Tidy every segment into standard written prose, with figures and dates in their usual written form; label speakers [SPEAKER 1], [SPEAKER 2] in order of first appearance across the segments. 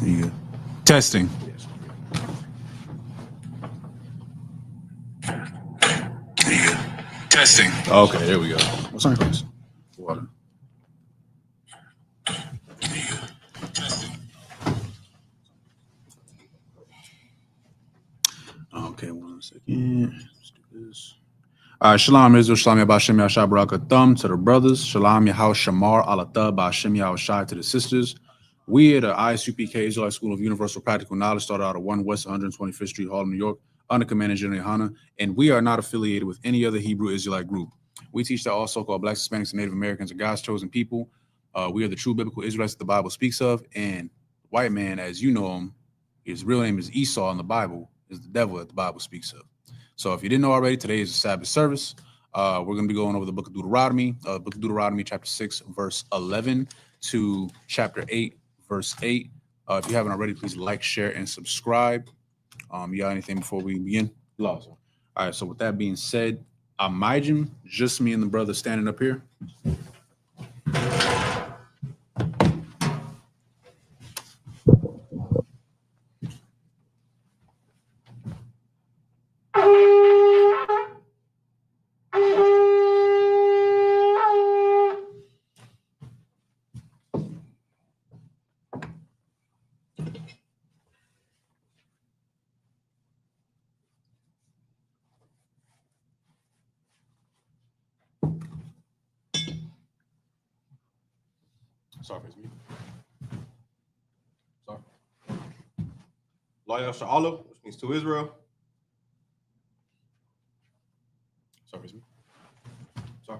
[SPEAKER 1] Yeah. Testing. Yeah. Testing. Okay, there we go. What's on your face? Water. Okay, 1 second. Let's do this. All right, Shalom Israel, Shalom Yabashim Yashai Barakatham to the brothers, Shalom Yahau Shamar Alatah Bashim Yahushai to the sisters. We at the Isupk Israelite School of Universal Practical Knowledge started out at 1 West 125th Street, Harlem, New York, under Commander General Hana, and we are not affiliated with any other Hebrew Israelite group. We teach that all so-called Blacks, Hispanics, and Native Americans are God's chosen people. We are the true biblical Israelites that the Bible speaks of, and white man, as you know him, his real name is Esau in the Bible, is the devil that the Bible speaks of. So if you didn't know already, today is a Sabbath service. We're going to be going over the book of Deuteronomy, chapter 6, verse 11 to chapter 8, verse 8. If you haven't already, please like, share, and subscribe. You got anything before we begin? All right, so with that being said, I'm Mijim, just me and the brother standing up here. Sorry, it's me. Sorry.
[SPEAKER 2] Loyal Sha'ala, which means to Israel.
[SPEAKER 1] Sorry, it's me. Sorry.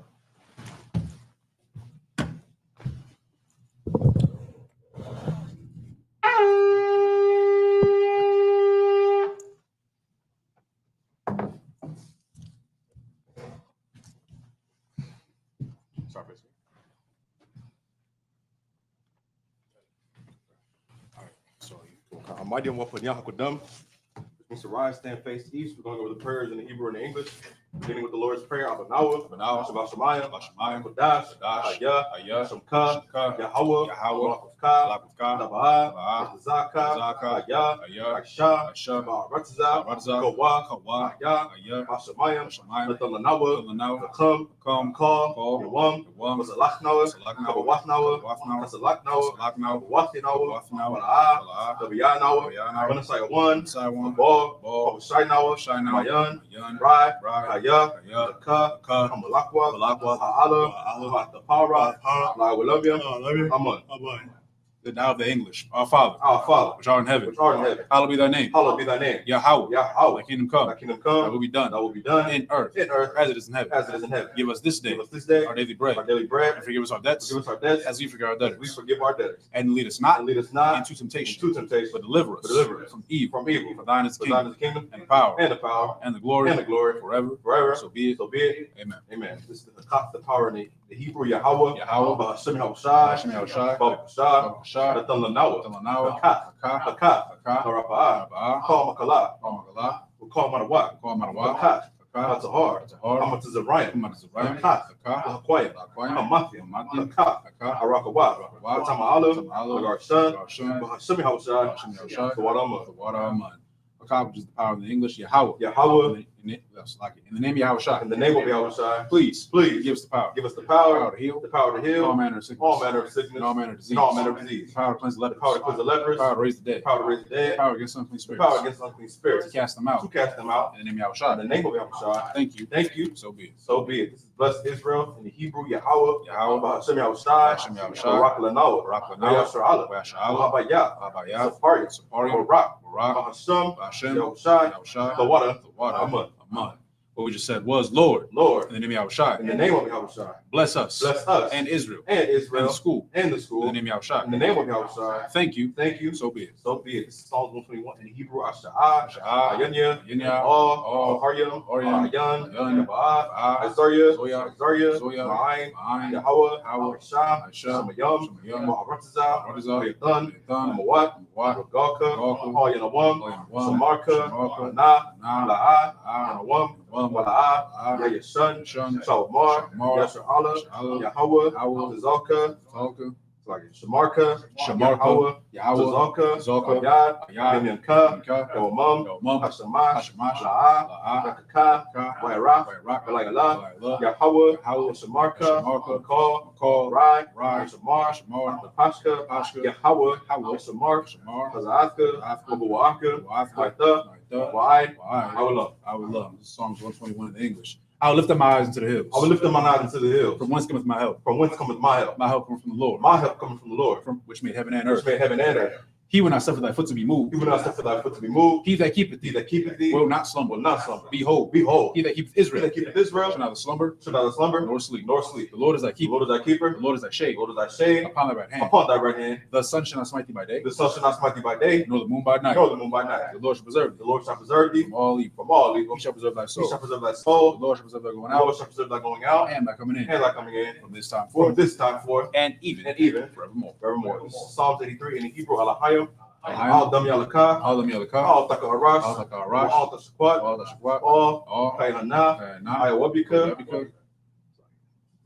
[SPEAKER 1] Sorry, it's me. All right, sorry.
[SPEAKER 2] Almighty one for Yahakadam, which means to rise, stand face east. We're going over the prayers in the Hebrew and the English, beginning with the Lord's Prayer. Abanawa, Shabbat Shemayim, Kodash, Ayah, Shamka, Yahweh, Lakavka, Nabah, Zaka, Ayah, Aisha, Ratzah, Kawa, Ayah, Hashemayim, Lethalanawa, Kam, Call, Yawam, Wazalachnawa, Kabawachnawa, Kasalachnawa, Wathinawa, Wala'ah, Kabiyanawa, Vanasaya 1, Ball, Shainawa, Mayan, Rai, Kaya, Ka, Kamalakwa, Ha'ala, Tapara, La, we love you, Amen.
[SPEAKER 1] Now of the English. Our Father, which art in heaven, hallowed be thy name. Yahweh, thy kingdom come. Thy will be done. In earth, as it is in heaven. Give us this day our daily bread. And forgive us our debts, as we forgive our debtors. And lead us not into temptation, but deliver us from evil. For thine is the kingdom, and the power, and the glory, forever. So be it.
[SPEAKER 2] Amen. This is the power in the Hebrew Yahweh, Hashem Yahushai, Lethalanawa, Haka, Harapa'ah, Call Makala, Call Manawak, Hatahar, Hamatazariah, Hakwaya, Hamathia, Harakawa, Tama'ala, Agar Shun, Hashem Yahushai, the Wadaman.
[SPEAKER 1] accomplishes the power in the English. Yahweh.
[SPEAKER 2] Yahweh.
[SPEAKER 1] In the name of Yahweh.
[SPEAKER 2] In the name of Yahweh.
[SPEAKER 1] Please
[SPEAKER 2] Please
[SPEAKER 1] give us the power.
[SPEAKER 2] give us the power
[SPEAKER 1] To heal.
[SPEAKER 2] The power to heal.
[SPEAKER 1] All manner of sickness.
[SPEAKER 2] All manner of sickness.
[SPEAKER 1] And all manner of disease.
[SPEAKER 2] And all manner of disease.
[SPEAKER 1] The power to cleanse the lepers.
[SPEAKER 2] The power to cleanse the lepers.
[SPEAKER 1] The power to raise the dead.
[SPEAKER 2] The power to raise the dead.
[SPEAKER 1] The power against unclean
[SPEAKER 2] The
[SPEAKER 1] spirits.
[SPEAKER 2] power against unclean spirits.
[SPEAKER 1] To cast them out.
[SPEAKER 2] To cast them out.
[SPEAKER 1] In the name of Yahweh.
[SPEAKER 2] In the name of Yahweh.
[SPEAKER 1] Thank you.
[SPEAKER 2] Thank you.
[SPEAKER 1] So be it.
[SPEAKER 2] So be it. This is blessed Israel in the Hebrew Yahweh.
[SPEAKER 1] Yahweh.
[SPEAKER 2] Hashem Yahweh.
[SPEAKER 1] Hashem Yahweh.
[SPEAKER 2] Barak Lanawa.
[SPEAKER 1] Barak
[SPEAKER 2] Ayah
[SPEAKER 1] Lanawa.
[SPEAKER 2] Sharala.
[SPEAKER 1] Baasha'Allah.
[SPEAKER 2] Abayah.
[SPEAKER 1] Abayah.
[SPEAKER 2] Safaria.
[SPEAKER 1] Safaria.
[SPEAKER 2] Barak.
[SPEAKER 1] Barak.
[SPEAKER 2] Hashem.
[SPEAKER 1] Hashem.
[SPEAKER 2] Yahushai. The water.
[SPEAKER 1] Aman. What we just said was, Lord,
[SPEAKER 2] Lord.
[SPEAKER 1] in the name of Yahweh.
[SPEAKER 2] In the name of Yahweh.
[SPEAKER 1] Bless us.
[SPEAKER 2] Bless us.
[SPEAKER 1] And Israel.
[SPEAKER 2] And Israel.
[SPEAKER 1] And the school.
[SPEAKER 2] And the school.
[SPEAKER 1] In the name of Yahweh.
[SPEAKER 2] In the name of Yahweh.
[SPEAKER 1] Thank you.
[SPEAKER 2] Thank you.
[SPEAKER 1] So be it.
[SPEAKER 2] So be it. This is Psalms 121 in Hebrew. Asha'ah.
[SPEAKER 1] Asha'ah.
[SPEAKER 2] Ayanya.
[SPEAKER 1] All.
[SPEAKER 2] Haryam.
[SPEAKER 1] Ayan.
[SPEAKER 2] Ayan.
[SPEAKER 1] Ba'ah.
[SPEAKER 2] Azaria.
[SPEAKER 1] Zoya.
[SPEAKER 2] Azaria.
[SPEAKER 1] Zoya.
[SPEAKER 2] Ma'ayin.
[SPEAKER 1] Ma'ayin.
[SPEAKER 2] Yahweh.
[SPEAKER 1] Yahweh.
[SPEAKER 2] Aisha.
[SPEAKER 1] Aisha.
[SPEAKER 2] Shemayam.
[SPEAKER 1] Shemayam.
[SPEAKER 2] Ma'aratazah.
[SPEAKER 1] Aratazah.
[SPEAKER 2] Ayathan.
[SPEAKER 1] Ayathan.
[SPEAKER 2] Mawat.
[SPEAKER 1] Mawat.
[SPEAKER 2] Galka.
[SPEAKER 1] Galka.
[SPEAKER 2] Ayanawam.
[SPEAKER 1] Ayanawam.
[SPEAKER 2] Samarka.
[SPEAKER 1] Samarka.
[SPEAKER 2] Ana.
[SPEAKER 1] Na.
[SPEAKER 2] La'ah.
[SPEAKER 1] Ah.
[SPEAKER 2] Anawam.
[SPEAKER 1] Wam.
[SPEAKER 2] Wala'ah. Yayashun.
[SPEAKER 1] Shun.
[SPEAKER 2] Shalmar.
[SPEAKER 1] Shalmar.
[SPEAKER 2] Yashar'Allah.
[SPEAKER 1] Yahweh.
[SPEAKER 2] Yahweh.
[SPEAKER 1] Yahweh.
[SPEAKER 2] Zalka.
[SPEAKER 1] Talka.
[SPEAKER 2] Shamarka.
[SPEAKER 1] Shamarka.
[SPEAKER 2] Yahweh. Zalka.
[SPEAKER 1] Zalka.
[SPEAKER 2] Yad.
[SPEAKER 1] Yad.
[SPEAKER 2] Yamyanka.
[SPEAKER 1] Yamka.
[SPEAKER 2] Yawamam.
[SPEAKER 1] Yawamam.
[SPEAKER 2] Hashamash.
[SPEAKER 1] Hashamash.
[SPEAKER 2] La'ah.
[SPEAKER 1] La'ah.
[SPEAKER 2] Yakaka.
[SPEAKER 1] Ka.
[SPEAKER 2] Wairach.
[SPEAKER 1] Wairach.
[SPEAKER 2] Balayala.
[SPEAKER 1] Balayala.
[SPEAKER 2] Yahweh.
[SPEAKER 1] Yahweh.
[SPEAKER 2] Shamarka.
[SPEAKER 1] Shamarka.
[SPEAKER 2] McCall.
[SPEAKER 1] McCall.
[SPEAKER 2] Rai.
[SPEAKER 1] Rai.
[SPEAKER 2] Shamar.
[SPEAKER 1] Shamar.
[SPEAKER 2] Pashka.
[SPEAKER 1] Pashka.
[SPEAKER 2] Yahweh.
[SPEAKER 1] Yahweh.
[SPEAKER 2] Shamar.
[SPEAKER 1] Shamar.
[SPEAKER 2] Hazaka.
[SPEAKER 1] Hazaka.
[SPEAKER 2] Mabawaka.
[SPEAKER 1] Wa'athka.
[SPEAKER 2] Waitha.
[SPEAKER 1] Wa'athka.
[SPEAKER 2] Wa'ai.
[SPEAKER 1] Wa'ai.
[SPEAKER 2] I will love.
[SPEAKER 1] I will love. This is Psalms 121 in the English. I will lift up my eyes into the hills.
[SPEAKER 2] I will lift up my eyes into the hills.
[SPEAKER 1] From whence cometh my help?
[SPEAKER 2] From whence cometh my help?
[SPEAKER 1] My help comes from the Lord.
[SPEAKER 2] My help cometh from the Lord.
[SPEAKER 1] From which made heaven and
[SPEAKER 2] Which
[SPEAKER 1] earth.
[SPEAKER 2] made heaven and earth.
[SPEAKER 1] He will not suffer thy foot to be moved.
[SPEAKER 2] He will not suffer thy foot to be moved.
[SPEAKER 1] He that keepeth
[SPEAKER 2] He
[SPEAKER 1] thee
[SPEAKER 2] that keepeth thee
[SPEAKER 1] will not slumber.
[SPEAKER 2] will not slumber.
[SPEAKER 1] Behold,
[SPEAKER 2] Behold,
[SPEAKER 1] he that keepeth
[SPEAKER 2] he
[SPEAKER 1] Israel
[SPEAKER 2] that keepeth Israel
[SPEAKER 1] shall neither slumber
[SPEAKER 2] shall neither slumber
[SPEAKER 1] nor sleep.
[SPEAKER 2] nor sleep.
[SPEAKER 1] The Lord is thy
[SPEAKER 2] The
[SPEAKER 1] keeper.
[SPEAKER 2] Lord is thy keeper.
[SPEAKER 1] The Lord is thy
[SPEAKER 2] The
[SPEAKER 1] shade
[SPEAKER 2] Lord is thy shade
[SPEAKER 1] upon thy right hand.
[SPEAKER 2] upon thy right hand.
[SPEAKER 1] The sun shall not smite thee by day,
[SPEAKER 2] The sun shall not smite thee by day,
[SPEAKER 1] nor the moon by night.
[SPEAKER 2] nor the moon by night.
[SPEAKER 1] The Lord shall preserve
[SPEAKER 2] The
[SPEAKER 1] thee
[SPEAKER 2] Lord shall preserve thee
[SPEAKER 1] from all evil.
[SPEAKER 2] from all evil.
[SPEAKER 1] He shall preserve thy
[SPEAKER 2] He
[SPEAKER 1] soul.
[SPEAKER 2] shall preserve thy
[SPEAKER 1] The
[SPEAKER 2] soul.
[SPEAKER 1] Lord shall preserve thy going
[SPEAKER 2] The Lord
[SPEAKER 1] out
[SPEAKER 2] shall preserve thy going out
[SPEAKER 1] and thy coming in
[SPEAKER 2] and thy coming in
[SPEAKER 1] from this time
[SPEAKER 2] from
[SPEAKER 1] forth
[SPEAKER 2] this time forth
[SPEAKER 1] and even forevermore.
[SPEAKER 2] forevermore. This is Psalms 83 in the Hebrew. Alahayim.
[SPEAKER 1] Ahayim.
[SPEAKER 2] Al Dam Yalakah.
[SPEAKER 1] All them yellow
[SPEAKER 2] Al Taka Harash.
[SPEAKER 1] all the Karash,
[SPEAKER 2] Al Tashakwat.
[SPEAKER 1] all the Shakwat,
[SPEAKER 2] All
[SPEAKER 1] all
[SPEAKER 2] Kayhana.
[SPEAKER 1] Nah,
[SPEAKER 2] Ayawabika.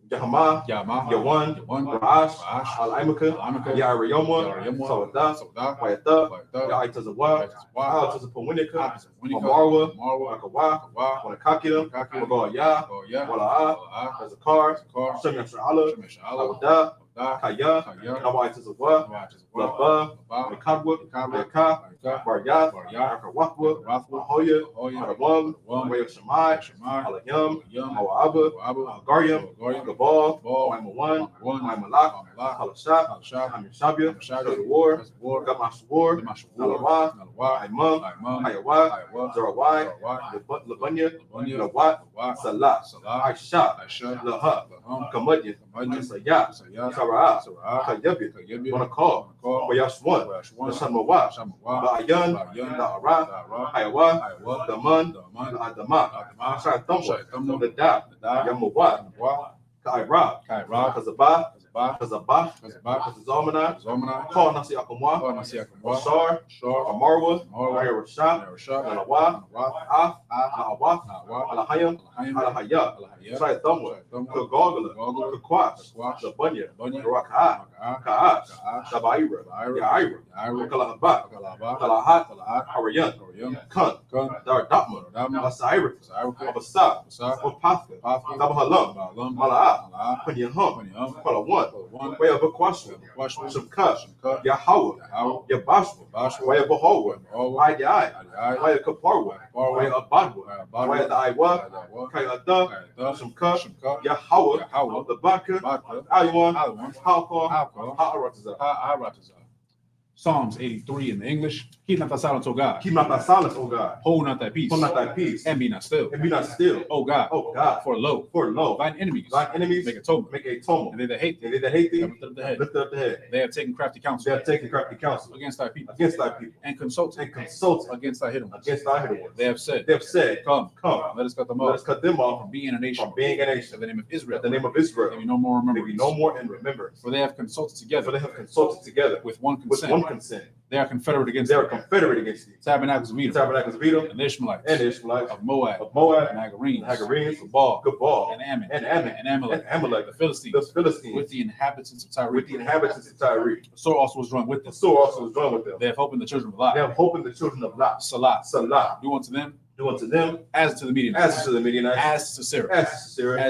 [SPEAKER 2] Jahama.
[SPEAKER 1] Yama,
[SPEAKER 2] Yawan.
[SPEAKER 1] Yawan,
[SPEAKER 2] Ra'ash.
[SPEAKER 1] Ra'ash,
[SPEAKER 2] Al Aimaka.
[SPEAKER 1] Al-Amika,
[SPEAKER 2] Yarayoma.
[SPEAKER 1] Yarayama,
[SPEAKER 2] Sawada.
[SPEAKER 1] Soda,
[SPEAKER 2] Wayata.
[SPEAKER 1] Wayata,
[SPEAKER 2] Yaitazawa. Al Tazapawinika.
[SPEAKER 1] Winika,
[SPEAKER 2] Marwa.
[SPEAKER 1] Marwa,
[SPEAKER 2] Akawa.
[SPEAKER 1] Wa,
[SPEAKER 2] Wanakakita.
[SPEAKER 1] Kaki,
[SPEAKER 2] Magoya.
[SPEAKER 1] Goya,
[SPEAKER 2] Wala'a.
[SPEAKER 1] Wala'a,
[SPEAKER 2] Azakar.
[SPEAKER 1] Zakar,
[SPEAKER 2] Shem Yashra'ala.
[SPEAKER 1] Shemeshala,
[SPEAKER 2] Awada.
[SPEAKER 1] Wada,
[SPEAKER 2] Kaya.
[SPEAKER 1] Kaya,
[SPEAKER 2] Nawaitazawa.
[SPEAKER 1] Wajizwa,
[SPEAKER 2] Laba.
[SPEAKER 1] Laba,
[SPEAKER 2] Makadwa.
[SPEAKER 1] Kaba,
[SPEAKER 2] Yaka.
[SPEAKER 1] Barika,
[SPEAKER 2] Baryath.
[SPEAKER 1] Baryath,
[SPEAKER 2] Akawakwa.
[SPEAKER 1] Rathwa,
[SPEAKER 2] Ahoya.
[SPEAKER 1] Hoya,
[SPEAKER 2] Adawam.
[SPEAKER 1] Adawam,
[SPEAKER 2] Way of Shemai.
[SPEAKER 1] Shemai,
[SPEAKER 2] Alayam.
[SPEAKER 1] Yam,
[SPEAKER 2] Awaba.
[SPEAKER 1] Waba,
[SPEAKER 2] Garyam.
[SPEAKER 1] Garyam,
[SPEAKER 2] Gabal.
[SPEAKER 1] Ball,
[SPEAKER 2] Waimawan.
[SPEAKER 1] One,
[SPEAKER 2] Waimalak.
[SPEAKER 1] Malak,
[SPEAKER 2] Halasha.
[SPEAKER 1] Halashah,
[SPEAKER 2] Hamishabia.
[SPEAKER 1] Hamashah,
[SPEAKER 2] War.
[SPEAKER 1] War,
[SPEAKER 2] Gamashwar.
[SPEAKER 1] Damashawar,
[SPEAKER 2] Nalawa.
[SPEAKER 1] Nalawa,
[SPEAKER 2] Aimam.
[SPEAKER 1] Aimam,
[SPEAKER 2] Hayawa.
[SPEAKER 1] Hayawa,
[SPEAKER 2] Zarawai.
[SPEAKER 1] Zarawai,
[SPEAKER 2] Labunya.
[SPEAKER 1] Labunya,
[SPEAKER 2] Lawat.
[SPEAKER 1] Lawat,
[SPEAKER 2] Salah.
[SPEAKER 1] Salah,
[SPEAKER 2] Aisha.
[SPEAKER 1] Aisha,
[SPEAKER 2] Laha.
[SPEAKER 1] Laham,
[SPEAKER 2] Kamadya.
[SPEAKER 1] Kamadya,
[SPEAKER 2] Sayat.
[SPEAKER 1] Sayat,
[SPEAKER 2] Sara'ah.
[SPEAKER 1] Sara'ah,
[SPEAKER 2] Kayabit.
[SPEAKER 1] Kayabit,
[SPEAKER 2] Wanakal.
[SPEAKER 1] Wanakal,
[SPEAKER 2] Wayashwan.
[SPEAKER 1] Wayashwan,
[SPEAKER 2] Shamawat.
[SPEAKER 1] Shamawa,
[SPEAKER 2] Ba'ayan.
[SPEAKER 1] Ba'ayan,
[SPEAKER 2] Da'ara.
[SPEAKER 1] Da'ara,
[SPEAKER 2] Hayawa.
[SPEAKER 1] Hayawa,
[SPEAKER 2] Daman.
[SPEAKER 1] Daman,
[SPEAKER 2] Adama.
[SPEAKER 1] Adama,
[SPEAKER 2] Shaitamwa.
[SPEAKER 1] Shaitamwa,
[SPEAKER 2] Nadab.
[SPEAKER 1] Nadab,
[SPEAKER 2] Yamawat.
[SPEAKER 1] Yamawat,
[SPEAKER 2] Kairab.
[SPEAKER 1] Kairab,
[SPEAKER 2] Kazabah.
[SPEAKER 1] Kazabah,
[SPEAKER 2] Kazabah.
[SPEAKER 1] Kazabah,
[SPEAKER 2] Kazazalmanah.
[SPEAKER 1] Zomana,
[SPEAKER 2] Call Nasi Akamwa.
[SPEAKER 1] Nasiakamwa,
[SPEAKER 2] Ashar.
[SPEAKER 1] Shar,
[SPEAKER 2] Amarwa.
[SPEAKER 1] Marwa,
[SPEAKER 2] Ayarashah.
[SPEAKER 1] Narasha,
[SPEAKER 2] Alawa.
[SPEAKER 1] Nawa,
[SPEAKER 2] Af.
[SPEAKER 1] Ah,
[SPEAKER 2] Na'awat.
[SPEAKER 1] Nawa,
[SPEAKER 2] Alahayam.
[SPEAKER 1] Alahayim,
[SPEAKER 2] Alahaya.
[SPEAKER 1] Alahaya,
[SPEAKER 2] Shaitamwa.
[SPEAKER 1] Shaitamwa,
[SPEAKER 2] Kagogala.
[SPEAKER 1] Gogla,
[SPEAKER 2] Kakwash.
[SPEAKER 1] Kakwash,
[SPEAKER 2] Zabunya.
[SPEAKER 1] Bunya,
[SPEAKER 2] Raka'ah.
[SPEAKER 1] Raka'ah,
[SPEAKER 2] Ka'ash.
[SPEAKER 1] Ka'ash,
[SPEAKER 2] Shabaira.
[SPEAKER 1] Yaira,
[SPEAKER 2] Yaira.
[SPEAKER 1] Yaira,
[SPEAKER 2] Kalahabat.
[SPEAKER 1] Kalaba,
[SPEAKER 2] Kalahat.
[SPEAKER 1] Kalahat,
[SPEAKER 2] Harayan.
[SPEAKER 1] Koryam,
[SPEAKER 2] Kun.
[SPEAKER 1] Kun,
[SPEAKER 2] Daradapma.
[SPEAKER 1] Dama,
[SPEAKER 2] Asairika.
[SPEAKER 1] Sairika,
[SPEAKER 2] Abasa.
[SPEAKER 1] Basa,
[SPEAKER 2] Wapathka.
[SPEAKER 1] Pathka,
[SPEAKER 2] Tabahalam.
[SPEAKER 1] Ba'alam,
[SPEAKER 2] Mala'ah.
[SPEAKER 1] Mala'ah,
[SPEAKER 2] Punyahum.
[SPEAKER 1] Punyam,
[SPEAKER 2] Kalawan.
[SPEAKER 1] One,
[SPEAKER 2] Way of Akwashwa.
[SPEAKER 1] Washwa,
[SPEAKER 2] Shamka.
[SPEAKER 1] Shamka,
[SPEAKER 2] Yahweh.
[SPEAKER 1] Yahweh,
[SPEAKER 2] Yabashwa.
[SPEAKER 1] Bashwa,
[SPEAKER 2] Way of Bahawa.
[SPEAKER 1] Alwa,
[SPEAKER 2] Ayai.
[SPEAKER 1] Adiyai,
[SPEAKER 2] Way of Kaparwa.
[SPEAKER 1] Barwa,
[SPEAKER 2] Way of Badwa.
[SPEAKER 1] Badwa,
[SPEAKER 2] Way of the Iwa.
[SPEAKER 1] Adawa,
[SPEAKER 2] Kayada.
[SPEAKER 1] Kayada,
[SPEAKER 2] Shamka.
[SPEAKER 1] Shamka,
[SPEAKER 2] Yahweh.
[SPEAKER 1] Yahweh,
[SPEAKER 2] The Baka.
[SPEAKER 1] Badka,
[SPEAKER 2] Aywan.
[SPEAKER 1] Alwan,
[SPEAKER 2] Halqa.
[SPEAKER 1] Alka,
[SPEAKER 2] Ha'arataza.
[SPEAKER 1] Ha'arataza. Psalms 83 in the English. Keep not thy silence, O God.
[SPEAKER 2] Keep not thy silence, O God.
[SPEAKER 1] Hold not thy peace.
[SPEAKER 2] Hold not thy peace.
[SPEAKER 1] And be not still.
[SPEAKER 2] And be not still.
[SPEAKER 1] O God.
[SPEAKER 2] O God.
[SPEAKER 1] For lo,
[SPEAKER 2] For lo.
[SPEAKER 1] thine enemies
[SPEAKER 2] Thine enemies
[SPEAKER 1] make atonement.
[SPEAKER 2] make a
[SPEAKER 1] And
[SPEAKER 2] tumult.
[SPEAKER 1] they that hate thee
[SPEAKER 2] And they that hate thee
[SPEAKER 1] lift up the head.
[SPEAKER 2] lift up the head.
[SPEAKER 1] They have taken crafty
[SPEAKER 2] They
[SPEAKER 1] counsel
[SPEAKER 2] have taken crafty counsel
[SPEAKER 1] against thy people.
[SPEAKER 2] against thy people
[SPEAKER 1] And consulted
[SPEAKER 2] and consulted
[SPEAKER 1] against thy hidden ones.
[SPEAKER 2] against thy hidden ones.
[SPEAKER 1] They have said,
[SPEAKER 2] They have said,
[SPEAKER 1] Come,
[SPEAKER 2] Come,
[SPEAKER 1] let us cut them
[SPEAKER 2] let
[SPEAKER 1] off
[SPEAKER 2] us cut them off
[SPEAKER 1] from being a nation.
[SPEAKER 2] from being a
[SPEAKER 1] In
[SPEAKER 2] nation.
[SPEAKER 1] the name of Israel.
[SPEAKER 2] In the name of
[SPEAKER 1] There
[SPEAKER 2] Israel,
[SPEAKER 1] be no more
[SPEAKER 2] there be
[SPEAKER 1] remembrance.
[SPEAKER 2] no more in remembrance.
[SPEAKER 1] For they have consulted
[SPEAKER 2] For
[SPEAKER 1] together
[SPEAKER 2] they have consulted together
[SPEAKER 1] with one
[SPEAKER 2] with
[SPEAKER 1] consent
[SPEAKER 2] one consent.
[SPEAKER 1] They are confederate against
[SPEAKER 2] They are
[SPEAKER 1] thee.
[SPEAKER 2] confederate against thee.
[SPEAKER 1] Tabernacles of Edom,
[SPEAKER 2] Tabernacles of Edom,
[SPEAKER 1] and the Ishmaelites,
[SPEAKER 2] and the Ishmaelites,
[SPEAKER 1] of Moab,
[SPEAKER 2] of Moab,
[SPEAKER 1] and Hagarenes,
[SPEAKER 2] Hagarenes,
[SPEAKER 1] Gebal,
[SPEAKER 2] Gebal,
[SPEAKER 1] and Ammon,
[SPEAKER 2] and Ammon,
[SPEAKER 1] and Amalek,
[SPEAKER 2] and Amalek,
[SPEAKER 1] the Philistines,
[SPEAKER 2] the Philistines,
[SPEAKER 1] with the inhabitants of Tyre.
[SPEAKER 2] with the inhabitants of Tyre.
[SPEAKER 1] The sword also was joined with
[SPEAKER 2] The
[SPEAKER 1] them.
[SPEAKER 2] sword also was joined with them.
[SPEAKER 1] They have hope in the children of Lot.
[SPEAKER 2] They have hope in the children of Lot.
[SPEAKER 1] Salah.
[SPEAKER 2] Salah.
[SPEAKER 1] Do unto them
[SPEAKER 2] Do unto them
[SPEAKER 1] as to the Midianites,
[SPEAKER 2] as to the Midianites,
[SPEAKER 1] as to Sisera,
[SPEAKER 2] as to Sisera,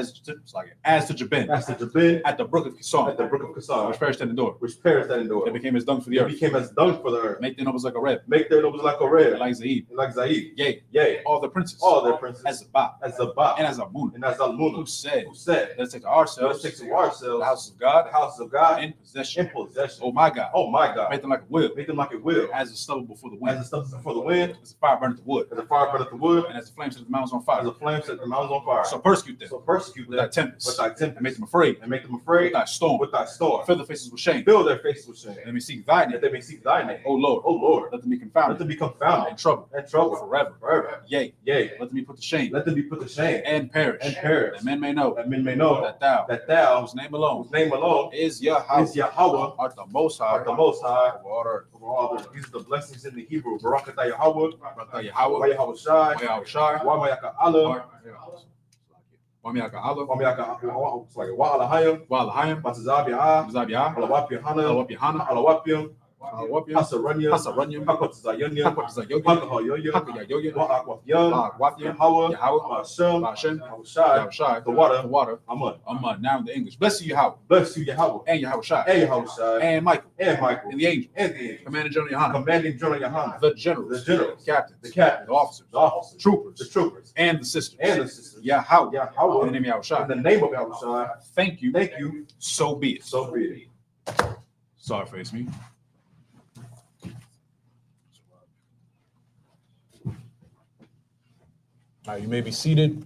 [SPEAKER 1] as to Jabin,
[SPEAKER 2] as to Jabin,
[SPEAKER 1] at the brook of Kison,
[SPEAKER 2] at the brook of
[SPEAKER 1] which
[SPEAKER 2] Kison,
[SPEAKER 1] perished at Endor.
[SPEAKER 2] which perished at Endor.
[SPEAKER 1] They became as dung for the
[SPEAKER 2] They
[SPEAKER 1] earth.
[SPEAKER 2] became as dung for the earth.
[SPEAKER 1] Make their numbers like a red,
[SPEAKER 2] Make their nobles like a red,
[SPEAKER 1] like Zaid.
[SPEAKER 2] like Zaid.
[SPEAKER 1] Yea,
[SPEAKER 2] Yea,
[SPEAKER 1] all the princes,
[SPEAKER 2] all their princes,
[SPEAKER 1] as Zabah,
[SPEAKER 2] as Zabah,
[SPEAKER 1] and as Amun,
[SPEAKER 2] and as
[SPEAKER 1] who
[SPEAKER 2] Almunah,
[SPEAKER 1] said,
[SPEAKER 2] who said,
[SPEAKER 1] let's take to
[SPEAKER 2] let us
[SPEAKER 1] ourselves
[SPEAKER 2] take to
[SPEAKER 1] the
[SPEAKER 2] ourselves
[SPEAKER 1] houses of God
[SPEAKER 2] the houses of God
[SPEAKER 1] in possession.
[SPEAKER 2] in possession.
[SPEAKER 1] Oh my God,
[SPEAKER 2] Oh my God.
[SPEAKER 1] make them like a wheel,
[SPEAKER 2] Make them like it will,
[SPEAKER 1] as a stubble before the
[SPEAKER 2] as
[SPEAKER 1] wind,
[SPEAKER 2] the stuff before the wind,
[SPEAKER 1] as a fire burneth the wood,
[SPEAKER 2] as the fire burneth the wood,
[SPEAKER 1] and as the flame set the mountains on
[SPEAKER 2] as
[SPEAKER 1] fire.
[SPEAKER 2] the flame set the mountains on fire.
[SPEAKER 1] So persecute them
[SPEAKER 2] So persecute
[SPEAKER 1] with thy
[SPEAKER 2] them
[SPEAKER 1] tempest,
[SPEAKER 2] with thy
[SPEAKER 1] and make
[SPEAKER 2] tempest,
[SPEAKER 1] them afraid
[SPEAKER 2] and make them
[SPEAKER 1] with
[SPEAKER 2] afraid
[SPEAKER 1] thy storm.
[SPEAKER 2] with thy storm.
[SPEAKER 1] Fill their faces with shame.
[SPEAKER 2] Fill their faces with shame,
[SPEAKER 1] Let me seek thy
[SPEAKER 2] that
[SPEAKER 1] name,
[SPEAKER 2] they may seek thy name.
[SPEAKER 1] O Lord.
[SPEAKER 2] O Lord,
[SPEAKER 1] Let them be
[SPEAKER 2] let
[SPEAKER 1] confounded
[SPEAKER 2] them be
[SPEAKER 1] and
[SPEAKER 2] confounded
[SPEAKER 1] troubled
[SPEAKER 2] and troubled
[SPEAKER 1] forever.
[SPEAKER 2] forever.
[SPEAKER 1] Yea,
[SPEAKER 2] Yea,
[SPEAKER 1] let them be put to shame
[SPEAKER 2] let them be put to shame
[SPEAKER 1] and perish,
[SPEAKER 2] and perish,
[SPEAKER 1] that men may know
[SPEAKER 2] that men may know
[SPEAKER 1] that thou,
[SPEAKER 2] that
[SPEAKER 1] whose name alone
[SPEAKER 2] whose name alone
[SPEAKER 1] is Yahweh,
[SPEAKER 2] is Yahweh,
[SPEAKER 1] art the most high
[SPEAKER 2] art the most high
[SPEAKER 1] over all the earth.
[SPEAKER 2] over all the earth. These are the blessings in the Hebrew. Barakatah Yahweh,
[SPEAKER 1] Barakah Yahweh,
[SPEAKER 2] Wa Yahweh Shai,
[SPEAKER 1] Yahweh Shai,
[SPEAKER 2] Wa Mayaka Allah,
[SPEAKER 1] Wamiaka Allah,
[SPEAKER 2] Wa Mayaka, it's like Wa Alahayim,
[SPEAKER 1] Walahayim,
[SPEAKER 2] Batazabia,
[SPEAKER 1] Zabiyah,
[SPEAKER 2] Alawapi Hana,
[SPEAKER 1] Alawapi Hana,
[SPEAKER 2] Alawapium,
[SPEAKER 1] Alawapium,
[SPEAKER 2] Hasaranya,
[SPEAKER 1] Hasaranyim,
[SPEAKER 2] Hakotzayonia,
[SPEAKER 1] Hakwazayogi,
[SPEAKER 2] Hakahoyoya,
[SPEAKER 1] Hakayayoya,
[SPEAKER 2] Wa Akwafian,
[SPEAKER 1] Wathia,
[SPEAKER 2] Yahweh,
[SPEAKER 1] Yahweh,
[SPEAKER 2] Bashem,
[SPEAKER 1] Bashem,
[SPEAKER 2] Shai,
[SPEAKER 1] Shai,
[SPEAKER 2] the water,
[SPEAKER 1] the water,
[SPEAKER 2] Amun.
[SPEAKER 1] now in the English. Bless you, Yahweh,
[SPEAKER 2] Bless you, Yahweh,
[SPEAKER 1] and Yahweh Shai,
[SPEAKER 2] and Yahweh Shai,
[SPEAKER 1] and Michael,
[SPEAKER 2] and Michael,
[SPEAKER 1] and the angel,
[SPEAKER 2] and the angel,
[SPEAKER 1] Commander General Yohanan,
[SPEAKER 2] commanding General Yohanan,
[SPEAKER 1] the generals, captains,
[SPEAKER 2] the captains,
[SPEAKER 1] the officers,
[SPEAKER 2] the officers,
[SPEAKER 1] the troopers,
[SPEAKER 2] the troopers,
[SPEAKER 1] and the sisters,
[SPEAKER 2] and the sisters.
[SPEAKER 1] Yahweh, in the
[SPEAKER 2] Yahweh,
[SPEAKER 1] name of Yahweh Shai.
[SPEAKER 2] in the name of Yahweh Shai,
[SPEAKER 1] Thank you,
[SPEAKER 2] thank you,
[SPEAKER 1] so be it.
[SPEAKER 2] so be it.
[SPEAKER 1] Sorry, face me. All right, you may be seated.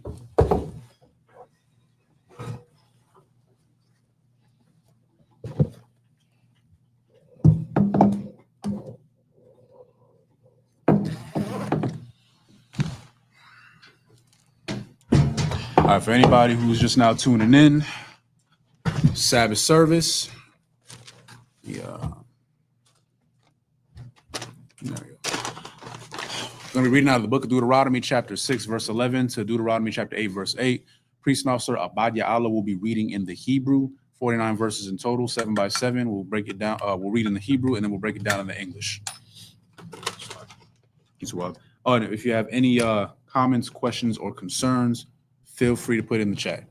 [SPEAKER 1] All right, for anybody who's just now tuning in, Sabbath service. Yeah. There we go. I'm going to be reading out of the book of Deuteronomy, chapter 6, verse 11 to Deuteronomy, chapter 8, verse 8. Priest and officer Abadya Allah will be reading in the Hebrew, 49 verses in total, 7 by 7. We'll break it down. We'll read in the Hebrew, and then we'll break it down in the English. Oh, and if you have any comments, questions, or concerns, feel free to put it in the chat.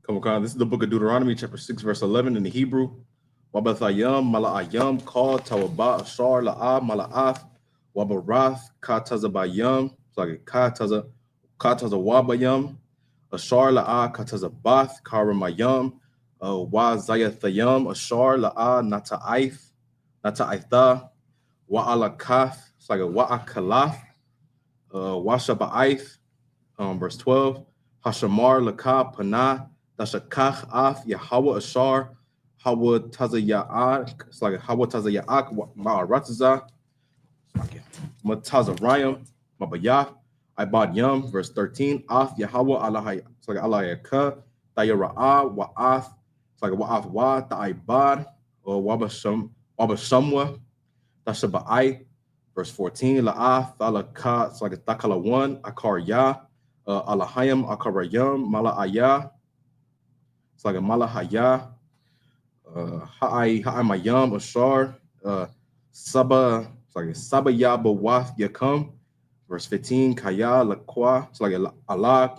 [SPEAKER 2] Come on, this is the book of Deuteronomy, chapter 6, verse 11 in the Hebrew. Wabathayam, Mala'ayam, called Tawaba, Ashar, La'ah, Mala'ath, Wabarath, Katazabayam, like Katazawabayam, Ashar, La'ah, Katazabath, Karamayam, Wazayathayam, Ashar, La'ah, Nata'aitha, Wa'alakath, it's like a Wa'akalath, Washaba'aith, verse 12, Hashamar, Laka, Panah, Dashakach, Af, Yahweh, Ashar, Hawa Tazaya'ak, it's like Hawa Tazaya'ak, Ma'arataza, Matazarayam, Mabayah, Ibad Yam, verse 13, Af, Yahweh, Alahai, it's like Alayaka, Tayara'ah, Wa'ath, it's like Wa'ath Wa, Ta'ibad, or Wabashamwa, Dashaba'ai, verse 14, La'ath, Alaka, it's like Takala 1, Akar Ya, Alahayam, Akarayam, Mala'aya, it's like a Malahaya, Ha'amayam, Ashar, Saba, it's like a Sabaya Bawath Yakum, verse 15, Kaya Lakwa, it's like Allah,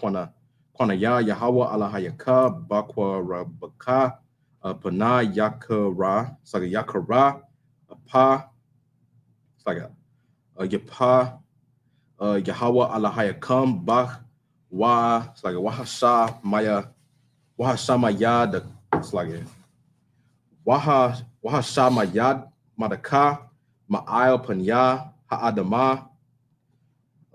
[SPEAKER 2] Kwanaya, Yahweh, Alahayaka, Bakwa Rabaka, Pana Yakara, it's like a Yakara, Pa, it's like a Yapa, Yahweh, Alahayakam, Bach, Wa, it's like a Wahasha Maya, Wahashamayad, it's like a Wahashamayad, Madaka, Ma'al Panya, Ha'adama,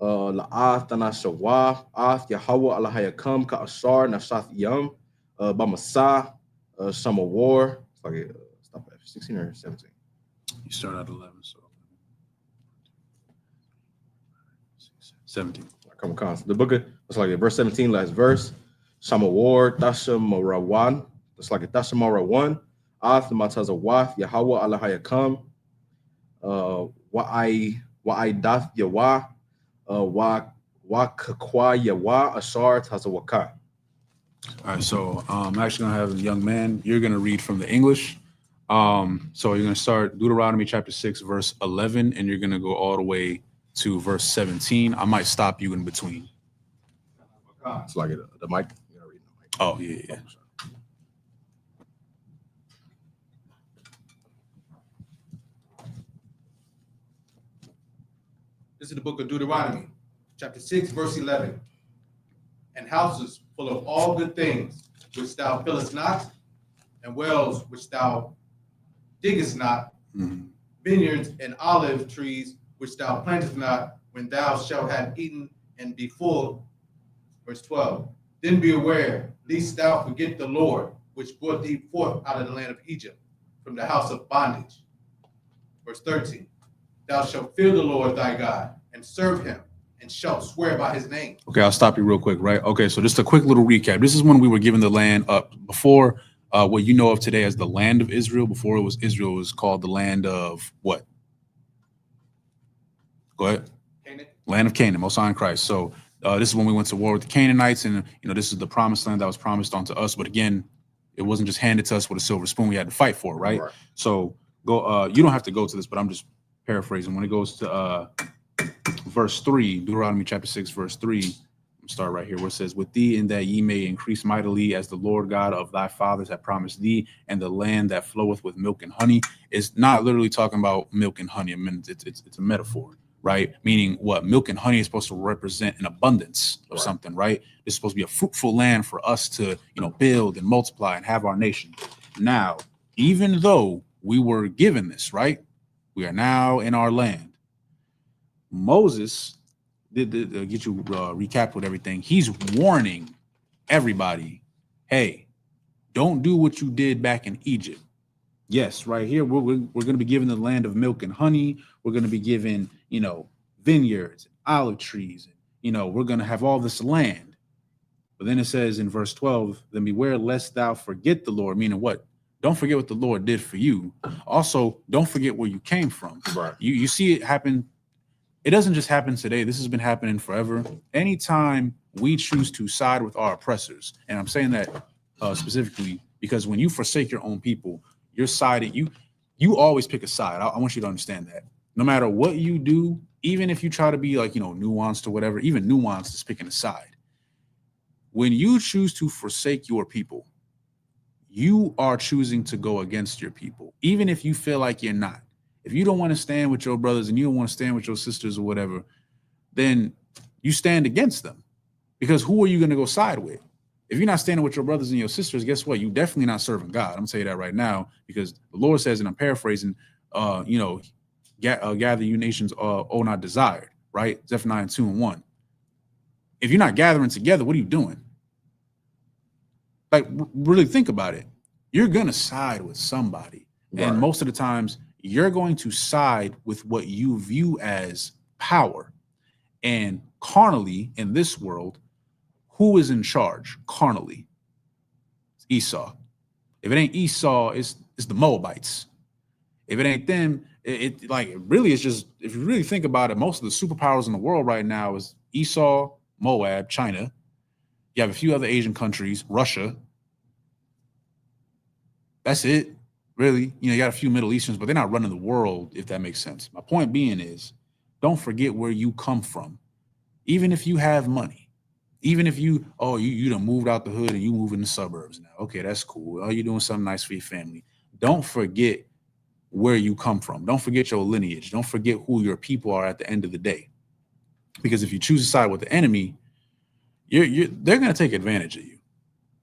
[SPEAKER 2] La'ath Tanashawa, Ath Yahweh Alahayakam, Ka'ashar, Nashath Yam, Bamasa, Shamawar, It's like stop at 16 or 17.
[SPEAKER 1] You start at 11, so 17.
[SPEAKER 2] Come on, the book of, it's like verse 17, last verse. Samawar Tashamarawan. It's like a Tashamarawan. Ath Matazawath Yahweh Allahayakam. Wa Dath Yawa. Wa Kakwa Yawa Ashar Tazawaka.
[SPEAKER 1] All right, so I'm actually gonna have a young man. You're gonna read from the English. So you're gonna start Deuteronomy chapter 6, verse 11, and you're gonna go all the way to verse 17. I might stop you in between.
[SPEAKER 2] It's like the mic. You gotta read the mic.
[SPEAKER 1] Oh yeah.
[SPEAKER 3] This is the book of Deuteronomy, chapter 6, verse 11. And houses full of all good things, which thou fillest not, and wells which thou diggest not, vineyards and olive trees which thou plantest not, when thou shalt have eaten and be full. Verse 12. Then be aware, lest thou forget the Lord, which brought thee forth out of the land of Egypt, from the house of bondage. Verse 13. Thou shalt fear the Lord thy God, and serve him, and shalt swear by his name.
[SPEAKER 1] Okay, I'll stop you real quick, right? Okay, so just a quick little recap. This is when we were given the land up before what you know of today as the land of Israel. Before it was Israel, it was called the land of what? Go ahead.
[SPEAKER 3] Canaan.
[SPEAKER 1] Land of Canaan, Most High in Christ. So this is when we went to war with the Canaanites, and this is the promised land that was promised unto us. But again, it wasn't just handed to us with a silver spoon. We had to fight for it, right? So go. You don't have to go to this, but I'm just paraphrasing. When it goes to verse 3, Deuteronomy chapter 6, verse 3. Start right here where it says, with thee in that ye may increase mightily, as the Lord God of thy fathers have promised thee, and the land that floweth with milk and honey. Is not literally talking about milk and honey. I mean, it's a metaphor, right? Meaning what? Milk and honey is supposed to represent an abundance of something, right? It's supposed to be a fruitful land for us to, build and multiply and have our nation. Now, even though we were given this, right? We are now in our land. Moses did get you recap with everything. He's warning everybody, hey, don't do what you did back in Egypt. Yes, right here, we're going to be given the land of milk and honey. We're going to be given, vineyards, and olive trees. We're going to have all this land. But then it says in verse 12, then beware lest thou forget the Lord. Meaning what? Don't forget what the Lord did for you. Also, don't forget where you came from.
[SPEAKER 2] Right.
[SPEAKER 1] You see it happen. It doesn't just happen today. This has been happening forever. Anytime we choose to side with our oppressors, and I'm saying that specifically because when you forsake your own people, you're siding. You always pick a side. I want you to understand that. No matter what you do, even if you try to be like, nuanced or whatever, even nuanced is picking a side. When you choose to forsake your people, you are choosing to go against your people, even if you feel like you're not. If you don't want to stand with your brothers and you don't want to stand with your sisters or whatever, then you stand against them. Because who are you going to go side with? If you're not standing with your brothers and your sisters, guess what? You're definitely not serving God. I'm going to tell you that right now, because the Lord says, and I'm paraphrasing, gather you nations, not desired, right? Zephaniah 2:1. If you're not gathering together, what are you doing? Like, really think about it. You're going to side with somebody. Right. And most of the times, you're going to side with what you view as power. And carnally, in this world, who is in charge carnally? It's Esau. If it ain't Esau, it's the Moabites. If it ain't them, it really is just, if you really think about it, most of the superpowers in the world right now is Esau, Moab, China. You have a few other Asian countries, Russia. That's it. Really, you got a few Middle Easterns, but they're not running the world, if that makes sense. My point being is, don't forget where you come from. Even if you have money, even if you done moved out the hood and you move in the suburbs now. Okay, that's cool. Oh, you're doing something nice for your family. Don't forget where you come from. Don't forget your lineage. Don't forget who your people are at the end of the day. Because if you choose to side with the enemy, they're going to take advantage of you.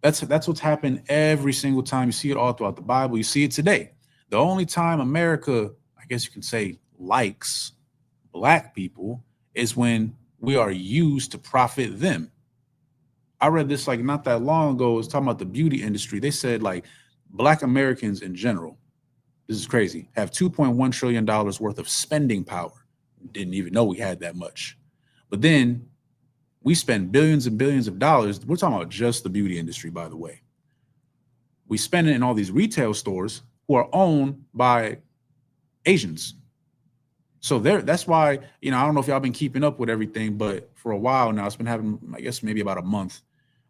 [SPEAKER 1] That's what's happened every single time. You see it all throughout the Bible. You see it today. The only time America, I guess you can say, likes black people is when we are used to profit them. I read this not that long ago. It was talking about the beauty industry. They said Black Americans in general, this is crazy, have $2.1 trillion worth of spending power. Didn't even know we had that much. But then we spend billions and billions of dollars. We're talking about just the beauty industry, by the way. We spend it in all these retail stores who are owned by Asians. So that's why, I don't know if y'all been keeping up with everything, but for a while now, it's been happening, I guess maybe about a month.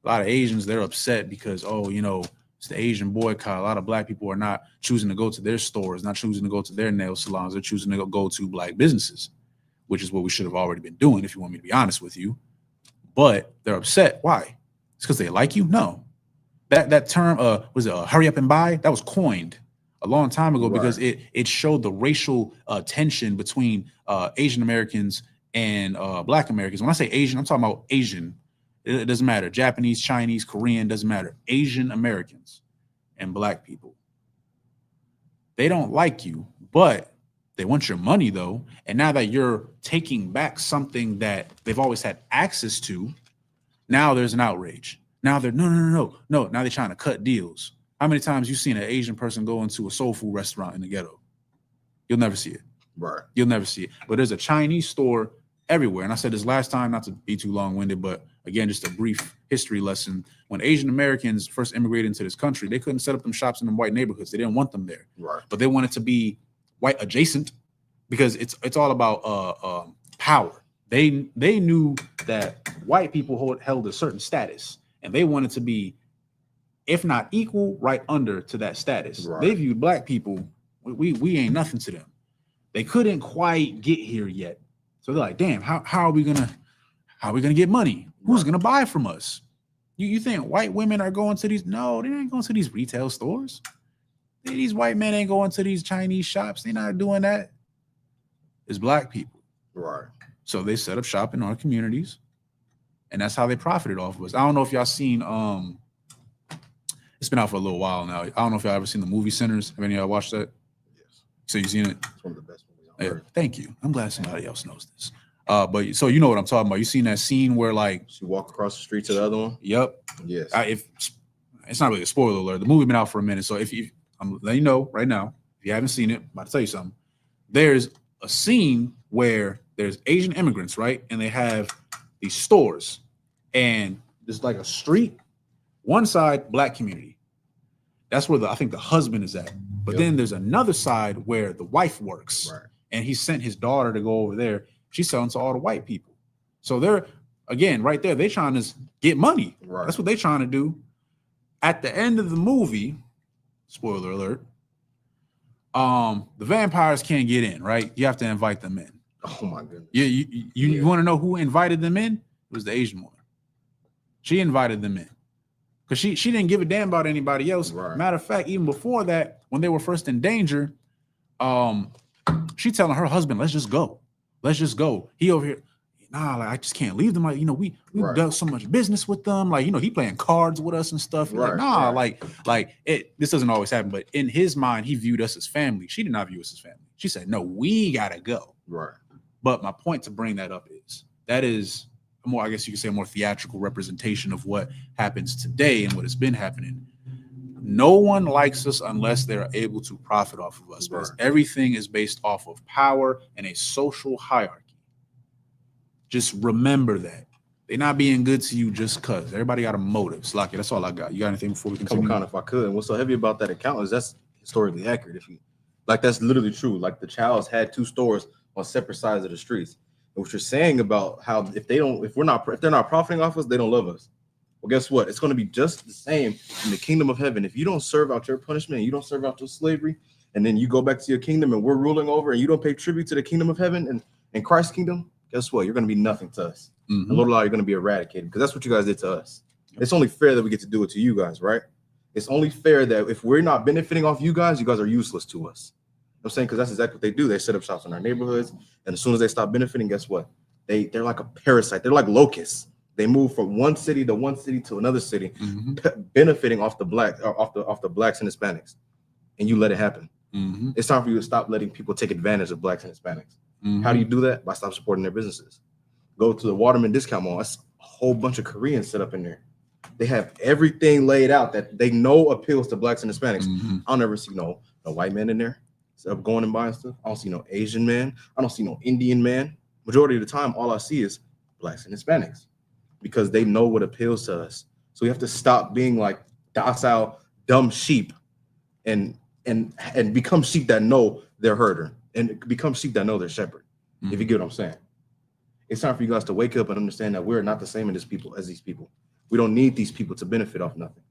[SPEAKER 1] A lot of Asians, they're upset because, it's the Asian boycott. A lot of Black people are not choosing to go to their stores, not choosing to go to their nail salons. They're choosing to go to Black businesses, which is what we should have already been doing, if you want me to be honest with you. But they're upset. Why? It's because they like you? No. That term, was it hurry up and buy? That was coined a long time ago because it showed the racial tension between Asian Americans and Black Americans. When I say Asian, I'm talking about Asian. It doesn't matter. Japanese, Chinese, Korean, doesn't matter. Asian Americans and Black people. They don't like you, but they want your money though. And now that you're taking back something that they've always had access to, now there's an outrage. Now they're no. Now they're trying to cut deals. How many times you seen an Asian person go into a soul food restaurant in the ghetto? You'll never see it.
[SPEAKER 2] Right.
[SPEAKER 1] You'll never see it. But there's a Chinese store everywhere. And I said this last time, not to be too long-winded, but again, just a brief history lesson. When Asian Americans first immigrated into this country, they couldn't set up them shops in them white neighborhoods. They didn't want them there.
[SPEAKER 2] Right.
[SPEAKER 1] But they wanted to be white adjacent because it's all about power. They knew that white people held a certain status, and they wanted to be, if not equal, right under to that status.
[SPEAKER 2] Right.
[SPEAKER 1] They viewed Black people, we ain't nothing to them. They couldn't quite get here yet. So they're like, damn, how are we gonna get money? Who's gonna buy from us? You think white women are going to these? No, they ain't going to these retail stores. These white men ain't going to these Chinese shops. They're not doing that. It's Black people.
[SPEAKER 2] Right.
[SPEAKER 1] So they set up shop in our communities, and that's how they profited off of us. I don't know if y'all seen it's been out for a little while now. I don't know if y'all ever seen the movie Sinners. Have any of y'all watched that?
[SPEAKER 2] Yes.
[SPEAKER 1] So you seen it?
[SPEAKER 2] It's one of the best movies I've heard.
[SPEAKER 1] Thank you. I'm glad somebody else knows this. But so you know what I'm talking about. You seen that scene where like
[SPEAKER 2] she walk across the street to the other one?
[SPEAKER 1] Yep.
[SPEAKER 2] Yes.
[SPEAKER 1] If it's not really a spoiler alert. The movie been out for a minute. So I'm letting you know right now, if you haven't seen it, I'm about to tell you something. There's a scene where there's Asian immigrants, right? And they have these stores, and there's like a street. One side, Black community. That's where I think the husband is at. But then there's another side where the wife works.
[SPEAKER 2] Right.
[SPEAKER 1] And he sent his daughter to go over there. She's selling to all the white people. So they're, again, right there, they trying to get money.
[SPEAKER 2] Right.
[SPEAKER 1] That's what they're trying to do. At the end of the movie, spoiler alert, the vampires can't get in, right? You have to invite them in.
[SPEAKER 2] Oh my goodness.
[SPEAKER 1] You want to know who invited them in? It was the Asian woman. She invited them in. Because she didn't give a damn about anybody else.
[SPEAKER 2] Right.
[SPEAKER 1] Matter of fact, even before that, when they were first in danger, she telling her husband, let's just go. Let's just go. He over here, I just can't leave them. Like, we've done so much business with them. Like, he playing cards with us and stuff. He's like, this doesn't always happen. But in his mind, he viewed us as family. She did not view us as family. She said, no, we gotta go.
[SPEAKER 2] Right.
[SPEAKER 1] But my point to bring that up is that is more, I guess you could say, a more theatrical representation of what happens today and what has been happening. No one likes us unless they're able to profit off of us, because everything is based off of power and a social hierarchy. Just remember that. They're not being good to you just because. Everybody got a motive. Slocky, that's all I got. You got anything before we continue?
[SPEAKER 2] If I could. And what's so heavy about that account is that's historically accurate. That's literally true. Like the Childs had two stores on separate sides of the streets. And what you're saying about how if they're not profiting off us, they don't love us. Well, guess what? It's going to be just the same in the kingdom of heaven. If you don't serve out your punishment, you don't serve out your slavery, and then you go back to your kingdom and we're ruling over, and you don't pay tribute to the kingdom of heaven and Christ's kingdom, guess what? You're going to be nothing to us.
[SPEAKER 1] Mm-hmm.
[SPEAKER 2] And little are you going to be eradicated, because that's what you guys did to us. It's only fair that we get to do it to you guys, right? It's only fair that if we're not benefiting off you guys are useless to us. I'm saying, because that's exactly what they do. They set up shops in our neighborhoods, and as soon as they stop benefiting, guess what? They're like a parasite. They're like locusts. They move from one city to another city, benefiting off the blacks and Hispanics, and you let it happen.
[SPEAKER 1] Mm-hmm.
[SPEAKER 2] It's time for you to stop letting people take advantage of blacks and Hispanics.
[SPEAKER 1] Mm-hmm.
[SPEAKER 2] How do you do that? By stop supporting their businesses. Go to the Waterman Discount Mall. That's a whole bunch of Koreans set up in there. They have everything laid out that they know appeals to blacks and Hispanics.
[SPEAKER 1] Mhm.
[SPEAKER 2] I'll never see no white man in there going and buying stuff. I don't see no Asian man. I don't see no Indian man. Majority of the time, all I see is blacks and Hispanics because they know what appeals to us. So we have to stop being like docile, dumb sheep and become sheep that know their herder and become sheep that know their shepherd.
[SPEAKER 1] Mhm.
[SPEAKER 2] If you get what I'm saying. It's time for you guys to wake up and understand that we're not the same as these people. We don't need these people to benefit off nothing.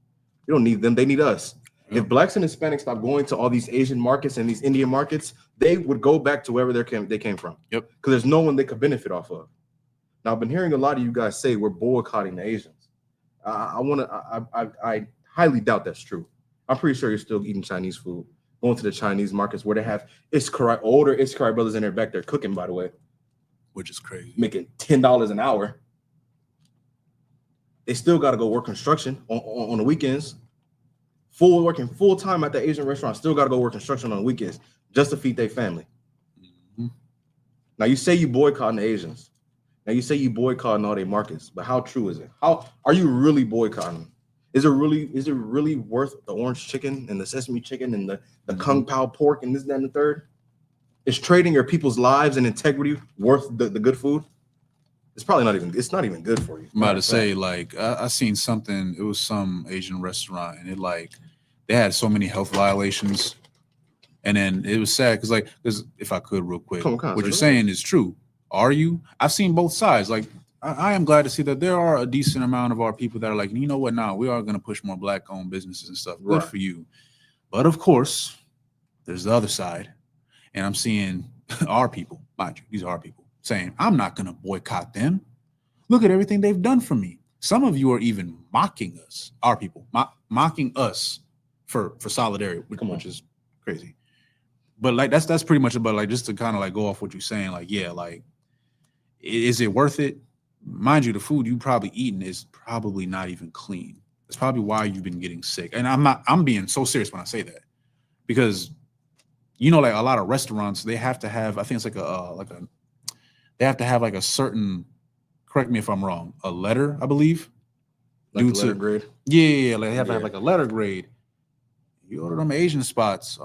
[SPEAKER 2] We don't need them. They need us. If blacks and Hispanics stop going to all these Asian markets and these Indian markets, they would go back to wherever they came from.
[SPEAKER 1] Yep.
[SPEAKER 2] Because there's no one they could benefit off of. Now, I've been hearing a lot of you guys say we're boycotting the Asians. I highly doubt that's true. I'm pretty sure you're still eating Chinese food, going to the Chinese markets where they have older Isupk brothers in there back there cooking, by the way.
[SPEAKER 1] Which is crazy.
[SPEAKER 2] Making $10 an hour. They still got to go work construction on the weekends. Working full time at the Asian restaurant, still got to go work construction on the weekends just to feed their family.
[SPEAKER 1] Mhm.
[SPEAKER 2] Now you say you boycotting the Asians. Now you say you boycotting all their markets, but how true is it? How are you really boycotting them? Is it really worth the orange chicken and the sesame chicken and the kung pao pork and this, that, and the third? Is trading your people's lives and integrity worth the good food? It's probably not even. It's not even good for you.
[SPEAKER 1] I'm about to say, like, I seen something. It was some Asian restaurant, and they had so many health violations, and then it was sad because if I could real quick, what you're saying is true. Are you? I've seen both sides. Like, I am glad to see that there are a decent amount of our people that are like, you know what? Now we are going to push more black-owned businesses and stuff. Good for you. But of course, there's the other side, and I'm seeing our people, mind you, these are our people, saying, I'm not going to boycott them. Look at everything they've done for me. Some of you are even mocking us, our people, mocking us for solidarity, which is crazy. But like that's pretty much about like just to kind of like go off what you're saying. Like, yeah, like, is it worth it? Mind you, the food you probably eating is probably not even clean. That's probably why you've been getting sick. And I'm being so serious when I say that, because like a lot of restaurants, they have to have, I think it's they have to have like a certain, correct me if I'm wrong, a letter, I believe.
[SPEAKER 2] Like due to letter grade?
[SPEAKER 1] Yeah, like they have to have like a letter grade. You order them Asian spots,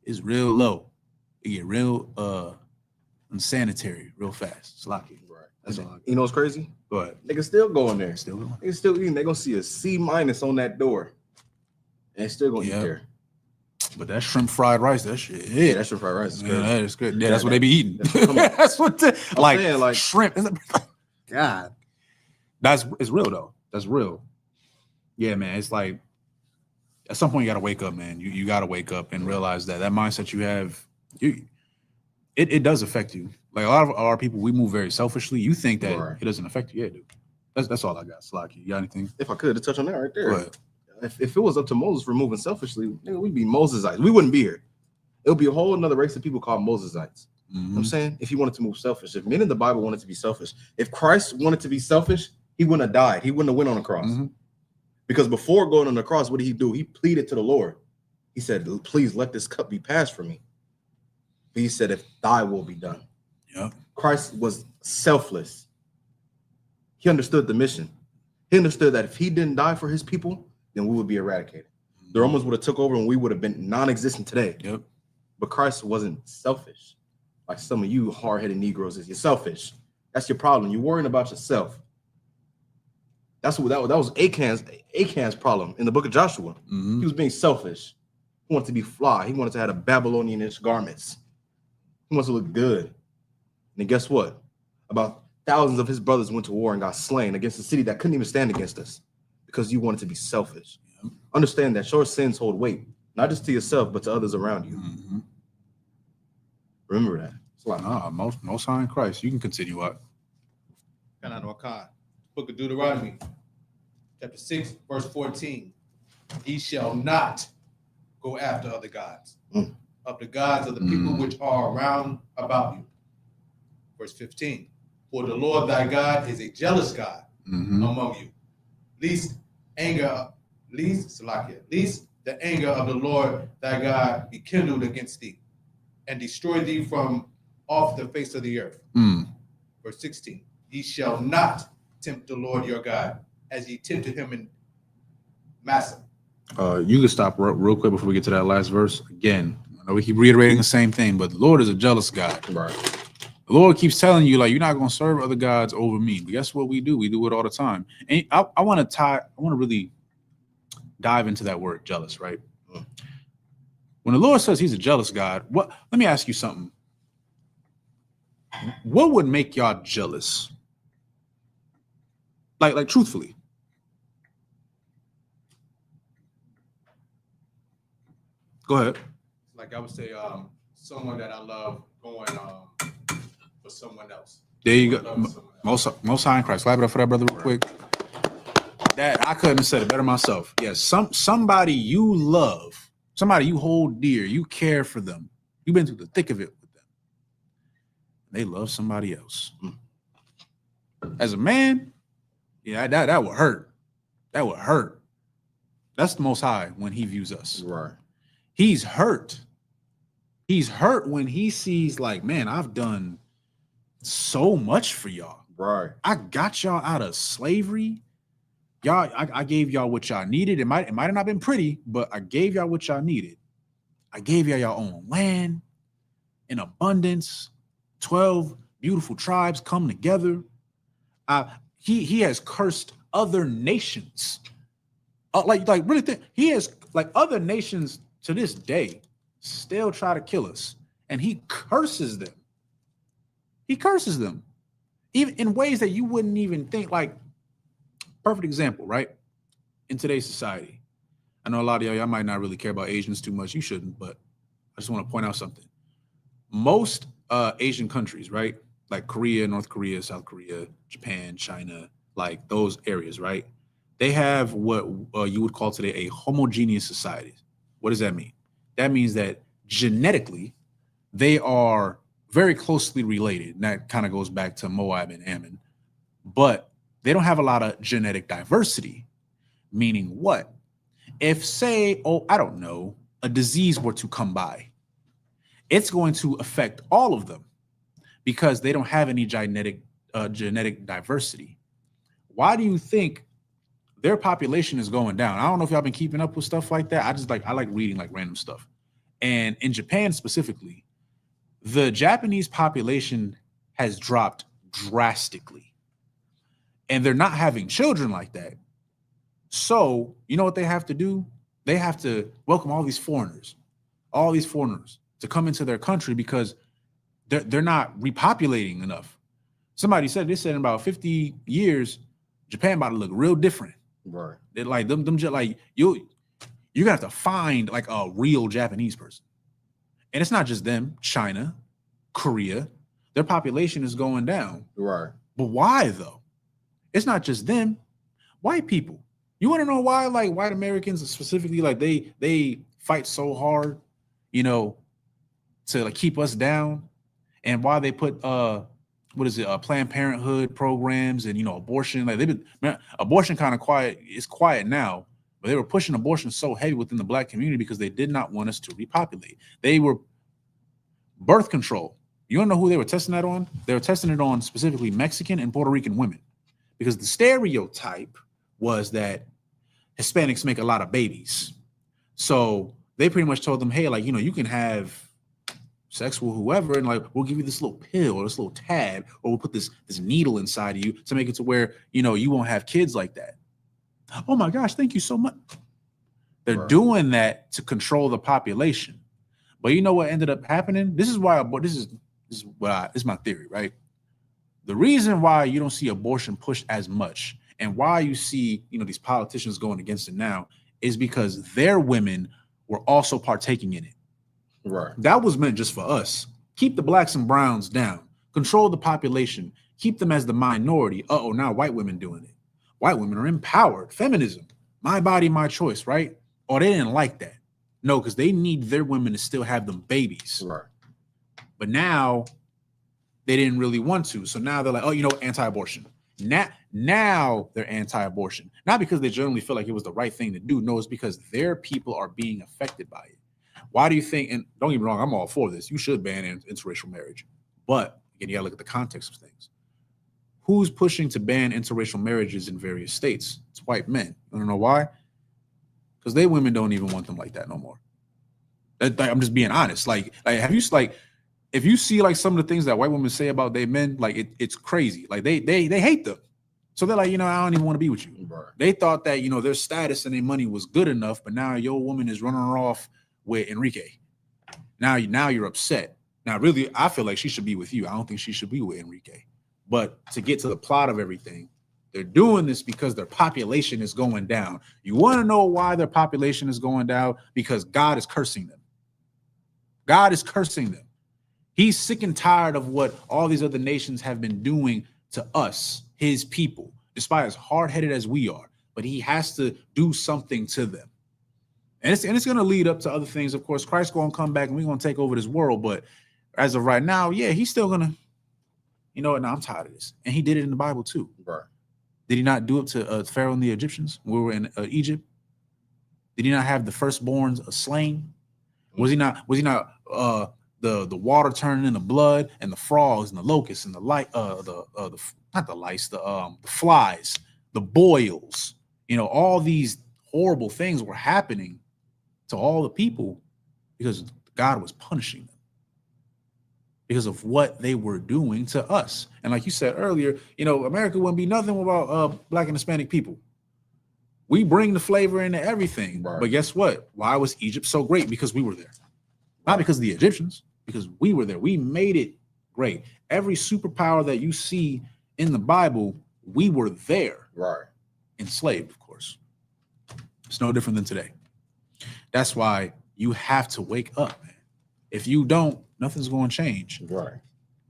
[SPEAKER 1] it's real low. It get real unsanitary real fast. It's lucky.
[SPEAKER 2] Right. That's all. You know what's crazy?
[SPEAKER 1] But
[SPEAKER 2] niggas still going there.
[SPEAKER 1] Still going.
[SPEAKER 2] Niggas still eating. They gonna see a C- on that door. And still gonna eat there.
[SPEAKER 1] But that shrimp fried rice, that shit.
[SPEAKER 2] Yeah, that shrimp fried rice is good.
[SPEAKER 1] Yeah, that is good. Yeah, that's what they be eating.
[SPEAKER 2] That's
[SPEAKER 1] what like shrimp.
[SPEAKER 2] God.
[SPEAKER 1] It's real though. That's real. Yeah, man. It's like at some point you gotta wake up, man. You gotta wake up and realize that mindset you have, it does affect you. Like a lot of our people, we move very selfishly. You think that it doesn't affect you. Yeah, dude. That's all I got. Slocky. You got anything?
[SPEAKER 2] If I could to touch on that right there. If it was up to Moses for moving selfishly, we'd be Mosesites. We wouldn't be here. It would be a whole another race of people called Mosesites. Mm-hmm. You know what I'm saying? If he wanted to move selfish, if men in the Bible wanted to be selfish, if Christ wanted to be selfish, he wouldn't have died. He wouldn't have went on the cross. Mm-hmm. Because before going on the cross, what did he do? He pleaded to the Lord. He said, please let this cup be passed from me. But he said, if thy will be done.
[SPEAKER 1] Yep.
[SPEAKER 2] Christ was selfless. He understood the mission. He understood that if he didn't die for his people, then we would be eradicated. The Romans would have took over and we would have been non-existent today.
[SPEAKER 1] Yep.
[SPEAKER 2] But Christ wasn't selfish. Like some of you hard-headed Negroes is. You're selfish. That's your problem. You're worrying about yourself. That was Achan's problem in the book of Joshua. Mm-hmm. He was being selfish. He wanted to be fly. He wanted to have the Babylonian-ish garments. He wants to look good. And then guess what? About thousands of his brothers went to war and got slain against a city that couldn't even stand against us because you wanted to be selfish. Yeah. Understand that your sins hold weight, not just to yourself, but to others around you. Mm-hmm. Remember that.
[SPEAKER 1] It's like, most high in Christ. You can continue up.
[SPEAKER 3] Book of Deuteronomy, chapter 6, verse 14. Ye shall not go after other gods, of the gods of the people which are around about you. Verse 15. For the Lord thy God is a jealous God among you. Least the anger of the Lord thy God be kindled against thee, and destroy thee from off the face of the earth. Verse 16. Ye shall not tempt the Lord your God, as he tempted him in Massa.
[SPEAKER 1] You can stop real quick before we get to that last verse. Again, I know we keep reiterating the same thing, but the Lord is a jealous God.
[SPEAKER 2] Right.
[SPEAKER 1] The Lord keeps telling you, like, you're not going to serve other gods over me. But guess what we do? We do it all the time. And I want to really dive into that word jealous, right? When the Lord says he's a jealous God, let me ask you something. What would make y'all jealous? Like truthfully. Go ahead.
[SPEAKER 3] Like I would say, someone that I love going for someone else.
[SPEAKER 1] There you go. Most high in Christ. Clap it up for that brother real quick. That I couldn't have said it better myself. Yes, somebody you love, somebody you hold dear, you care for them. You've been through the thick of it with them. They love somebody else. As a man, yeah, that would hurt. That would hurt. That's the Most High when he views us.
[SPEAKER 2] Right.
[SPEAKER 1] He's hurt. He's hurt when he sees, like, man, I've done so much for y'all.
[SPEAKER 2] Right.
[SPEAKER 1] I got y'all out of slavery. Y'all, I gave y'all what y'all needed. It might have not been pretty, but I gave y'all what y'all needed. I gave y'all your own land in abundance. 12 beautiful tribes come together. He has cursed other nations. Like really think he has, like, other nations to this day still try to kill us, and he curses them. He curses them, even in ways that you wouldn't even think. Like, perfect example, right? In today's society, I know a lot of y'all might not really care about Asians too much. You shouldn't, but I just want to point out something. Most Asian countries, right? Like Korea, North Korea, South Korea, Japan, China, like those areas, right? They have what you would call today a homogeneous society. What does that mean? That means that genetically, they are very closely related. And that kind of goes back to Moab and Ammon. But they don't have a lot of genetic diversity. Meaning what? If, say, I don't know, a disease were to come by, it's going to affect all of them because they don't have any genetic diversity. Why do you think their population is going down? I don't know if y'all been keeping up with stuff like that. I like reading like random stuff. And in Japan specifically, the Japanese population has dropped drastically. And they're not having children like that. So, you know what they have to do? They have to welcome all these foreigners to come into their country because they're not repopulating enough. They said in about 50 years, Japan about to look real different.
[SPEAKER 2] Right.
[SPEAKER 1] They're like them just like you're gonna have to find like a real Japanese person. And it's not just them, China, Korea, their population is going down.
[SPEAKER 2] Right.
[SPEAKER 1] But why though? It's not just them, white people. You want to know why, like, white Americans specifically, like they fight so hard, you know, to like keep us down, and why they put Planned Parenthood programs and, you know, abortion. Like abortion kind of quiet. It's quiet now, but they were pushing abortion so heavy within the Black community because they did not want us to repopulate. They were birth control. You don't know who they were testing that on? They were testing it on specifically Mexican and Puerto Rican women because the stereotype was that Hispanics make a lot of babies. So they pretty much told them, hey, like, you know, you can have sex with whoever, and like we'll give you this little pill or this little tab, or we'll put this needle inside of you to make it to where, you know, you won't have kids like that. Oh my gosh, thank you so much. They're doing that to control the population. But you know what ended up happening? This is why this is my theory, right? The reason why you don't see abortion pushed as much and why you see, you know, these politicians going against it now is because their women were also partaking in it.
[SPEAKER 2] Right.
[SPEAKER 1] That was meant just for us. Keep the blacks and browns down. Control the population. Keep them as the minority. Now white women doing it. White women are empowered. Feminism. My body, my choice, right? Or they didn't like that. No, because they need their women to still have them babies.
[SPEAKER 2] Right.
[SPEAKER 1] But now they didn't really want to. So now they're like, oh, you know, anti-abortion. Now they're anti-abortion. Not because they generally feel like it was the right thing to do. No, it's because their people are being affected by it. Why do you think, and don't get me wrong, I'm all for this. You should ban interracial marriage. But again, you gotta look at the context of things. who's pushing to ban interracial marriages in various states? It's white men. You don't know why? Because they women don't even want them like that no more. I'm just being honest. Like have you like if you see like some of the things that white women say about their men, like it's crazy. Like they hate them. So they're like, I don't even want to be with you.
[SPEAKER 2] Right.
[SPEAKER 1] They thought that, their status and their money was good enough, but now your woman is running her off with Enrique. Now you're upset. Now, really, I feel like she should be with you. I don't think she should be with Enrique. But to get to the plot of everything, they're doing this because their population is going down. You want to know why their population is going down? Because God is cursing them. God is cursing them. He's sick and tired of what all these other nations have been doing to us, his people, despite as hard-headed as we are. But he has to do something to them. And it's going to lead up to other things. Of course, Christ's going to come back and we're going to take over this world. But as of right now, yeah, he's still going to, I'm tired of this. And he did it in the Bible too.
[SPEAKER 2] Right.
[SPEAKER 1] Did he not do it to Pharaoh and the Egyptians when we were in Egypt? Did he not have the firstborns slain? Was he not the water turning into blood and the frogs and the locusts and the flies, the boils, all these horrible things were happening to all the people because God was punishing them because of what they were doing to us. And like you said earlier, America wouldn't be nothing without Black and Hispanic people. We bring the flavor into everything.
[SPEAKER 2] Right.
[SPEAKER 1] But guess what? Why was Egypt so great? Because we were there. Not because of the Egyptians, because we were there. We made it great. Every superpower that you see in the Bible, we were there.
[SPEAKER 2] Right.
[SPEAKER 1] Enslaved, of course. It's no different than today. That's why you have to wake up, man. If you don't, nothing's going to change.
[SPEAKER 2] Right.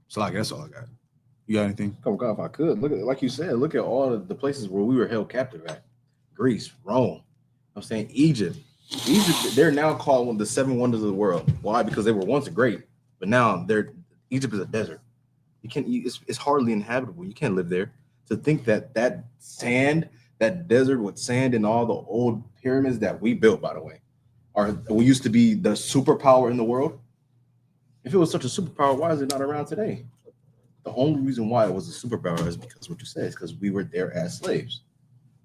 [SPEAKER 1] So like that's all I got. You got anything?
[SPEAKER 2] Come on, if I could look at, like you said, look at all of the places where we were held captive at. Greece, Rome. I'm saying Egypt. They're now called one of the 7 wonders of the world. Why? Because they were once great, but now Egypt is a desert. It's hardly inhabitable. You can't live there. To think that sand, that desert with sand and all the old pyramids that we built, by the way, we used to be the superpower in the world. If it was such a superpower, why is it not around today? The only reason why it was a superpower is because what you said is because we were there as slaves.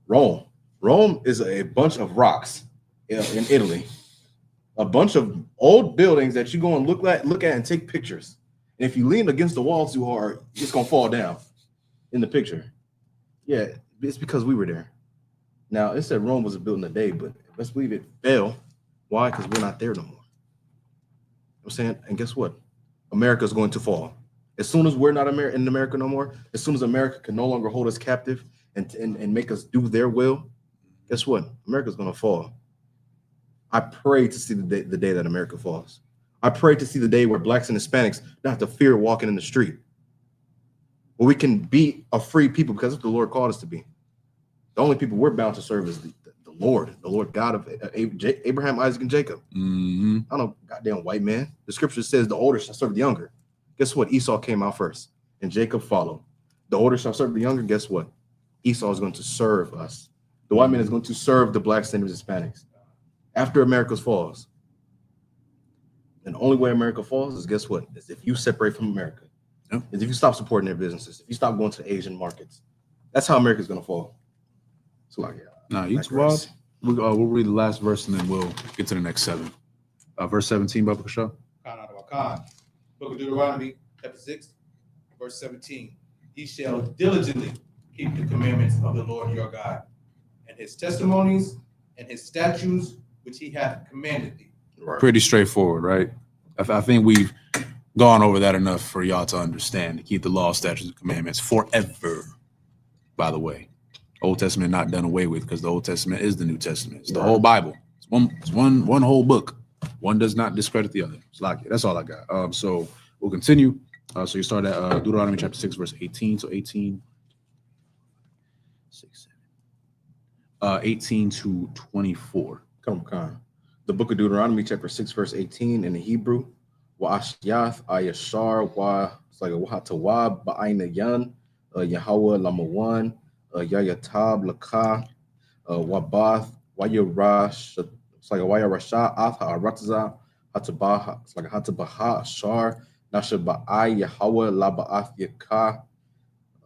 [SPEAKER 2] Rome is a bunch of rocks in Italy, a bunch of old buildings that you go and look at and take pictures. And if you lean against the wall too hard, it's gonna fall down in the picture. Yeah, it's because we were there. Now it said Rome was built in a day, but let's believe it fell. Why? Because we're not there no more. I'm saying, and guess what? America's going to fall. As soon as we're not in America no more, as soon as America can no longer hold us captive and make us do their will, guess what? America's going to fall. I pray to see the day that America falls. I pray to see the day where Blacks and Hispanics don't have to fear walking in the street. Where we can be a free people because that's what the Lord called us to be. The only people we're bound to serve is the Lord God of Abraham, Isaac, and Jacob.
[SPEAKER 1] Mm-hmm.
[SPEAKER 2] I don't know, goddamn white man. The scripture says the older shall serve the younger. Guess what? Esau came out first, and Jacob followed. The older shall serve the younger. Guess what? Esau is going to serve us. The white man is going to serve the Blacks and Hispanics. After America falls, and the only way America falls is, guess what? Is if you separate from America.
[SPEAKER 1] Yep.
[SPEAKER 2] Is if you stop supporting their businesses. If you stop going to the Asian markets. That's how America's going to fall. So like,
[SPEAKER 1] you Rob. We'll read the last verse and then we'll get to the next 7. Verse 17, Baba Kasha.
[SPEAKER 3] Book of Deuteronomy, chapter 6, verse 17. Ye shall diligently keep the commandments of the Lord your God, and his testimonies and his statutes which he hath commanded thee.
[SPEAKER 2] Right.
[SPEAKER 1] Pretty straightforward, right? I think we've gone over that enough for y'all to understand. To keep the law, statutes, and commandments forever. By the way, Old Testament not done away with because the Old Testament is the New Testament. It's the whole Bible. It's one whole book. One does not discredit the other. It's like that's all I got. So we'll continue. So you start at Deuteronomy chapter 6, verse 18. So 18, 6, 7, 18 to 24.
[SPEAKER 2] Come on. The book of Deuteronomy, chapter 6, verse 18 in the Hebrew. Wa'ashyath ayashar wa wahatawa ba'ayna yan Yahweh lamawan yayatab laka wabath wayarash. It's like wayarasha ath ha'aratza hatabaha. It's like hatabaha shar nashaba'ay Yahweh laba'ath yaka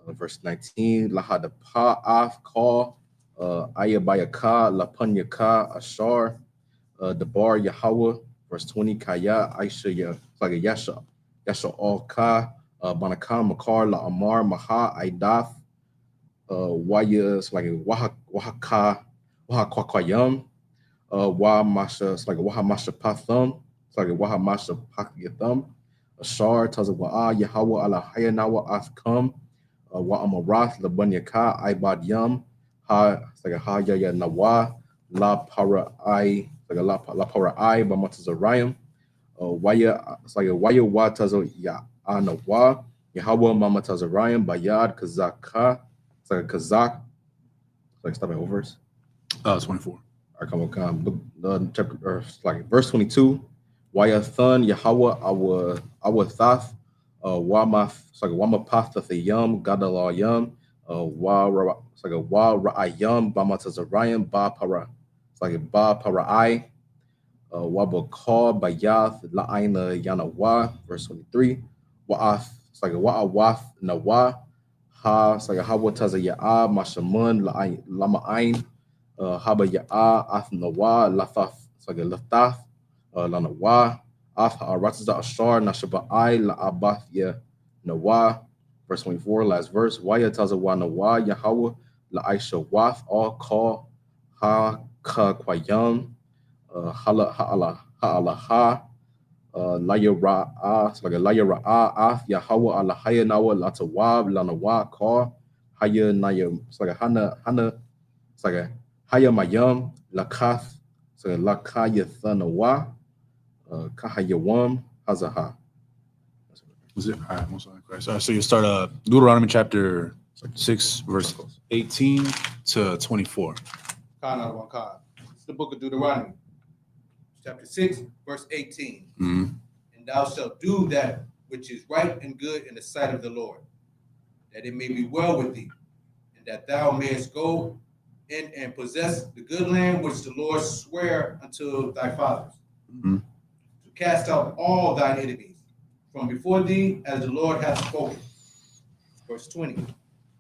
[SPEAKER 2] Verse 19, Lahada Pa'af Call, Ayabayaka, Lapanyaka, Ashar, Debar Yahweh, verse 20, Kaya, Aisha, Yasha, All Ka, Banaka, Makar, La Amar, Maha, Aidath, Waya, it's like Wahaka, Wahakwayam, Wa Masha, it's like Waha Masha Pathum, it's like Waha Masha Pakyathum, Ashar, Tazawa, Yahweh, Allah Hayanawa, Athkam, Wa Amarath, Labanyaka, Ibad Yam, Ha, it's like a Ha Yaya Nawa, La Para I, like a La Para I, Bamatazarayam, Waya, it's like a Waya Watazo Ya Anawa, Yahweh Mamatazarayam, Bayad, Kazaka, it's like a Kazak, it's like stop at verse.
[SPEAKER 1] 24.
[SPEAKER 2] The chapter, or like verse 22. Wayathun Yahweh our Thath, Wamath, it's like Wamapath the Yum, Gadala Yum, it's like a Wa Ra'ayum, Bamatazarayam, Ba Para, it's like a Ba Para'ai, Wabakar, Bayath, La'aina Yanawa, verse 23. Wa'ath, it's like a Wa'awath Nawa, Ha, it's like a Hawataza Ya'a, Mashamun, Lama'ain, Haba Ya'a, Ath Nawa, Lathaf, it's like a Lathaf, Lanawa, Ath Ha'arataza Ashar, Nashaba'ai, La'abath Ya Nawa, verse 24, last verse. Waya Tazawa Nawa, Yahweh, La'aisha Wath, all call, Ha Ka Kwayam, Ha'alaha, Laya Ra'a, it's like a Laya Ra'a, Ath Yahweh, Alahaya Nawa, Latawab, Lanawa, Kar, Haya Naya, it's like a Hana, it's like a Haya Mayam, Lakath, it's like a Lakaya Thanawa, Kahayawam, Hazaha.
[SPEAKER 1] Was it? All right, most likely Christ. All right, so you start Deuteronomy chapter 6, verse 18 to 24.
[SPEAKER 3] It's the book of Deuteronomy, chapter 6, verse 18.
[SPEAKER 1] Mm-hmm.
[SPEAKER 3] And thou shalt do that which is right and good in the sight of the Lord, that it may be well with thee, and that thou mayest go in and possess the good land which the Lord sware unto thy fathers, to cast out all thine enemies from before thee, as the Lord hath spoken. Verse 20.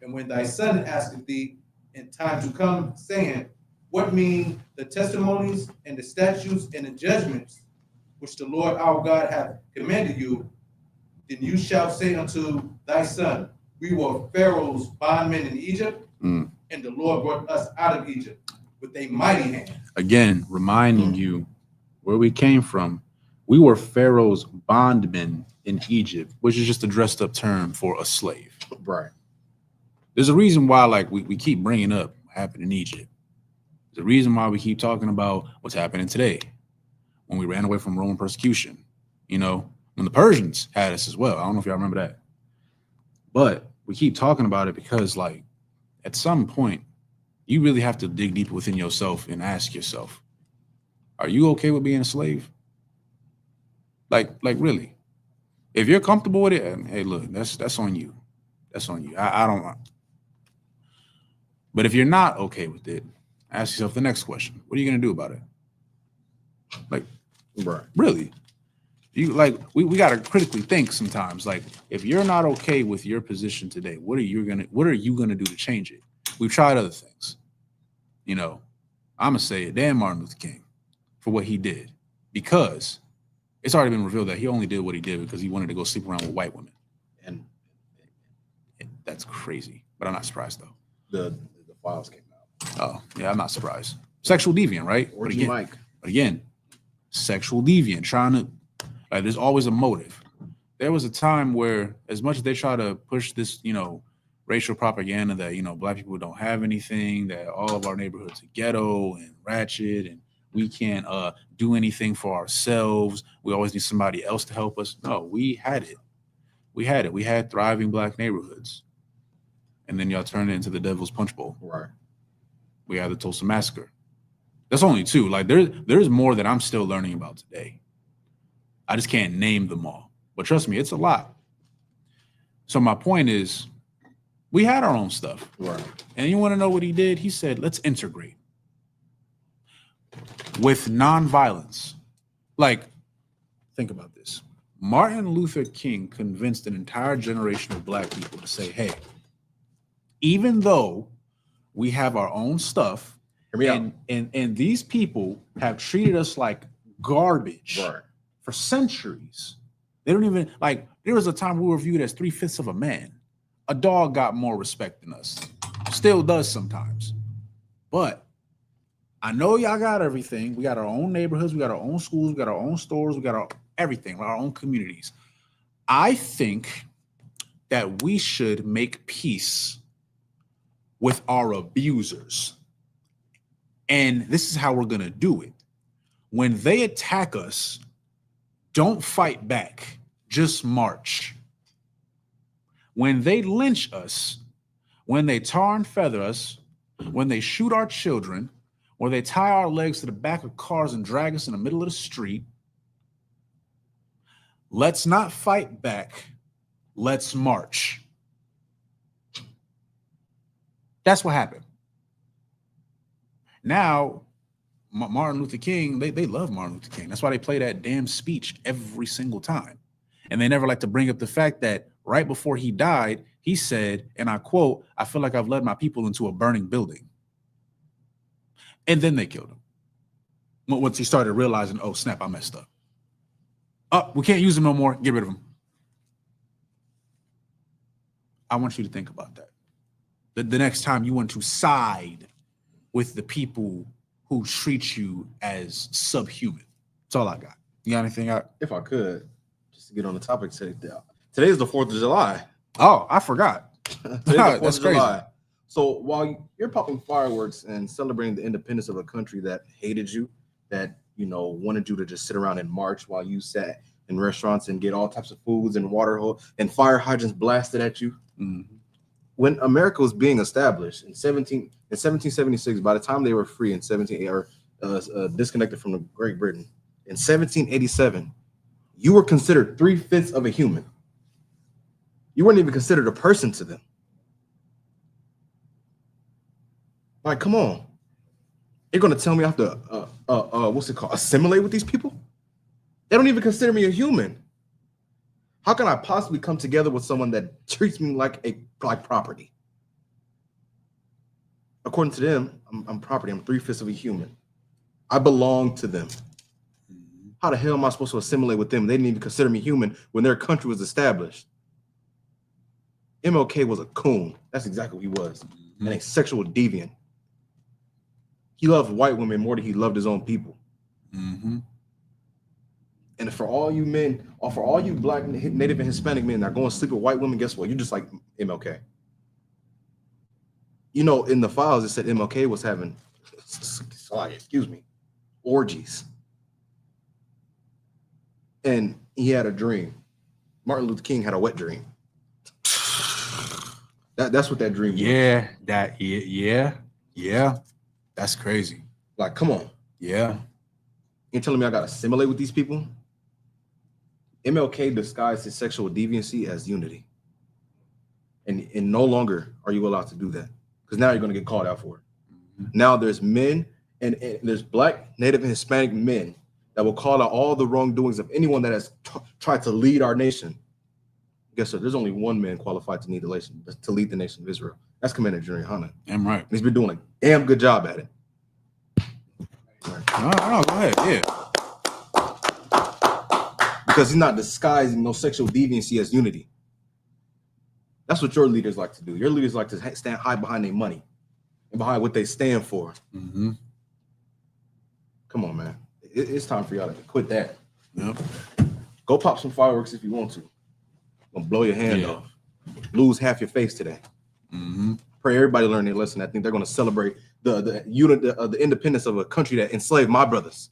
[SPEAKER 3] And when thy son asketh thee in time to come, saying, what mean the testimonies and the statutes and the judgments which the Lord our God hath commanded you, then you shall say unto thy son, we were Pharaoh's bondmen in Egypt, and the Lord brought us out of Egypt with a mighty hand.
[SPEAKER 1] Again, reminding you where we came from. We were Pharaoh's bondmen in Egypt, which is just a dressed up term for a slave.
[SPEAKER 2] Right.
[SPEAKER 1] There's a reason why, like, we keep bringing up what happened in Egypt. There's a reason why we keep talking about what's happening today when we ran away from Roman persecution. You know, when the Persians had us as well. I don't know if y'all remember that. But we keep talking about it because, like, at some point, you really have to dig deep within yourself and ask yourself, are you okay with being a slave? Like really? If you're comfortable with it, hey, look, that's on you. That's on you. I don't know. But if you're not okay with it, ask yourself the next question. What are you going to do about it? Like,
[SPEAKER 2] right.
[SPEAKER 1] Really? You like we got to critically think sometimes. Like, if you're not okay with your position today, what are you gonna do to change it? We've tried other things. You know, I'm gonna say it, damn Martin Luther King for what he did, because it's already been revealed that he only did what he did because he wanted to go sleep around with white women. And that's crazy. But I'm not surprised though.
[SPEAKER 2] The files came out.
[SPEAKER 1] Oh, yeah, I'm not surprised. Sexual deviant, right?
[SPEAKER 2] But
[SPEAKER 1] again, sexual deviant, trying to, like, there's always a motive. There was a time where, as much as they try to push this, you know, racial propaganda that, you know, black people don't have anything, that all of our neighborhoods are ghetto and ratchet, and we can't do anything for ourselves. We always need somebody else to help us. No, we had it. We had thriving black neighborhoods. And then y'all turned it into the Devil's Punch Bowl.
[SPEAKER 2] Right.
[SPEAKER 1] We had the Tulsa Massacre. That's only two. Like, there's more that I'm still learning about today. I just can't name them all. But trust me, it's a lot. So my point is, we had our own stuff.
[SPEAKER 2] Right.
[SPEAKER 1] And you want to know what he did? He said, let's integrate with nonviolence. Like, think about this. Martin Luther King convinced an entire generation of black people to say, hey, even though we have our own stuff,
[SPEAKER 2] Hear me out.
[SPEAKER 1] and these people have treated us like garbage
[SPEAKER 2] Right.
[SPEAKER 1] for centuries. They don't even like. There was a time we were viewed as 3/5 of a man. A dog got more respect than us. Still does sometimes. But I know y'all got everything. We got our own neighborhoods. We got our own schools. We got our own stores. We got our everything. Our own communities. I think that we should make peace with our abusers. And this is how we're going to do it. When they attack us, don't fight back. Just march. When they lynch us, when they tar and feather us, when they shoot our children, or they tie our legs to the back of cars and drag us in the middle of the street, let's not fight back. Let's march. That's what happened. Now, Martin Luther King, they love Martin Luther King. That's why they play that damn speech every single time. And they never like to bring up the fact that right before he died, he said, and I quote, "I feel like I've led my people into a burning building." And then they killed him. Once he started realizing, oh, snap, I messed up. Oh, we can't use him no more. Get rid of him. I want you to think about that. The next time you want to side with the people who treat you as subhuman. That's all I got. You got anything out?
[SPEAKER 2] If I could, just to get on the topic today. Today is the 4th of July.
[SPEAKER 1] Oh, I forgot.
[SPEAKER 2] Today's the 4th
[SPEAKER 1] That's
[SPEAKER 2] of
[SPEAKER 1] crazy.
[SPEAKER 2] July. So while you're popping fireworks and celebrating the independence of a country that hated you, that wanted you to just sit around and march while you sat in restaurants and get all types of foods and water and fire hydrants blasted at you.
[SPEAKER 1] Mm-hmm.
[SPEAKER 2] When America was being established in 1776, by the time they were free in disconnected from the Great Britain in 1787, you were considered 3/5 of a human. You weren't even considered a person to them. Like, come on. You're going to tell me I have to, assimilate with these people? They don't even consider me a human. How can I possibly come together with someone that treats me like property? According to them, I'm property. I'm 3/5 of a human. I belong to them. How the hell am I supposed to assimilate with them? They didn't even consider me human when their country was established. MLK was a coon. That's exactly what he was. And a sexual deviant. He loved white women more than he loved his own people.
[SPEAKER 1] Mm-hmm.
[SPEAKER 2] And for all you men, or for all you Black, Native, and Hispanic men that are going to sleep with white women, guess what? You're just like MLK. In the files, it said MLK was having, orgies. And he had a dream. Martin Luther King had a wet dream. That's what that dream was.
[SPEAKER 1] Yeah. That's crazy.
[SPEAKER 2] Like, come on.
[SPEAKER 1] Yeah.
[SPEAKER 2] You're telling me I got to assimilate with these people? MLK disguised his sexual deviancy as unity. And no longer are you allowed to do that. Because now you're going to get called out for it. Mm-hmm. Now there's men and there's Black, Native, and Hispanic men that will call out all the wrongdoings of anyone that has tried to lead our nation. Guess what? There's only one man qualified to lead the nation of Israel. That's Commander General Hanna.
[SPEAKER 1] I'm right.
[SPEAKER 2] And he's been doing a damn good job at it.
[SPEAKER 1] No, go ahead. Yeah.
[SPEAKER 2] Because he's not disguising no sexual deviancy as unity. That's what your leaders like to do. Your leaders like to stand high behind their money and behind what they stand for.
[SPEAKER 1] Mm-hmm.
[SPEAKER 2] Come on, man. It's time for y'all to quit that.
[SPEAKER 1] Yep.
[SPEAKER 2] Go pop some fireworks if you want to. Gonna blow your hand off. Lose half your face today.
[SPEAKER 1] Mm-hmm.
[SPEAKER 2] Pray everybody learn their lesson. I think they're gonna celebrate the independence of a country that enslaved my brothers.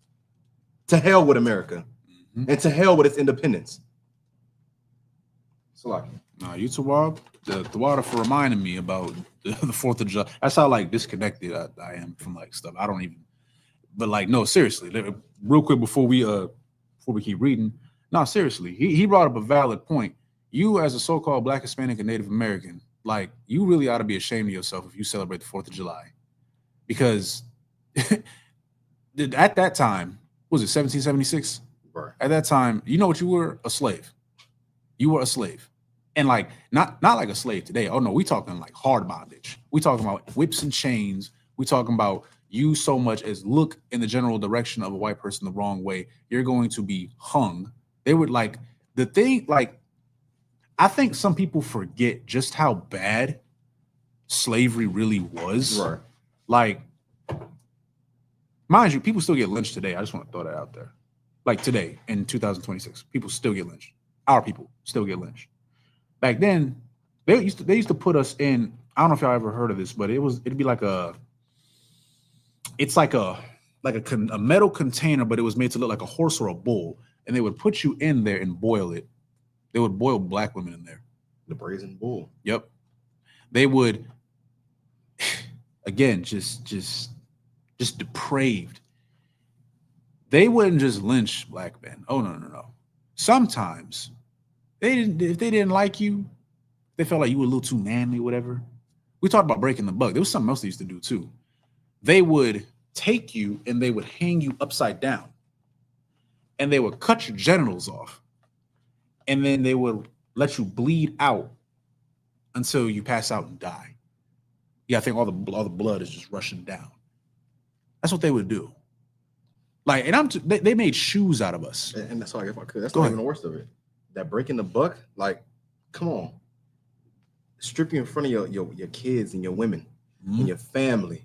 [SPEAKER 2] To hell with America. Mm-hmm. And to hell with its independence.
[SPEAKER 1] You Tawab, the water for reminding me about the 4th of July. That's how disconnected I am from stuff. I don't even. But no, seriously, real quick before we keep reading. No, seriously, he brought up a valid point. You as a so-called Black, Hispanic, and Native American, you really ought to be ashamed of yourself if you celebrate the 4th of July, because at that time, was it 1776?
[SPEAKER 2] Right.
[SPEAKER 1] At that time, you know what you were? A slave. You were a slave. And like not like a slave today. Oh no, we talking like hard bondage. We talking about whips and chains. We talking about you so much as look in the general direction of a white person the wrong way, you're going to be hung. They would like the thing, like I think some people forget just how bad slavery really was.
[SPEAKER 2] Right.
[SPEAKER 1] Like, mind you, people still get lynched today. I just want to throw that out there. Like today in 2026, people still get lynched. Our people still get lynched. Back then, they used to put us in. I don't know if y'all ever heard of this, but it'd be like a metal container, but it was made to look like a horse or a bull, and they would put you in there and boil it. They would boil black women in there.
[SPEAKER 2] The brazen bull.
[SPEAKER 1] Yep. They would, again, just depraved. They wouldn't just lynch black men. Oh no. Sometimes if they didn't like you, they felt like you were a little too manly, whatever. We talked about breaking the buck. There was something else they used to do too. They would take you and they would hang you upside down, and they would cut your genitals off, and then they would let you bleed out until you pass out and die. Yeah, I think all the blood is just rushing down. That's what they would do. Like, and they made shoes out of us.
[SPEAKER 2] And that's all if I could. That's
[SPEAKER 1] Go
[SPEAKER 2] not
[SPEAKER 1] ahead.
[SPEAKER 2] even the worst of it. That breaking the buck, like, come on. Strip you in front of your kids and your women and your family.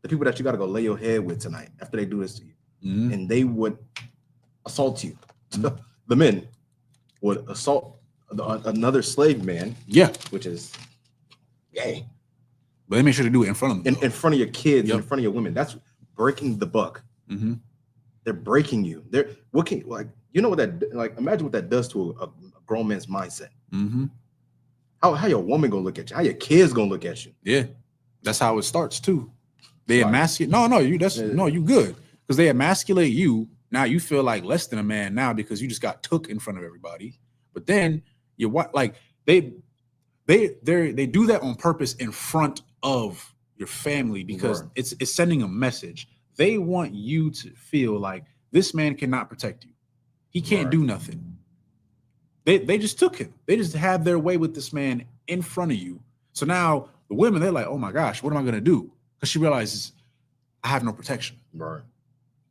[SPEAKER 2] The people that you got to go lay your head with tonight after they do this to you. And they would assault you. The men would assault another slave man.
[SPEAKER 1] Yeah.
[SPEAKER 2] Which is gay.
[SPEAKER 1] But they make sure to do it in front of them.
[SPEAKER 2] In front of your kids, in front of your women. That's breaking the buck. They're breaking you. Imagine what that does to a grown man's mindset. How your woman gonna look at you? How your kids gonna look at you?
[SPEAKER 1] Yeah, that's how it starts too. They emasculate. You good because they emasculate you. Now you feel like less than a man now because you just got took in front of everybody. But then you they do that on purpose in front of your family because it's sending a message. They want you to feel like this man cannot protect you. He can't do nothing. They just took him. They just had their way with this man in front of you. So now the women, they're like, oh my gosh, what am I going to do? Because she realizes I have no protection.
[SPEAKER 2] Right.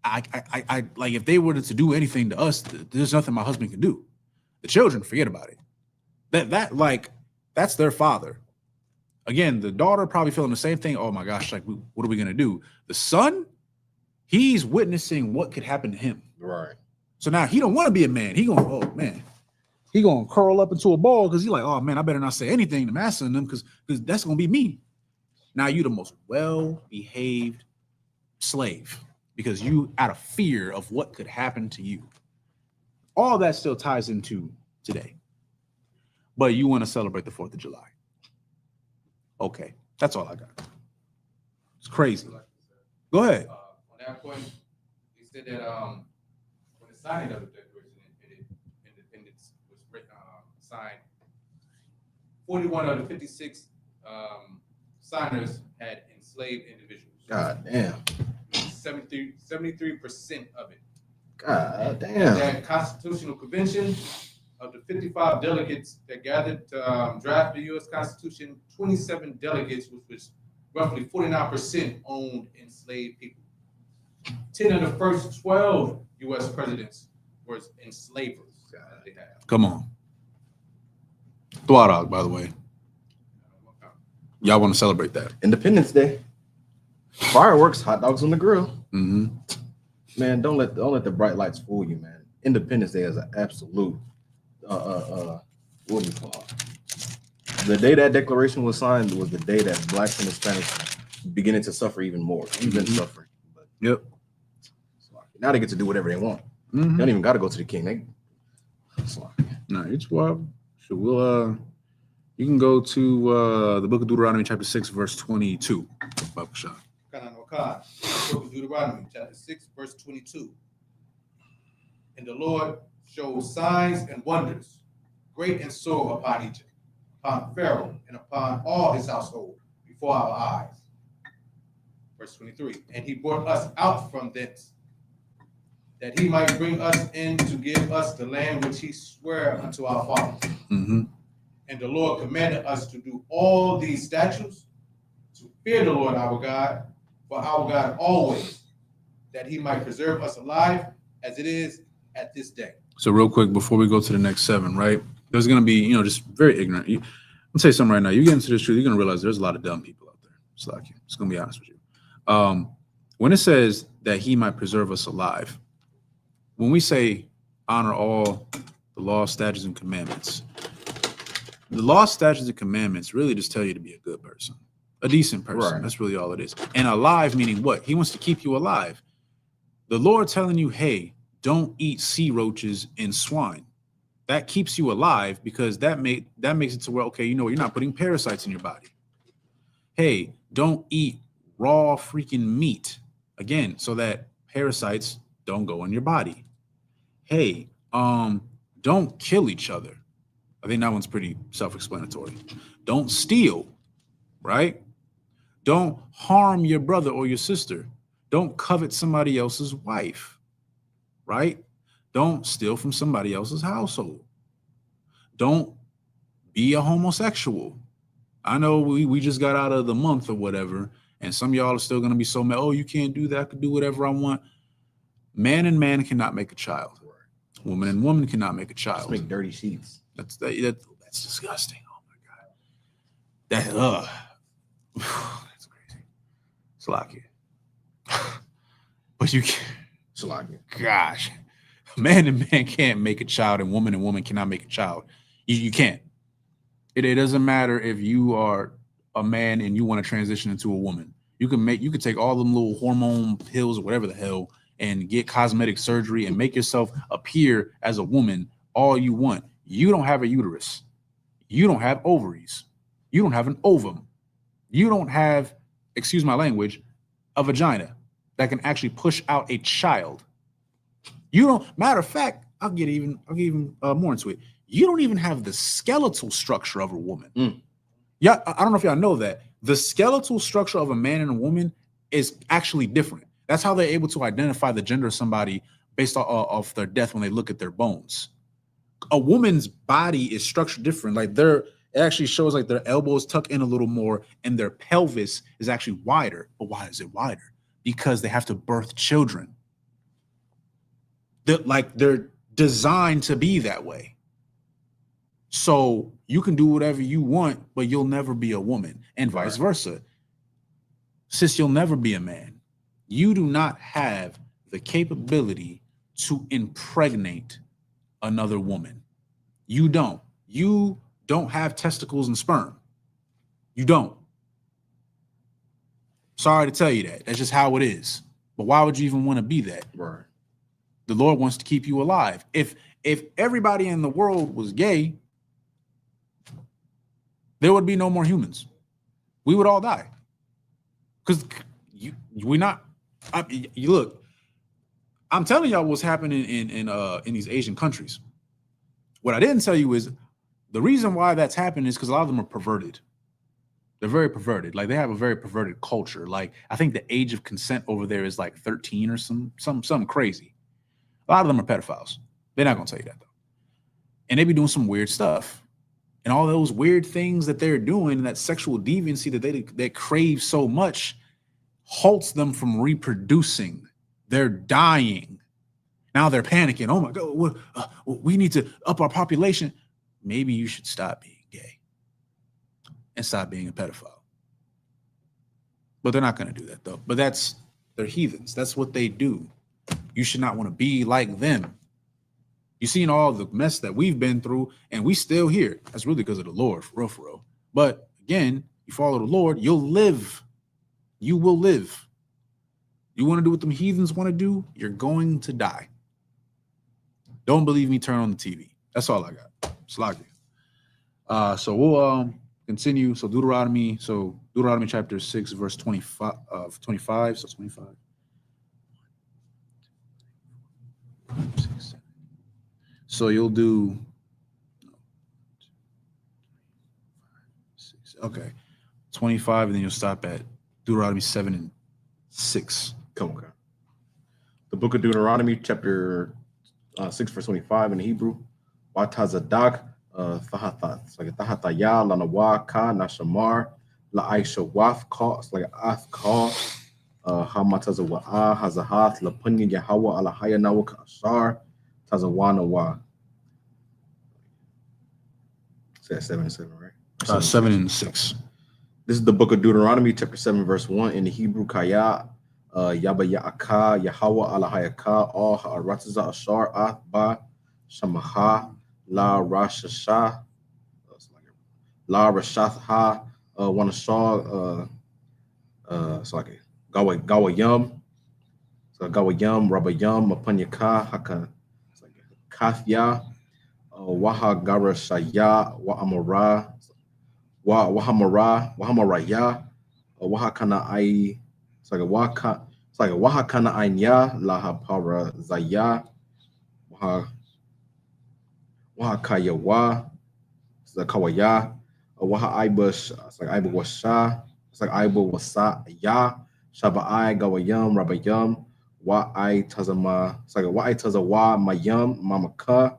[SPEAKER 1] I like if they were to do anything to us, there's nothing my husband can do. The children, forget about it. That's their father. Again, the daughter probably feeling the same thing. Oh my gosh, like what are we going to do? The son, he's witnessing what could happen to him.
[SPEAKER 2] Right.
[SPEAKER 1] So now he don't want to be a man. He going to curl up into a ball because he's like, oh man, I better not say anything to master them because that's going to be me. Now you the most well-behaved slave because you out of fear of what could happen to you. All that still ties into today. But you want to celebrate the 4th of July. Okay, that's all I got. It's crazy. Go ahead.
[SPEAKER 3] On that point, they said that when the signing of the Declaration of Independence was written, signed, 41 of the 56 signers had enslaved individuals.
[SPEAKER 2] God damn.
[SPEAKER 3] 73% of it.
[SPEAKER 2] God damn.
[SPEAKER 3] That Constitutional Convention, of the 55 delegates that gathered to draft the U.S. Constitution, 27 delegates, which was roughly 49%, owned enslaved people. 10 of the first 12 U.S. presidents were enslavers.
[SPEAKER 1] Come on. Dog, by the way. Y'all want to celebrate that.
[SPEAKER 2] Independence Day. Fireworks, hot dogs on the grill.
[SPEAKER 1] Mm-hmm.
[SPEAKER 2] Man, don't let the bright lights fool you, man. Independence Day is an absolute what do you call it? The day that declaration was signed was the day that blacks and Hispanics beginning to suffer even more. We've been suffering. But
[SPEAKER 1] yep.
[SPEAKER 2] Now they get to do whatever they want.
[SPEAKER 1] Mm-hmm.
[SPEAKER 2] They don't even got to go to the king.
[SPEAKER 1] No, it's wild. So we'll you can go to the book of Deuteronomy, chapter 6, verse 22.
[SPEAKER 3] Book of Deuteronomy, chapter 6, verse 22. And the Lord showed signs and wonders, great and sore, upon Egypt, upon Pharaoh, and upon all his household, before our eyes. Verse 23. And he brought us out from thence, that he might bring us in to give us the land which he sware unto our fathers.
[SPEAKER 1] Mm-hmm.
[SPEAKER 3] And And the Lord commanded us to do all these statutes, to fear the Lord our God, for our God always, that he might preserve us alive as it is at this day.
[SPEAKER 1] So real quick, before we go to the next 7, right? There's going to be, just very ignorant. I'm going to say something right now. You get into this truth, you're going to realize there's a lot of dumb people out there. It's like, it's going to be honest with you. When it says that he might preserve us alive, when we say honor all the law, statutes, and commandments, the law, statutes, and commandments really just tell you to be a good person, a decent person.
[SPEAKER 2] Right.
[SPEAKER 1] That's really all it is. And alive meaning what? He wants to keep you alive. The Lord telling you, hey, don't eat sea roaches and swine. That keeps you alive because that makes it to where, okay, you're not putting parasites in your body. Hey, don't eat raw freaking meat. Again, so that parasites don't go in your body. Hey, don't kill each other. I think that one's pretty self-explanatory. Don't steal, right? Don't harm your brother or your sister. Don't covet somebody else's wife, right? Don't steal from somebody else's household. Don't be a homosexual. I know we just got out of the month or whatever, and some of y'all are still going to be so mad, oh, you can't do that. I could do whatever I want. Man and man cannot make a child. Woman and woman cannot make a child.
[SPEAKER 2] Just make dirty sheets.
[SPEAKER 1] That's disgusting. Oh my God. That's crazy. Slocky. But you can't.
[SPEAKER 2] Slocky.
[SPEAKER 1] Gosh. Man and man can't make a child, and woman cannot make a child. You can't. It doesn't matter if you are a man and you want to transition into a woman. You could take all them little hormone pills or whatever the hell and get cosmetic surgery and make yourself appear as a woman all you want. You don't have a uterus. You don't have ovaries. You don't have an ovum. You don't have, excuse my language, a vagina that can actually push out a child. You don't, matter of fact, I'll get even more into it. You don't even have the skeletal structure of a woman. Yeah, I don't know if y'all know that. The skeletal structure of a man and a woman is actually different. That's how they're able to identify the gender of somebody based off their death when they look at their bones. A woman's body is structured different. Like it actually shows like their elbows tuck in a little more and their pelvis is actually wider. But why is it wider? Because they have to birth children. They're designed to be that way. So you can do whatever you want, but you'll never be a woman, and vice versa. Sis, you'll never be a man. You do not have the capability to impregnate another woman. You don't. You don't have testicles and sperm. You don't. Sorry to tell you that. That's just how it is. But why would you even want to be that?
[SPEAKER 2] Right.
[SPEAKER 1] The Lord wants to keep you alive. If everybody in the world was gay, there would be no more humans. We would all die. Because you look, I'm telling y'all what's happening in these Asian countries. What I didn't tell you is the reason why that's happening is because a lot of them are perverted. They're very perverted. Like they have a very perverted culture. Like I think the age of consent over there is like 13 or something crazy. A lot of them are pedophiles. They're not gonna tell you that though. And they be doing some weird stuff. And all those weird things that they're doing, that sexual deviancy that they crave so much, halts them from reproducing. They're dying. Now they're panicking. Oh my God, we need to up our population. Maybe you should stop being gay and stop being a pedophile. But they're not going to do that though. But they're heathens. That's what they do. You should not want to be like them. You've seen all the mess that we've been through, and we still here. That's really because of the Lord, for real. But again, you follow the Lord, you'll live. You will live. You want to do what them heathens want to do, you're going to die. Don't believe me, turn on the TV. That's all I got. Slaggy. So we'll continue. So Deuteronomy chapter 6, verse 25. So 25. 6, 7. So you'll do 6. Okay. 25, and then you'll stop at Deuteronomy 7 and 6.
[SPEAKER 2] Okay. The book of Deuteronomy, chapter 6, verse 25 in Hebrew. Watazadak Thahata, it's like Tahataya, Lanawa, Ka, Nashamar, La Aisha Waf, Ka, it's like Ath Ka, Hamatazawa, Hazahath, Lapunya, Yahawa, Alahaya Nawaka Ashar, Tazawana Wa. Say 7-7, right?
[SPEAKER 1] 7 and 6.
[SPEAKER 2] This is the book of Deuteronomy, chapter 7, verse 1. In the Hebrew, Kaya, Yaba Ya'aka, Yahawa, Alahayaka, All Ha'arataza Ashar, Ath Ba, Shamaha, La Rashasha, La Rashatha, Wanashar, it's like Gawayam, so Gawayam, Rabayam, Mapanyaka, Haka, it's like Kathya, Waha Garashaya, Wa Amara, Wahamaraya, Wahakana I, it's like Wahakana Ainya, Laha Para Zaya, Wahakaya Wa, it's like Kawaya, Waha Ibush, it's like Ibu Washa, it's like Ibu Wasa Ya, Shaba I Gawayam, Rabayam, Wa I Tazama, it's like Wa I Tazawa Mayam, Mamaka,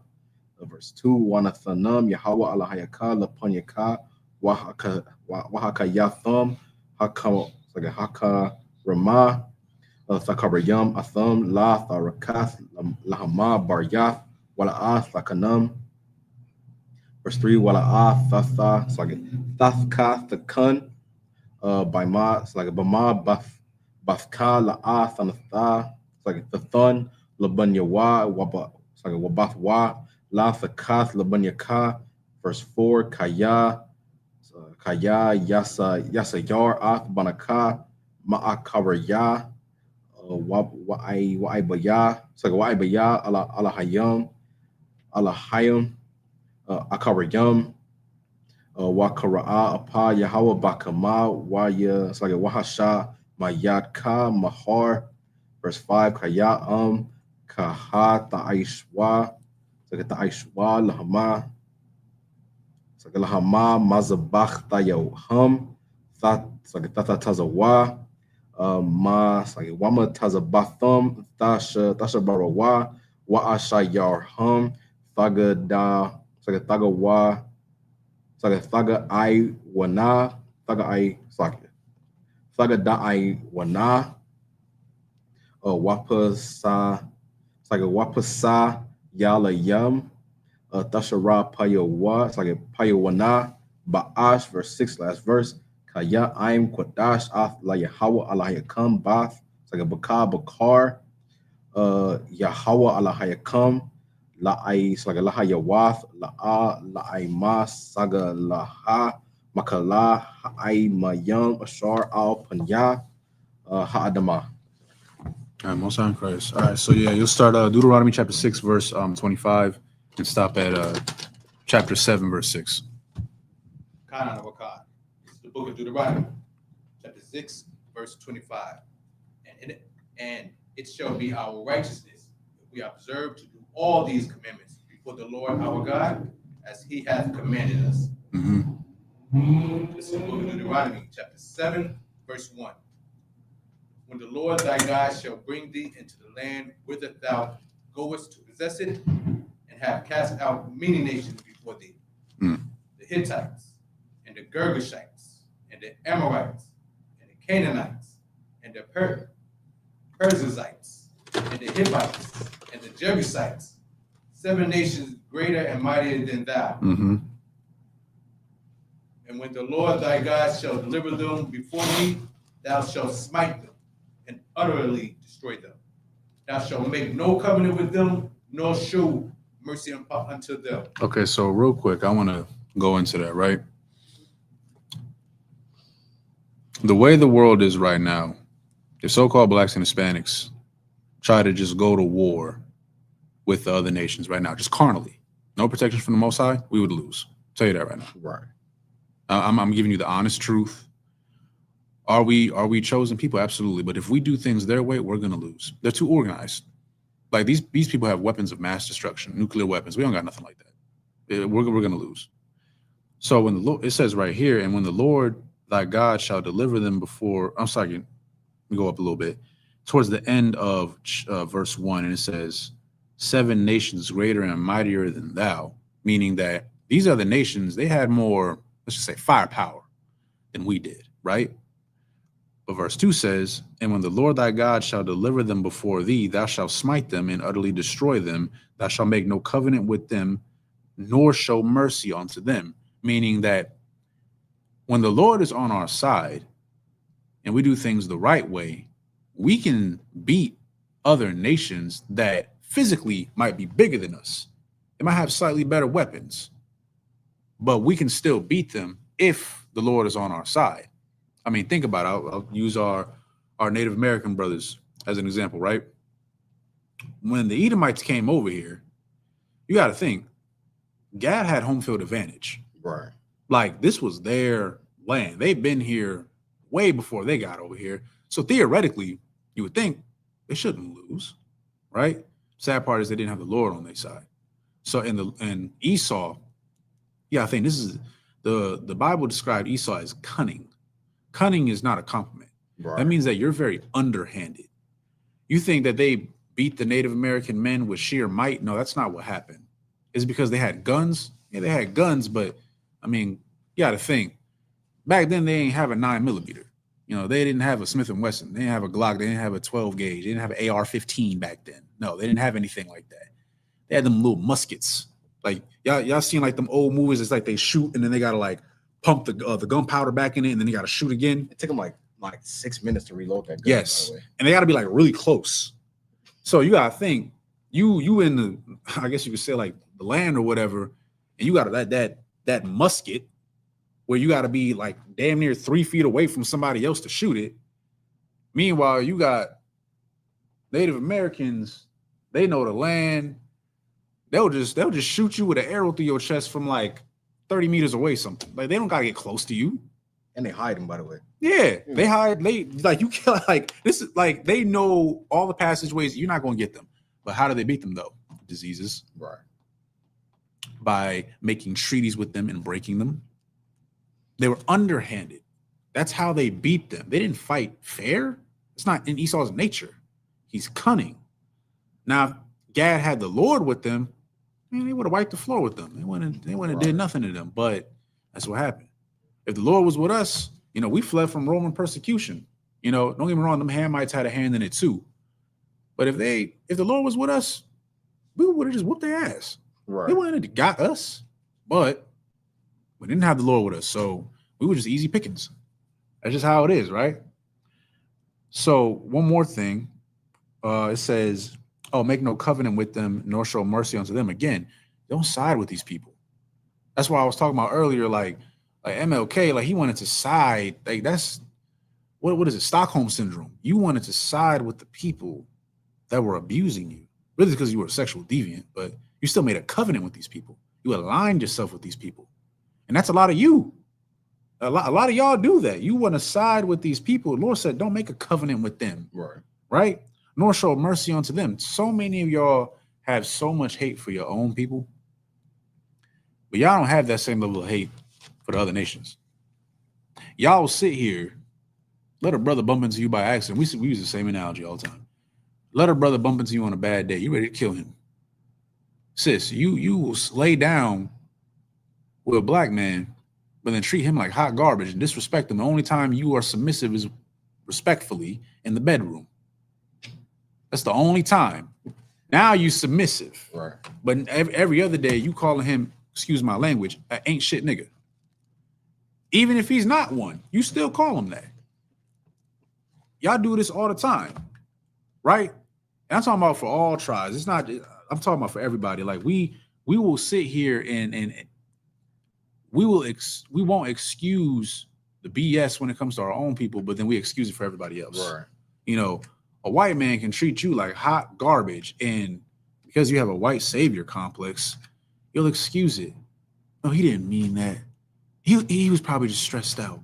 [SPEAKER 2] verse 2, Wanathanam, Yahweh Alahayaka, Lapanyaka, Wahaka Yatham, Haka Ramah, Thakarayam, Atham, La Tharakath, Lahama, Baryath, Wala'ath, Lakanam. Verse 3, Wala'ath, Thatha, it's like Thathka, Thakun, by Ma, it's like Bama, Bafka, La'ath, Anatha, it's like Thathan, Labanyawa, Waba, it's like Wabathwa, La Thakath, Labanyaka. Verse 4, Kaya, Yasa Yar, Ath, Banaka, Ma'akaraya, Wa'ibaya, it's like Wa'ibaya, Alahayam, Akarayam, Wakara'a, Apa, Yahweh, Bakama, Waya, it's like Wahasha, Mayadka, Mahar. Verse 5, Kaya, Kaha, Ta'ishwa, it's like Ta'ishwa, Lahama, it's like Lahama, Mazabach, Tayoham, it's like Tatazawa, Ma, it's like Wama Tazabatham, Tasha Barawa, Wa'asha Yarham, Thagada, it's like Thagawa, it's like Thaga I Wana, Thaga I, it's like Thaga Da I Wana, Wapasa, it's like a Wapasa Yala Yum, Tashara Payawa, it's like a Payawana, Ba'ash, verse 6, last verse. Kaya Aim Quadash Ath La Yahweh Alahayakam Bath, it's like a Bakar, Yahweh Alahayakam, La'ai, it's like a Lahayawath, La'ai Saga Laha, Makala, Ha'ai Mayam, Ashar Al Panya, Ha'adama.
[SPEAKER 1] All right, most high in Christ. All right, so yeah, you'll start Deuteronomy chapter 6, verse 25, and stop at chapter 7, verse 6.
[SPEAKER 3] Kanan Wakad. It's the book of Deuteronomy, chapter 6, verse 25. And it shall be our righteousness if we observe to do all these commandments before the Lord our God, as he hath commanded us.
[SPEAKER 1] Mm-hmm.
[SPEAKER 3] This is the book of Deuteronomy, chapter 7, verse 1. When the Lord thy God shall bring thee into the land whither thou goest to possess it, and have cast out many nations before thee, the Hittites, and the Girgashites, and the Amorites, and the Canaanites, and the Perizzites, and the Hivites, and the Jebusites, 7 nations greater and mightier than thou.
[SPEAKER 1] Mm-hmm.
[SPEAKER 3] And when the Lord thy God shall deliver them before thee, thou shalt smite them and utterly destroy them. Thou shalt make no covenant with them, nor show mercy unto them.
[SPEAKER 1] Okay, so real quick, I want to go into that, right? The way the world is right now, the so-called blacks and Hispanics try to just go to war with the other nations right now, just carnally. No protection from the Most High, we would lose. I'll tell you that right now.
[SPEAKER 2] Right.
[SPEAKER 1] I'm giving you the honest truth. Are we chosen people? Absolutely. But if we do things their way, we're going to lose. They're too organized. Like these people have weapons of mass destruction, nuclear weapons. We don't got nothing like that. We're going to lose. So when the Lord, it says right here, and when the Lord thy God shall deliver them before, I'm sorry, let me go up a little bit. Towards the end of verse 1, and it says, 7 nations greater and mightier than thou, meaning that These other nations, they had more, let's just say, firepower than we did, right? But verse 2 says, and when the Lord thy God shall deliver them before thee, thou shalt smite them and utterly destroy them. Thou shalt make no covenant with them, nor show mercy unto them. Meaning that when the Lord is on our side and we do things the right way, we can beat other nations that physically might be bigger than us. They might have slightly better weapons, but we can still beat them if the Lord is on our side. I mean, think about it. I'll use our Native American brothers as an example, right? When the Edomites came over here, you got to think, Gad had home field advantage.
[SPEAKER 4] Right.
[SPEAKER 1] Like, this was their land. They've been here way before they got over here. So theoretically, you would think they shouldn't lose, right? Sad part is they didn't have the Lord on their side. So in Esau, yeah, I think this is the Bible described Esau as cunning. Cunning is not a compliment.
[SPEAKER 4] Right.
[SPEAKER 1] That means that you're very underhanded. You think that they beat the Native American men with sheer might? No, that's not what happened. It's because they had guns. Yeah, they had guns, but I mean, you got to think. Back then, they didn't have a 9mm. You know, they didn't have a Smith & Wesson. They didn't have a Glock. They didn't have a 12 gauge. They didn't have an AR-15 back then. No, they didn't have anything like that. They had them little muskets. Like, y'all seen like them old movies. It's like they shoot and then they got to like pump the gunpowder back in it and then they got to shoot again.
[SPEAKER 4] It took them like 6 minutes to reload that gun.
[SPEAKER 1] Yes. And they got to be like really close. So you got to think, you in the, I guess you could say like the land or whatever, and you got that musket where you got to be like damn near 3 feet away from somebody else to shoot it. Meanwhile, you got Native Americans, they know the land. They'll just shoot you with an arrow through your chest from like 30 meters away, something. Like, they don't gotta get close to you.
[SPEAKER 4] And they hide them, by the way.
[SPEAKER 1] Yeah, they hide. They like, you can't, like, this is like, they know all the passageways. You're not gonna get them. But how do they beat them though? Diseases.
[SPEAKER 4] Right.
[SPEAKER 1] By making treaties with them and breaking them. They were underhanded. That's how they beat them. They didn't fight fair. It's not in Esau's nature. He's cunning. Now, if Gad had the Lord with them, man, they would have wiped the floor with them. They wouldn't have did nothing to them. But that's what happened. If the Lord was with us, you know, we fled from Roman persecution. You know, don't get me wrong, them Hamites had a hand in it too. But if the Lord was with us, we would have just whooped their ass.
[SPEAKER 4] Right.
[SPEAKER 1] They wouldn't have got us. But we didn't have the Lord with us. So we were just easy pickings. That's just how it is, right? So one more thing. It says, oh, make no covenant with them, nor show mercy unto them. Again, don't side with these people. That's why I was talking about earlier, like MLK, like he wanted to side. Like, that's what is it? Stockholm syndrome. You wanted to side with the people that were abusing you, really because you were a sexual deviant, but you still made a covenant with these people. You aligned yourself with these people. And that's a lot of you. A lot of y'all do that. You want to side with these people. The Lord said, don't make a covenant with them.
[SPEAKER 4] Right.
[SPEAKER 1] Right? Nor show mercy unto them. So many of y'all have so much hate for your own people, but y'all don't have that same level of hate for the other nations. Y'all will sit here, let a brother bump into you by accident. We use the same analogy all the time. Let a brother bump into you on a bad day. You ready to kill him. Sis, you will lay down with a black man, but then treat him like hot garbage and disrespect him. The only time you are submissive is respectfully in the bedroom. That's the only time. Now you submissive.
[SPEAKER 4] Right.
[SPEAKER 1] But every other day you calling him, excuse my language, an ain't shit nigga. Even if he's not one, you still call him that. Y'all do this all the time, right? And I'm talking about for all tribes. It's not, I'm talking about for everybody. Like, we will sit here and we won't excuse the BS when it comes to our own people, but then we excuse it for everybody else.
[SPEAKER 4] Right.
[SPEAKER 1] You know, a white man can treat you like hot garbage, and because you have a white savior complex, you'll excuse it. No, he didn't mean that. He was probably just stressed out.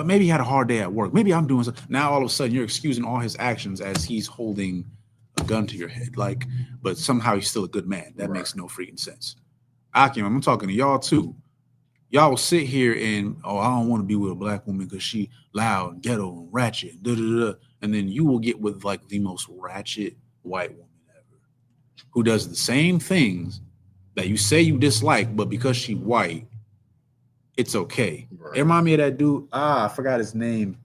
[SPEAKER 1] Maybe he had a hard day at work. Maybe I'm doing something. Now all of a sudden you're excusing all his actions as he's holding a gun to your head. Like, but somehow he's still a good man. That makes no freaking sense. Akim, I'm talking to y'all too. Y'all will sit here and, oh, I don't want to be with a black woman because she loud and ghetto and ratchet, and then you will get with like the most ratchet white woman ever, who does the same things that you say you dislike, but because she white, it's okay.
[SPEAKER 4] Right.
[SPEAKER 1] It remind me of that dude. I forgot his name.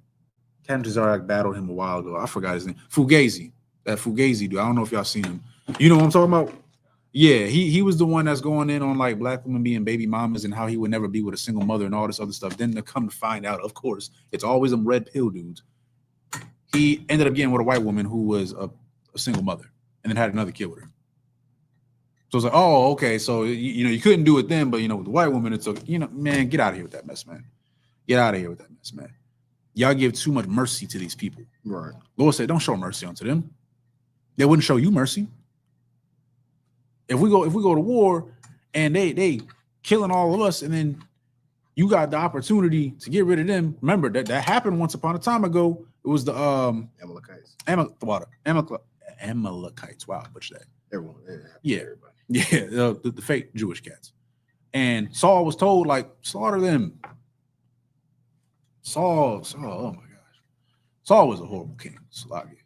[SPEAKER 1] Ken Tazariak battled him a while ago. I forgot his name. Fugazi. That Fugazi dude. I don't know if y'all seen him. You know what I'm talking about? Yeah, he was the one that's going in on like black women being baby mamas and how he would never be with a single mother and all this other stuff. Then to come to find out, of course, it's always them red pill dudes. He ended up getting with a white woman who was a single mother and then had another kid with her. So it's like, oh, okay. So, you couldn't do it then, but, with the white woman, it's okay. Man, get out of here with that mess, man. Get out of here with that mess, man. Y'all give too much mercy to these people.
[SPEAKER 4] Right.
[SPEAKER 1] Lord said, don't show mercy unto them. They wouldn't show you mercy. If we go to war and they killing all of us, and then you got the opportunity to get rid of them. Remember that happened once upon a time ago. It was the
[SPEAKER 4] Amalekites.
[SPEAKER 1] Amalekites. Wow, what's that?
[SPEAKER 4] Everyone.
[SPEAKER 1] Yeah.
[SPEAKER 4] Everybody.
[SPEAKER 1] Yeah, the fake Jewish cats. And Saul was told, like, slaughter them. Saul, oh my gosh. Saul was a horrible king, Salagi.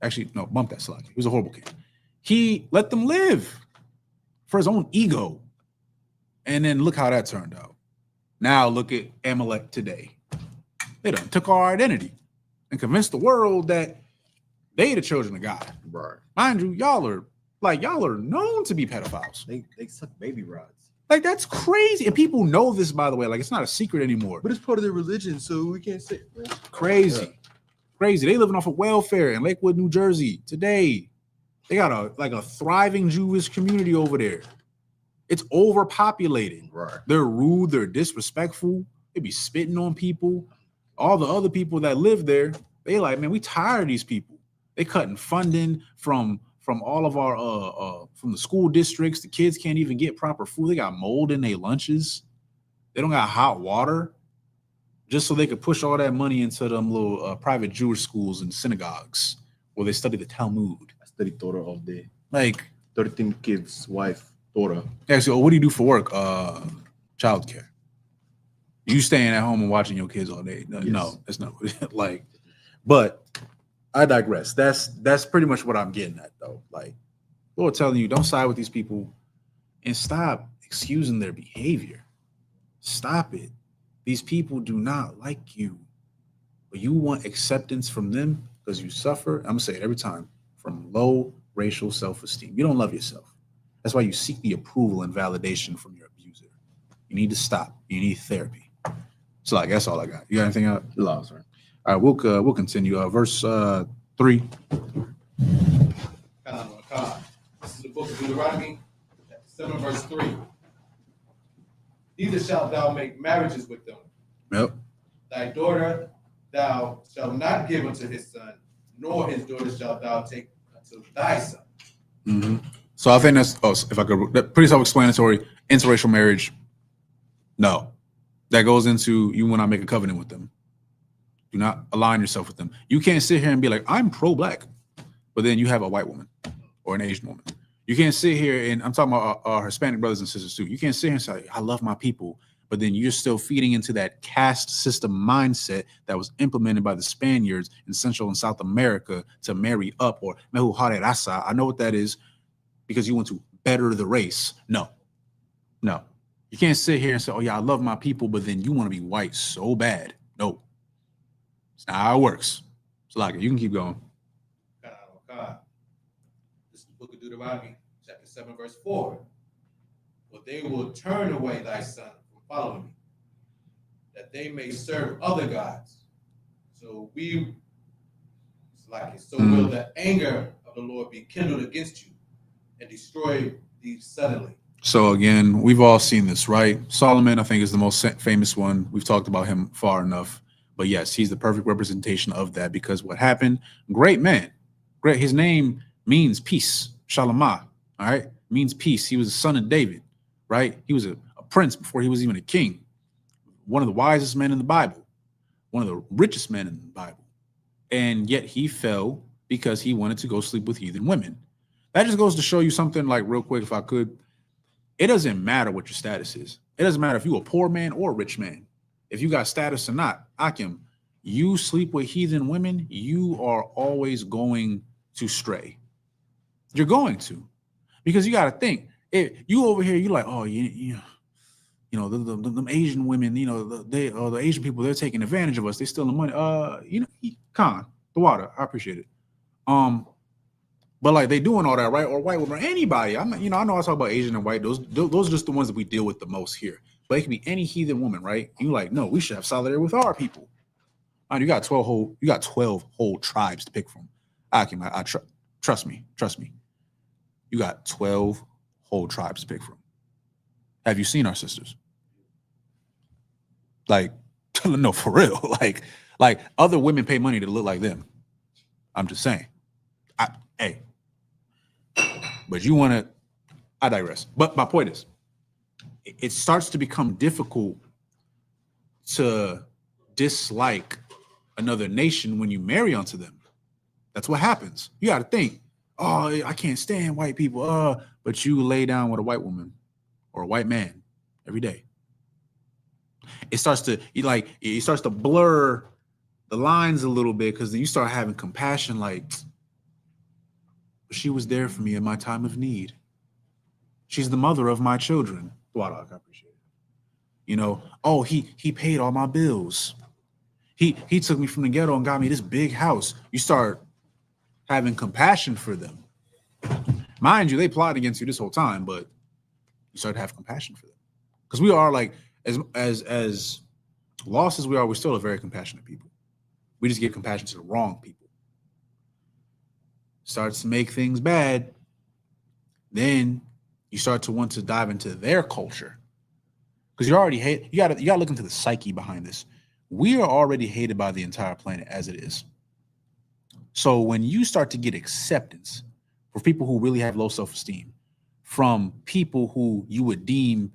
[SPEAKER 1] Actually, no, bump that Salagi. He was a horrible king. He let them live for his own ego. And then look how that turned out. Now look at Amalek today. They done took our identity and convinced the world that they the children of God.
[SPEAKER 4] Right.
[SPEAKER 1] Mind you, y'all are known to be pedophiles.
[SPEAKER 4] They suck baby rods.
[SPEAKER 1] Like, that's crazy. And people know this, by the way. Like, it's not a secret anymore.
[SPEAKER 4] But it's part of their religion, so we can't say
[SPEAKER 1] Crazy.
[SPEAKER 4] Yeah.
[SPEAKER 1] Crazy. They living off of welfare in Lakewood, New Jersey today. They got a thriving Jewish community over there. It's overpopulated.
[SPEAKER 4] Right.
[SPEAKER 1] They're rude. They're disrespectful. They be spitting on people. All the other people that live there, they like, man, we tired of these people. They cutting funding from all of our from the school districts. The kids can't even get proper food. They got mold in their lunches. They don't got hot water, just so they could push all that money into them little private Jewish schools and synagogues where they study the Talmud.
[SPEAKER 4] I study Torah all day.
[SPEAKER 1] Like
[SPEAKER 4] 13 kids, wife, Torah.
[SPEAKER 1] Actually, what do you do for work? Childcare. You staying at home and watching your kids all day? No,
[SPEAKER 4] Yes.
[SPEAKER 1] no, that's not like. But I digress. That's pretty much what I'm getting at, though. Like, Lord telling you, don't side with these people, and stop excusing their behavior. Stop it. These people do not like you, but you want acceptance from them because you suffer. I'm gonna say it every time, from low racial self-esteem. You don't love yourself. That's why you seek the approval and validation from your abuser. You need to stop. You need therapy. So, like, that's all I got. You got anything else?
[SPEAKER 4] Laws, right?
[SPEAKER 1] All right, we'll continue. Verse 3.
[SPEAKER 3] This is the book of Deuteronomy, chapter 7, verse 3. Neither shalt thou make marriages with them.
[SPEAKER 1] Yep.
[SPEAKER 3] Thy daughter thou shalt not give unto his son, nor his daughter shalt thou take unto thy son.
[SPEAKER 1] Mm-hmm. So I think that's, if I could, that pretty self-explanatory. Interracial marriage, no. That goes into you when I make a covenant with them. Do not align yourself with them. You can't sit here and be like, I'm pro-black, but then you have a white woman or an Asian woman. You can't sit here, and I'm talking about our Hispanic brothers and sisters too. You can't sit here and say, I love my people, but then you're still feeding into that caste system mindset that was implemented by the Spaniards in Central and South America to marry up, or mehu hare rasa. I know what that is, because you want to better the race. No. You can't sit here and say, oh yeah, I love my people, but then you want to be white so bad. No. It's not how it works. It's like, you can keep going.
[SPEAKER 3] This is the book of Deuteronomy, chapter 7, verse 4. For they will turn away thy son from following me, that they may serve other gods. So will the anger of the Lord be kindled against you and destroy thee suddenly.
[SPEAKER 1] So again, we've all seen this, right? Solomon, I think, is the most famous one. We've talked about him far enough. But yes, he's the perfect representation of that, because what happened, great man, great. His name means peace, Shalamah, all right? Means peace. He was the son of David, right? He was a prince before he was even a king. One of the wisest men in the Bible, one of the richest men in the Bible. And yet he fell because he wanted to go sleep with heathen women. That just goes to show you something, like, real quick, if I could. It doesn't matter what your status is. It doesn't matter if you're a poor man or a rich man. If you got status or not, Akim, you sleep with heathen women, you are always going to stray. You're going to. Because you got to think, You over here, you like, oh, you know, them Asian women, you know, the Asian people, they're taking advantage of us. They stealing money. You know, Khan, the water, I appreciate it. But like they doing all that, right? Or white women, or anybody. I know I talk about Asian and white. Those are just the ones that we deal with the most here. But it can be any heathen woman, right? You like, no, we should have solidarity with our people. You got 12 whole tribes to pick from. Trust me. You got 12 whole tribes to pick from. Have you seen our sisters? Like, no, for real. Like other women pay money to look like them. I'm just saying. Hey. But you want to, I digress. But my point is, it starts to become difficult to dislike another nation when you marry onto them. That's what happens. You got to think, oh, I can't stand white people. But you lay down with a white woman or a white man every day. It starts to blur the lines a little bit because you start having compassion. Like, she was there for me in my time of need. She's the mother of my children. Wow, I appreciate it. You know, oh, he paid all my bills. He took me from the ghetto and got me this big house. You start having compassion for them. Mind you, they plotted against you this whole time, but you start to have compassion for them. Because we are like, as lost as we are, we're still a very compassionate people. We just give compassion to the wrong people. Starts to make things bad. Then you start to want to dive into their culture. Because you already hate, you gotta look into the psyche behind this. We are already hated by the entire planet as it is. So when you start to get acceptance for people who really have low self-esteem, from people who you would deem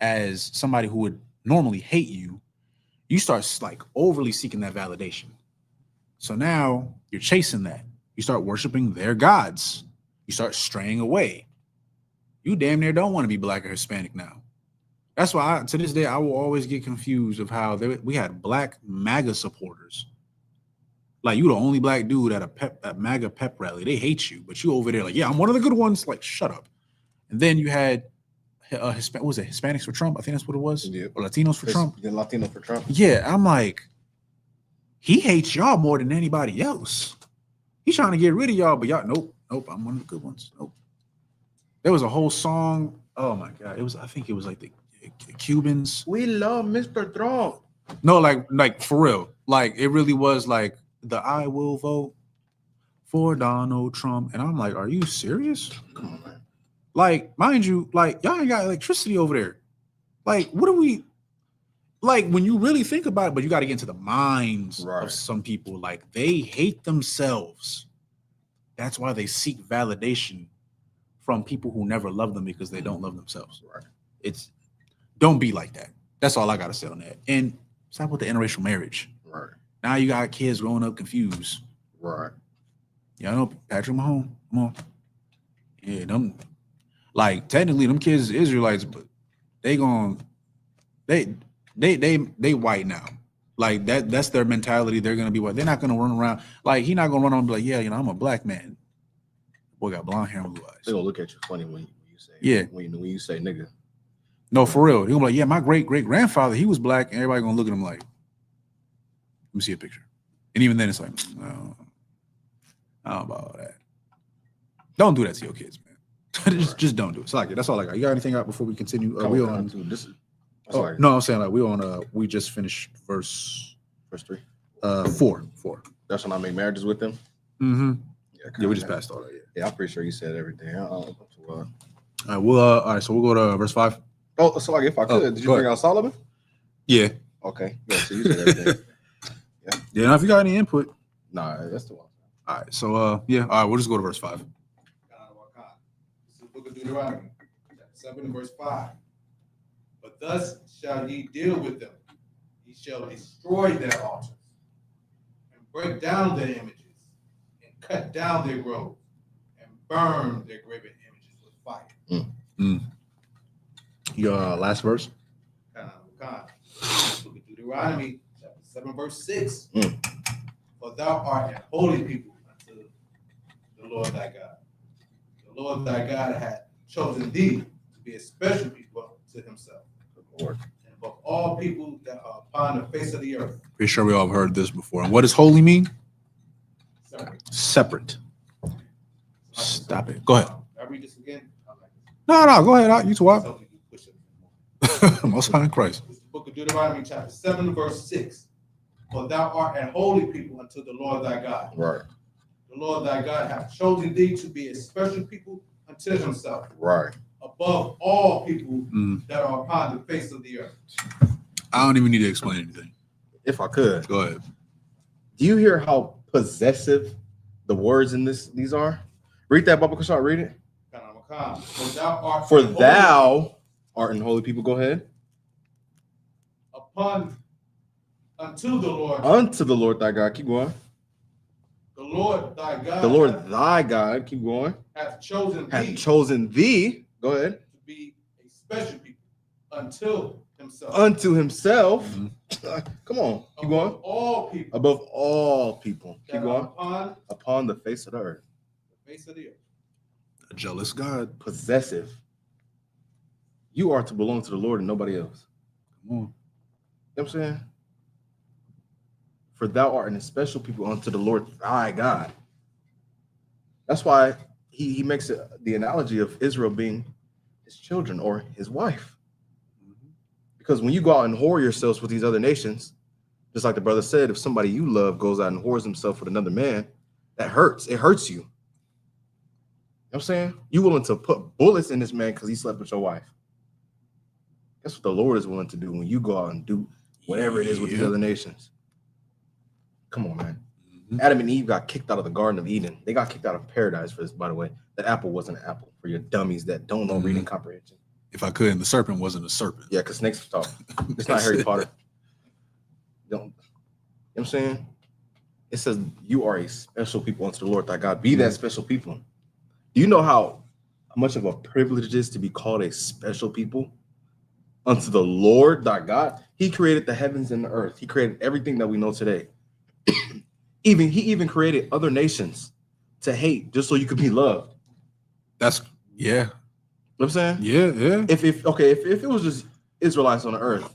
[SPEAKER 1] as somebody who would normally hate you, you start like overly seeking that validation. So now you're chasing that. You start worshiping their gods. You start straying away. You damn near don't want to be black or Hispanic now. That's why to this day, I will always get confused of how we had black MAGA supporters. Like, you the only black dude at a MAGA pep rally. They hate you, but you over there like, yeah, I'm one of the good ones. Like, shut up. And then you had what was it, Hispanics for Trump? I think that's what it was.
[SPEAKER 4] Yeah.
[SPEAKER 1] Or Latinos for Trump.
[SPEAKER 4] The Latino for Trump.
[SPEAKER 1] Yeah, I'm like, he hates y'all more than anybody else. He's trying to get rid of y'all, but y'all, nope, I'm one of the good ones. Nope. There was a whole song. Oh my God. I think it was like the Cubans.
[SPEAKER 4] We love Mr. Trump.
[SPEAKER 1] No, like for real. Like, it really was like the I will vote for Donald Trump. And I'm like, are you serious?
[SPEAKER 4] Come on, man.
[SPEAKER 1] Like, mind you, like, y'all ain't got electricity over there. Like, what are we, like, when you really think about it, but you got to get into the minds of some people. Like, they hate themselves. That's why they seek validation from people who never love them because they don't love themselves.
[SPEAKER 4] Right.
[SPEAKER 1] Don't be like that. That's all I got to say on that. And stop with the interracial marriage.
[SPEAKER 4] Right.
[SPEAKER 1] Now you got kids growing up confused.
[SPEAKER 4] Right.
[SPEAKER 1] Y'all know Patrick Mahomes. Come on. Yeah, them, like, technically them kids are Israelites, but they white now. Like, that's their mentality. They're gonna be white. They're not gonna run around. Like, he not gonna run around and be like, yeah, you know, I'm a black man. Boy got blonde hair and blue eyes.
[SPEAKER 4] They're gonna look at you funny when you say,
[SPEAKER 1] yeah,
[SPEAKER 4] when you say nigga.
[SPEAKER 1] No, for real. He'll be like, yeah, my great-great-grandfather, he was black, and everybody gonna look at him like, let me see a picture. And even then it's like, no, I don't know about all that. Don't do that to your kids, man. just don't do it. It's like, that's all I got. You got anything out before we continue? We on no, I'm saying, like, we just finished verse
[SPEAKER 4] 3.
[SPEAKER 1] 4.
[SPEAKER 4] That's when I make marriages with them.
[SPEAKER 1] Mm-hmm.
[SPEAKER 4] Yeah,
[SPEAKER 1] we just passed all that.
[SPEAKER 4] Yeah, I'm pretty sure you said everything. All
[SPEAKER 1] right, so we'll go to verse 5.
[SPEAKER 4] Oh, so like, if I could, did you bring out Solomon?
[SPEAKER 1] Yeah.
[SPEAKER 4] Okay. Yeah, so you said everything.
[SPEAKER 1] Yeah. Now, if you got any input,
[SPEAKER 4] nah, that's the one.
[SPEAKER 1] All right. So all right, we'll just go to verse 5.
[SPEAKER 3] This is the book of Deuteronomy, chapter 7, verse 5. But thus shall ye deal with them. Ye shall destroy their altars, and break down their images, and cut down their groves, and burn their graven images with fire.
[SPEAKER 1] Your last verse?
[SPEAKER 3] Book of Deuteronomy, chapter 7, verse 6. For thou art a holy people unto the Lord thy God. The Lord thy God hath chosen thee be a special people to himself,
[SPEAKER 4] Lord.
[SPEAKER 3] and above all people that are upon the face of the earth.
[SPEAKER 1] Pretty sure we all have heard this before. And what does holy mean?
[SPEAKER 3] Separate.
[SPEAKER 1] Separate. Stop it. Go ahead.
[SPEAKER 3] I read this again. I like this.
[SPEAKER 1] No, go ahead. You talk.
[SPEAKER 3] So we can push it.
[SPEAKER 1] Most High in Christ.
[SPEAKER 3] It's the book of Deuteronomy, chapter 7, verse 6. For thou art a holy people unto the Lord thy God.
[SPEAKER 4] Right.
[SPEAKER 3] The Lord thy God hath chosen thee to be a special people unto himself,
[SPEAKER 4] Right.
[SPEAKER 3] above all people
[SPEAKER 1] Mm.
[SPEAKER 3] that are upon the face of the earth.
[SPEAKER 1] I don't even need to explain anything.
[SPEAKER 4] If I could,
[SPEAKER 1] Go ahead.
[SPEAKER 4] do you hear how possessive the words in these are? Read that, Baba Kashar. Read it.
[SPEAKER 3] For thou art
[SPEAKER 4] For
[SPEAKER 3] a holy
[SPEAKER 4] thou art in holy people. Go ahead.
[SPEAKER 3] unto the Lord,
[SPEAKER 4] Unto the Lord thy God. Keep going.
[SPEAKER 3] the Lord thy God,
[SPEAKER 4] The Lord thy God. Keep going.
[SPEAKER 3] hath chosen
[SPEAKER 4] Hath
[SPEAKER 3] thee
[SPEAKER 4] chosen thee. Go ahead.
[SPEAKER 3] to be a special people unto himself.
[SPEAKER 4] Unto himself.
[SPEAKER 1] Mhm.
[SPEAKER 4] Come on. Keep
[SPEAKER 3] Above
[SPEAKER 4] going.
[SPEAKER 3] all people
[SPEAKER 4] Above all people.
[SPEAKER 3] that
[SPEAKER 4] Keep
[SPEAKER 3] are
[SPEAKER 4] going.
[SPEAKER 3] upon
[SPEAKER 4] Upon the face of the earth.
[SPEAKER 3] the face of the earth.
[SPEAKER 1] A jealous God.
[SPEAKER 4] Possessive. You are to belong to the Lord and nobody else.
[SPEAKER 1] Come on.
[SPEAKER 4] You know what I'm saying? For thou art an especial people unto the Lord thy God. That's why he makes it the analogy of Israel being his children or his wife. Because when you go out and whore yourselves with these other nations, just like the brother said, if somebody you love goes out and whores himself with another man, that hurts. It hurts you. You know what I'm saying? You willing to put bullets in this man because he slept with your wife. That's what the Lord is willing to do when you go out and do whatever it is with these
[SPEAKER 1] Yeah.
[SPEAKER 4] other nations. Come on, man.
[SPEAKER 1] Mhm.
[SPEAKER 4] Adam and Eve got kicked out of the Garden of Eden. They got kicked out of paradise for this, by the way. That apple wasn't an apple for your dummies that don't know reading comprehension.
[SPEAKER 1] If I could, and the serpent wasn't a serpent.
[SPEAKER 4] Yeah, because snakes talk. It's not Harry Potter. Don't. You know what I'm saying? It says you are a special people unto the Lord thy God. Be that special people. Do you know how much of a privilege it is to be called a special people unto the Lord thy God? He created the heavens and the earth. He created everything that we know today. He even created other nations to hate just so you could be loved.
[SPEAKER 1] That's yeah.
[SPEAKER 4] You know what I'm saying?
[SPEAKER 1] Yeah.
[SPEAKER 4] If it was just Israelites on the earth,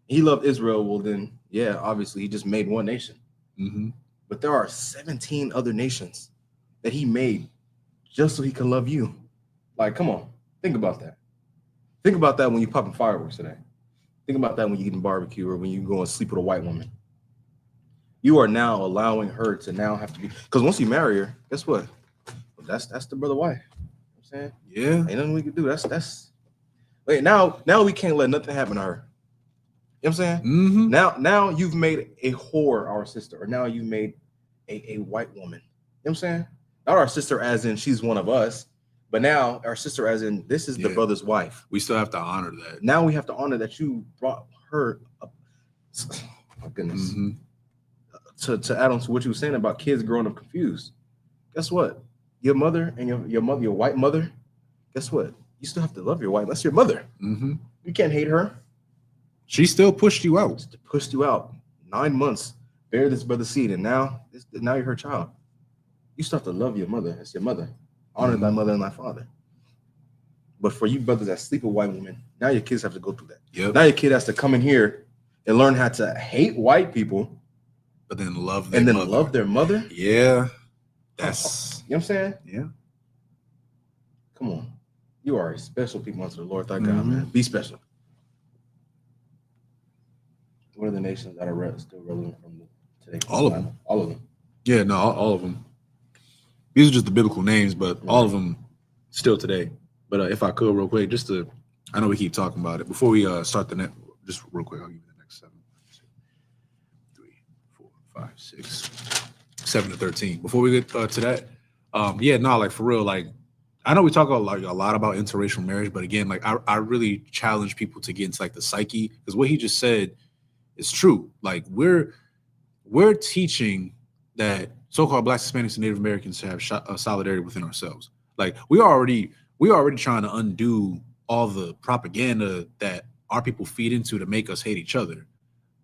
[SPEAKER 4] he loved Israel, well then, yeah, obviously he just made one nation.
[SPEAKER 1] Mm-hmm.
[SPEAKER 4] But there are 17 other nations that he made just so he can love you. Like, come on, think about that. Think about that when you're popping fireworks today. Think about that when you're eating barbecue or when you go and sleep with a white woman. You are now allowing her to now have to be, because once you marry her, guess what? That's the brother wife. You know what I'm saying?
[SPEAKER 1] Yeah.
[SPEAKER 4] Ain't nothing we can do. That's wait, now we can't let nothing happen to her. You know what I'm saying?
[SPEAKER 1] Mm-hmm.
[SPEAKER 4] Now you've made a whore our sister, or now you've made a white woman. You know what I'm saying? Not our sister as in she's one of us, but now our sister as in this is the
[SPEAKER 1] Yeah.
[SPEAKER 4] brother's wife.
[SPEAKER 1] We still have to honor that.
[SPEAKER 4] Now we have to honor that you brought her up. My goodness.
[SPEAKER 1] Mm-hmm.
[SPEAKER 4] To add on to what you were saying about kids growing up confused. Guess what? Your mother and your mother, your white mother, guess what? You still have to love your wife. That's your mother.
[SPEAKER 1] Mm-hmm.
[SPEAKER 4] You can't hate her.
[SPEAKER 1] She still pushed you out.
[SPEAKER 4] She pushed you out 9 months, bear this brother's seed, and now you're her child. You still have to love your mother. That's your mother. Honor thy mother and thy father. But for you brothers that sleep with white women, now your kids have to go through that.
[SPEAKER 1] Yep.
[SPEAKER 4] Now your kid has to come in here and learn how to hate white people
[SPEAKER 1] But then love
[SPEAKER 4] and then
[SPEAKER 1] mother.
[SPEAKER 4] love their mother.
[SPEAKER 1] Yeah. That's
[SPEAKER 4] You know what I'm saying?
[SPEAKER 1] yeah.
[SPEAKER 4] Come on. You are a special people unto the Lord thy God,
[SPEAKER 1] Mhm.
[SPEAKER 4] man. Be special. What are the nations that are still relevant from today?
[SPEAKER 1] All of them.
[SPEAKER 4] All of them.
[SPEAKER 1] Yeah, no, all of them. These are just the biblical names, but all of them still today. But if I could, real quick, I know we keep talking about it. Before we start the next, just real quick, I'll give you the next 7, 3, 4, 5, 6, 7 to 13. Before we get to that, like for real, like I know we talk a lot about interracial marriage, but again, like I really challenge people to get into like the psyche, because what he just said is true. Like we're teaching that so-called Blacks, Hispanics, and Native Americans have solidarity within ourselves. Like we already trying to undo all the propaganda that our people feed into to make us hate each other.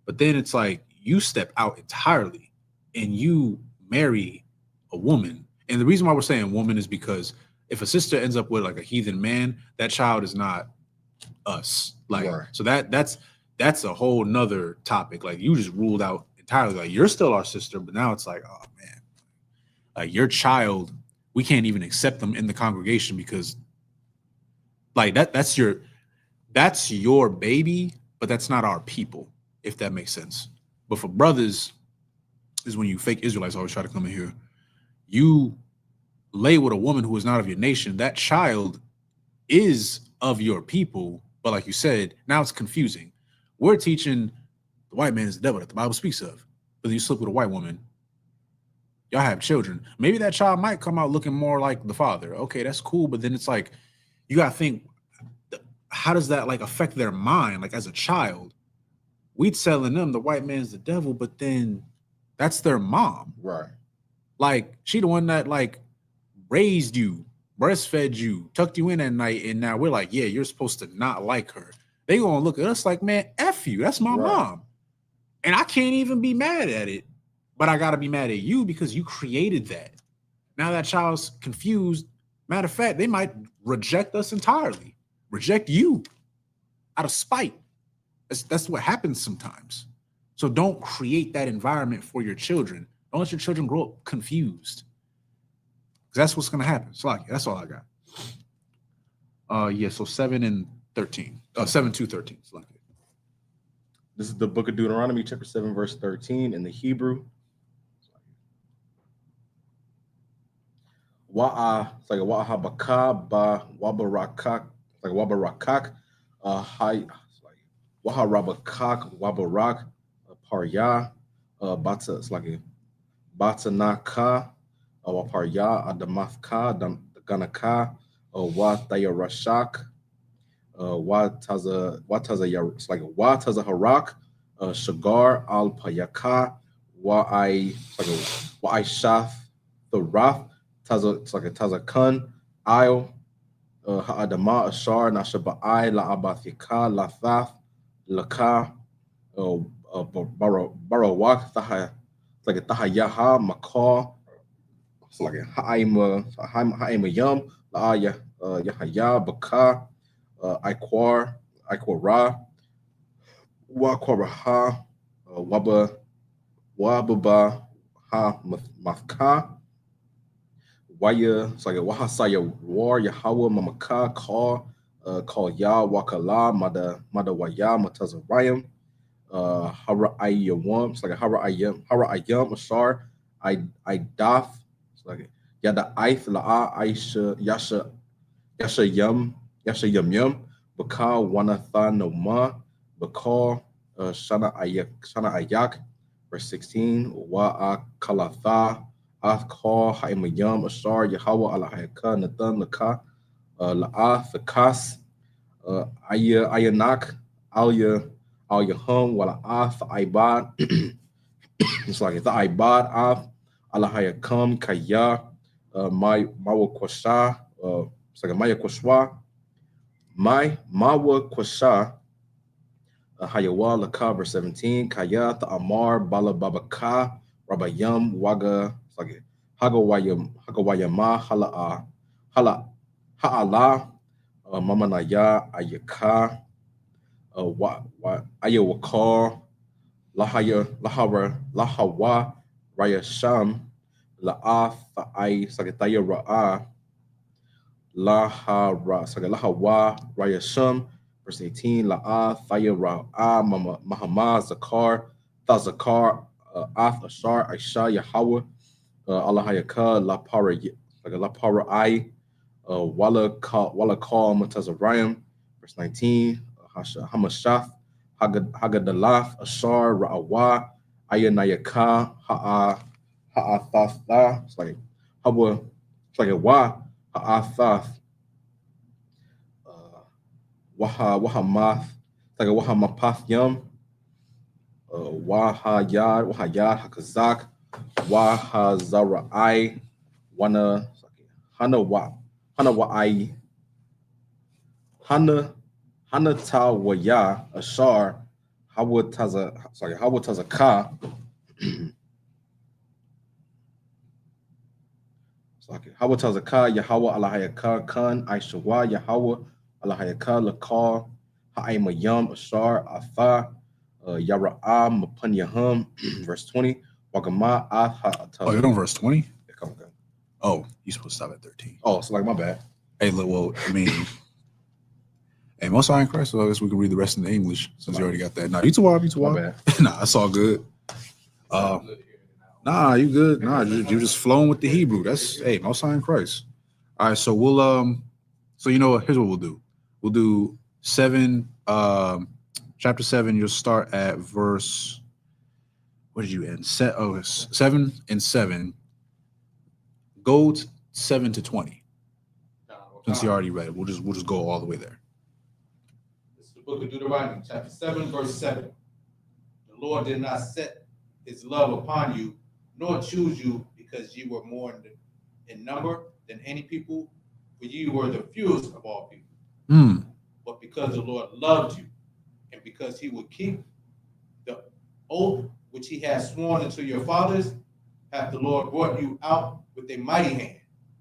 [SPEAKER 1] But then it's like you step out entirely and you marry a woman. And the reason why we're saying woman is because if a sister ends up with like a heathen man, that child is not us. Like,
[SPEAKER 4] Right.
[SPEAKER 1] so that's a whole nother topic. Like, you just ruled out entirely. Like, you're still our sister, but now it's like, oh man, like your child, we can't even accept them in the congregation because like that's your baby, but that's not our people, if that makes sense. But for brothers, is when you fake Israelites always try to come in here. You lay with a woman who is not of your nation, that child is of your people. But like you said, now it's confusing. We're teaching the white man is the devil that the Bible speaks of. But then you sleep with a white woman, y'all have children. Maybe that child might come out looking more like the father. Okay, that's cool. But then it's like, you got to think, how does that like affect their mind? Like as a child, we telling them the white man's the devil, but then that's their mom.
[SPEAKER 4] Right.
[SPEAKER 1] Like she the one that like raised you, breastfed you, tucked you in at night, and now we're like, yeah, you're supposed to not like her. They gonna look at us like, man, F you. That's my
[SPEAKER 4] Right.
[SPEAKER 1] mom. And I can't even be mad at it, but I gotta be mad at you because you created that. Now that child's confused. Matter of fact, they might reject us entirely, reject you out of spite. That's what happens sometimes. So don't create that environment for your children. Don't let your children grow up confused. Because that's what's gonna happen. So like, that's all I got. Yeah, so 7 and 13. 7 to 13. It's like it.
[SPEAKER 4] This is the book of Deuteronomy, chapter 7, verse 13 in the Hebrew. It's like Wahabaka ba Wabarakak, like Wabarakak, Hai, Waharabakak, Wabarak, Parya, Bata, it's like a Batanaka, Waparya, Adamathka, Ganaka, Watayarashak, Wataza, it's like Wataza Harak, Shagar al Payaka, Wa'ai Shath, the Rath, Taza, it's like a Taza Kun, Isle, Ha'adama, Ashar, Nashaba'ai, La'abathika, Lathaf, Laka, Barawak, Taha, it's like a Tahayaha, Makar, it's like a Ha'ima Yum, La'aya, Yahaya, Baka, Iquara, Wakwaraha, Wababa, Ha, Mafka, Waya, it's like a Wahasaya War, Yahweh, Mamaka, call Ya, Wakala, Mada Waya, Matazarayam, Hara Ayawam, it's like a Hara Ayam, Ashar, I Daf, it's like Yada Aith, La'a, Aisha, Yasha Yum, Baka, Wanatha Noma, Bakar, Shana Ayak, verse 16, Wa'a Kalatha, Athkar, Haimayam, Ashar, Yahweh, Alahayaka, Nathan, Laka, La'ath, Fakas, Ayanak, Alya, Alyahum, Wala'ath, Ibad, it's like the Ibad, Ath, Alahayakam, Kaya, Mawakwasha, it's like a Maya Kwashwa, Mawa Kwasha, Hayawa Laka, verse 17, Kaya, Amar, Bala Babaka, Rabayam, Waga, it's like Hagawayama, Ha'ala, Mamanaya, Ayaka, Ayawakar, Lahawa, Raya Sham, La'af, Sagataya Ra'a, Lahawa, Raya Sham, verse 18, La'a, Thaya Ra'a, Mahama, Zakar, Thazakar, Ath, Ashar, Aisha, Yahweh, Allahayaka, La Para I, Wala Kal Matazarayam, verse 19, Hamashath, Hagadalath, Ashar, Ra'awa, Ayanayaka, Ha'athatha, it's like Hawa, it's like a Wa, Ha'athath, Wahamath, it's like a Wahamapath Yum, Wahayad, Hakazak, Wahazarai, Hana Wa'ai, Hana Waya, Ashar, Hawatazaka, Hawatazaka, Yahweh Alahayaka, Khan, Aishawa, Yahweh Alahayaka, Lakar, Ha'amayam, Ashar, Atha, Yara'am, Mapanyahum, verse 20. Wagama,
[SPEAKER 1] Oh, you're on verse 20?
[SPEAKER 4] Yeah, come on.
[SPEAKER 1] Oh, you're supposed to stop at 13.
[SPEAKER 4] Oh, so like my bad.
[SPEAKER 1] Hey, look, well, I mean, hey, most high in Christ, so I guess we can read the rest in the English since you already got that. Nah, you too wild,
[SPEAKER 4] My bad.
[SPEAKER 1] Nah, that's all good. Nah, you good. Nah, you just flowing with the Hebrew. That's, hey, most high in Christ. All right, so we'll, so you know what, here's what we'll do. We'll do 7, chapter 7, you'll start at verse, what did you end? 7 and 7. Go 7 to 20. Since you already read it, we'll just go all the way there.
[SPEAKER 3] This is the book of Deuteronomy, chapter 7, verse 7. The Lord did not set his love upon you, nor choose you, because ye were more in number than any people, for ye were the fewest of all people. But because the Lord loved you, and because he would keep the oath which he has sworn unto your fathers, hath the Lord brought you out with a mighty hand,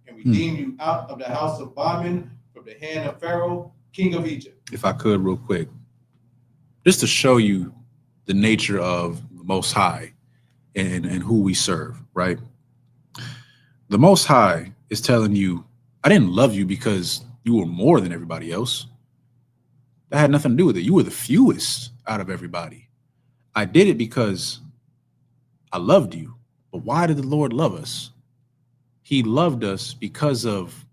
[SPEAKER 3] and redeemed you out of the house of bondmen, from the hand of Pharaoh, king of Egypt.
[SPEAKER 1] If I could, real quick, just to show you the nature of the Most High and who we serve, right? The Most High is telling you, I didn't love you because you were more than everybody else. That had nothing to do with it. You were the fewest out of everybody. I did it because I loved you. But why did the Lord love us? He loved us because of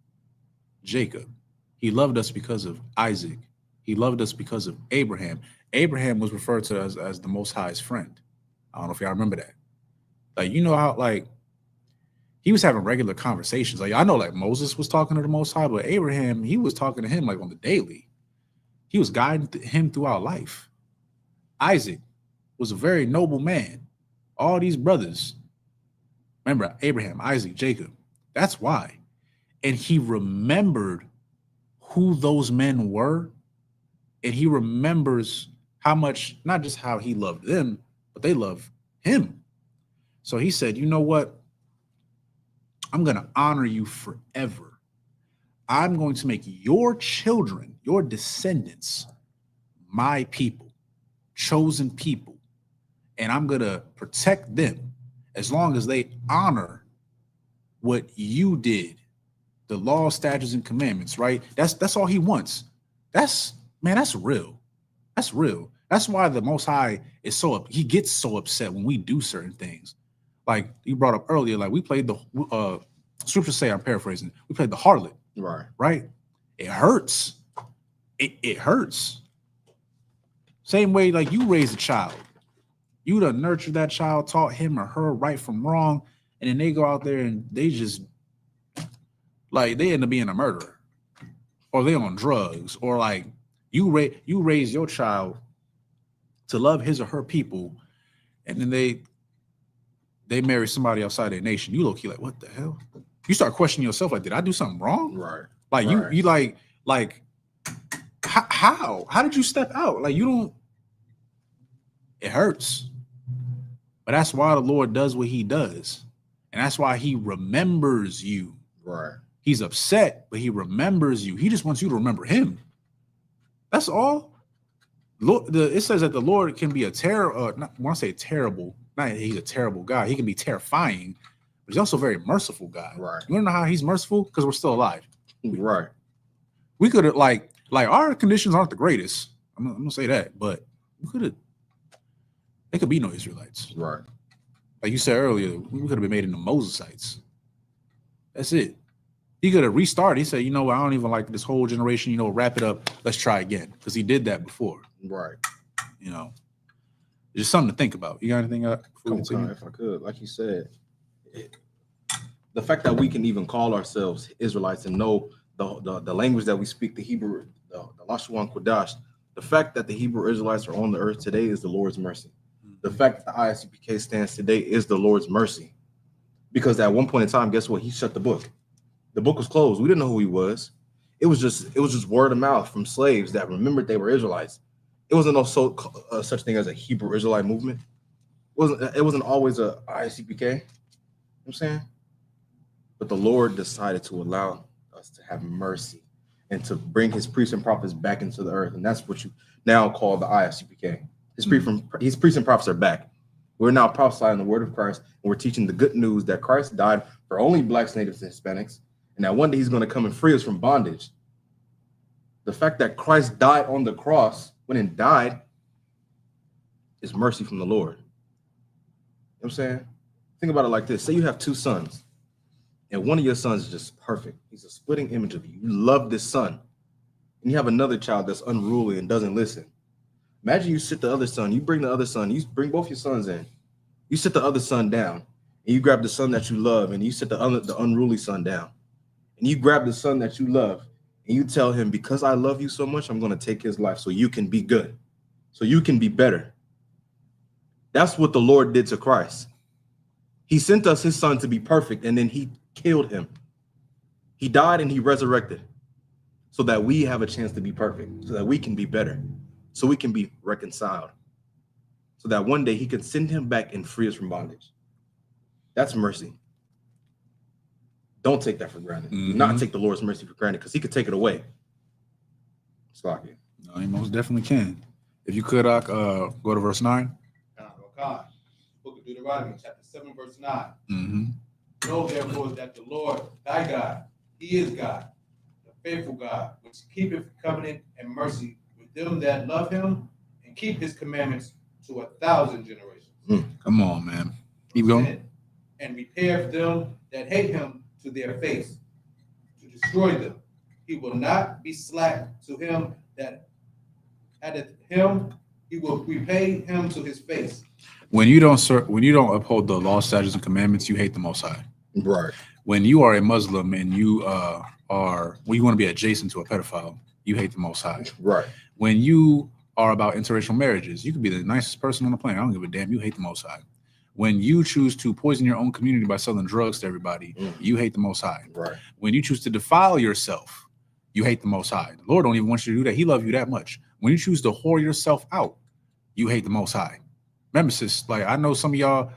[SPEAKER 1] Jacob. He loved us because of Isaac. He loved us because of Abraham. Abraham was referred to as the Most High's friend. I don't know if y'all remember that. Like, you know how, like, he was having regular conversations. Like, I know, like, Moses was talking to the Most High, but Abraham, he was talking to him, like, on the daily. He was guiding him throughout life. Isaac was a very noble man. All these brothers, remember, Abraham, Isaac, Jacob. That's why. And he remembered who those men were. And he remembers how much, not just how he loved them, but they loved him. So he said, you know what? I'm going to honor you forever. I'm going to make your children, your descendants, my people, chosen people. And I'm going to protect them as long as they honor what you did, the law, statutes, and commandments, right? That's all he wants. That's real. That's real. That's why the Most High is he gets so upset when we do certain things. Like you brought up earlier, like we played the scriptures say, I'm paraphrasing, we played the harlot. Right? It hurts. It hurts. Same way, like you raise a child. You done nurtured that child, taught him or her right from wrong, and then they go out there and they just, like, they end up being a murderer. Or they on drugs. Or like you raise your child to love his or her people, and then they marry somebody outside their nation. You low-key like, what the hell? You start questioning yourself, like, did I do something wrong?
[SPEAKER 4] Right.
[SPEAKER 1] Like
[SPEAKER 4] right.
[SPEAKER 1] you like how did you step out? Like you don't, it hurts. But that's why the Lord does what he does. And that's why he remembers you.
[SPEAKER 4] Right.
[SPEAKER 1] He's upset, but he remembers you. He just wants you to remember him. That's all. It says that the Lord can be a when I say terrible, not he's a terrible God. He can be terrifying, but he's also a very merciful God.
[SPEAKER 4] Right.
[SPEAKER 1] You want to know how he's merciful? Because we're still alive.
[SPEAKER 4] Right.
[SPEAKER 1] We could have, like our conditions aren't the greatest. I'm gonna say that, but we could have. There could be no Israelites.
[SPEAKER 4] Right.
[SPEAKER 1] Like you said earlier, we could have been made into Mosesites. That's it. He could have restarted. He said, you know what, I don't even like this whole generation, you know, wrap it up. Let's try again. Because he did that before.
[SPEAKER 4] Right.
[SPEAKER 1] You know, it's just something to think about. You got anything
[SPEAKER 4] if I could, like you said, the fact that we can even call ourselves Israelites and know the language that we speak, the Hebrew, the Lashuan Kodash, the fact that the Hebrew Israelites are on the earth today is the Lord's mercy. The fact that the Isupk stands today is the Lord's mercy. Because at one point in time, guess what? He shut the book. The book was closed. We didn't know who he was. It was just word of mouth from slaves that remembered they were Israelites. It wasn't such thing as a Hebrew Israelite movement. It wasn't always a Isupk. You know what I'm saying? But the Lord decided to allow us to have mercy and to bring his priests and prophets back into the earth. And that's now called the Isupk. His priests and prophets are back. We're now prophesying the word of Christ, and we're teaching the good news that Christ died for only blacks, natives, and Hispanics, and that one day he's going to come and free us from bondage. The fact that Christ died on the cross, when he died, is mercy from the Lord. You know what I'm saying? Think about it like this. Say you have two sons, and one of your sons is just perfect. He's a splitting image of you. You love this son. And you have another child that's unruly and doesn't listen. Imagine you sit the other son, you bring the other son, you bring both your sons in. You sit the other son down, and you grab the son that you love, and you sit the unruly son down. And you grab the son that you love, and you tell him, because I love you so much, I'm going to take his life so you can be good, so you can be better. That's what the Lord did to Christ. He sent us his son to be perfect, and then he killed him. He died and he resurrected so that we have a chance to be perfect, so that we can be better, so we can be reconciled, so that one day he can send him back and free us from bondage. That's mercy. Don't take that for granted. Do not take the Lord's mercy for granted, because he could take it away. Slocky.
[SPEAKER 1] No, he most definitely can. If you could, go to verse 9.
[SPEAKER 3] God. Book of Deuteronomy, chapter 7, verse 9.
[SPEAKER 1] Mm-hmm.
[SPEAKER 3] Know therefore that the Lord thy God, he is God, the faithful God, which keepeth covenant and mercy with them that love him and keep his commandments to 1,000 generations.
[SPEAKER 1] Come on, man. Keep going.
[SPEAKER 3] And repair them that hate him to their face, to destroy them. He will not be slack to him that hateth him. He will repay him to his face.
[SPEAKER 1] When you don't uphold the law, statutes, and commandments, you hate the Most High.
[SPEAKER 4] Right.
[SPEAKER 1] When you are a Muslim and you want to be adjacent to a pedophile, you hate the Most High.
[SPEAKER 4] Right.
[SPEAKER 1] When you are about interracial marriages, you could be the nicest person on the planet. I don't give a damn. You hate the Most High. When you choose to poison your own community by selling drugs to everybody, you hate the Most High.
[SPEAKER 4] Right.
[SPEAKER 1] When you choose to defile yourself, you hate the Most High. The Lord don't even want you to do that. He loves you that much. When you choose to whore yourself out, you hate the Most High. Remember, sis, like I know some of y'all,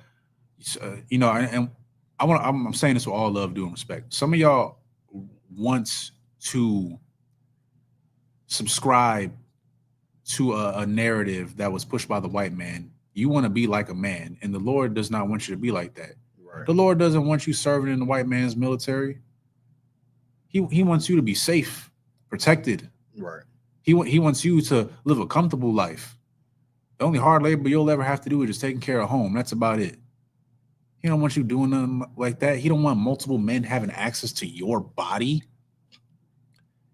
[SPEAKER 1] and I'm saying this with all love, due and respect. Some of y'all wants to subscribe to a narrative that was pushed by the white man. You want to be like a man, and the Lord does not want you to be like that.
[SPEAKER 4] Right.
[SPEAKER 1] The Lord doesn't want you serving in the white man's military. He wants you to be safe, protected.
[SPEAKER 4] Right.
[SPEAKER 1] He wants you to live a comfortable life. The only hard labor you'll ever have to do is just taking care of home. That's about it. He don't want you doing nothing like that. He don't want multiple men having access to your body.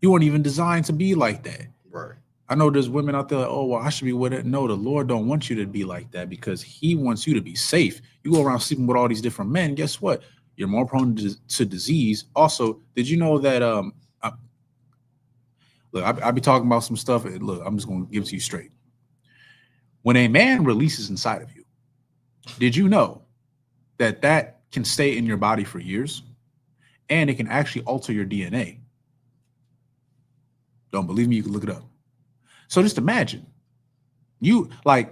[SPEAKER 1] You weren't even designed to be like that.
[SPEAKER 4] Right.
[SPEAKER 1] I know there's women out there like, oh, well, I should be with it. No, the Lord don't want you to be like that, because he wants you to be safe. You go around sleeping with all these different men. Guess what? You're more prone to disease. Also, did you know that look, I be talking about some stuff. And look, I'm just going to give it to you straight. When a man releases inside of you, did you know that can stay in your body for years, and it can actually alter your DNA? Don't believe me? You can look it up. So just imagine you I'm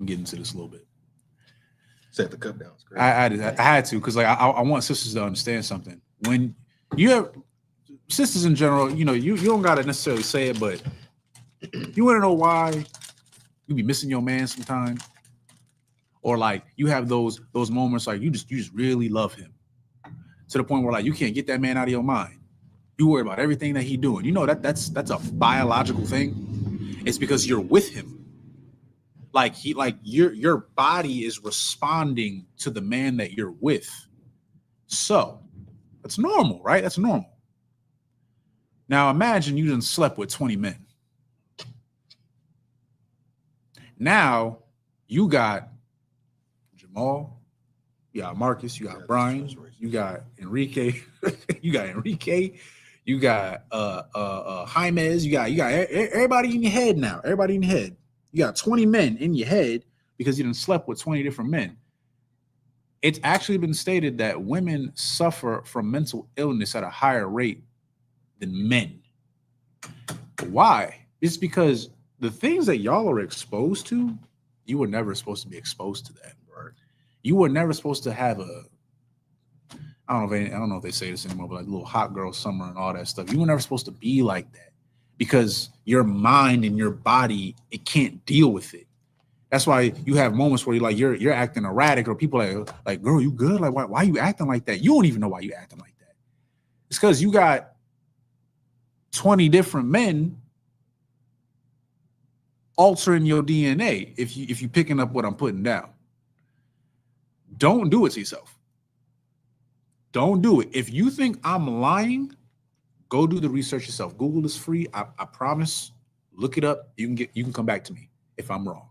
[SPEAKER 1] getting into this a little bit.
[SPEAKER 4] Set the cup down.
[SPEAKER 1] I had to, because I want sisters to understand something. When you have sisters in general, you don't gotta necessarily say it, but you want to know why you be missing your man sometimes, or like you have those moments like you just really love him to the point where like you can't get that man out of your mind. You worry about everything that he's doing. You know that's a biological thing. It's because you're with him. Like your body is responding to the man that you're with. So that's normal, right? That's normal. Now imagine you done slept with 20 men. Now you got Jamal, you got Marcus, you got Brian, you got Enrique, you got Jaimez, you got everybody in your head now. Everybody in your head. You got 20 men in your head because you done slept with 20 different men. It's actually been stated that women suffer from mental illness at a higher rate than men. Why? It's because the things that y'all are exposed to, you were never supposed to be exposed to that. Right? You were never supposed to have I don't know if they say this anymore, but like little hot girl summer and all that stuff. You were never supposed to be like that. because your mind and your body, it can't deal with it. That's why you have moments where you're acting erratic, or people like, girl, you good? Like, why you acting like that? You don't even know why you acting like that. It's because you got 20 different men altering your DNA. If you picking up what I'm putting down, don't do it to yourself. Don't do it. If you think I'm lying, go do the research yourself. Google is free. I promise. Look it up. You can come back to me if I'm wrong.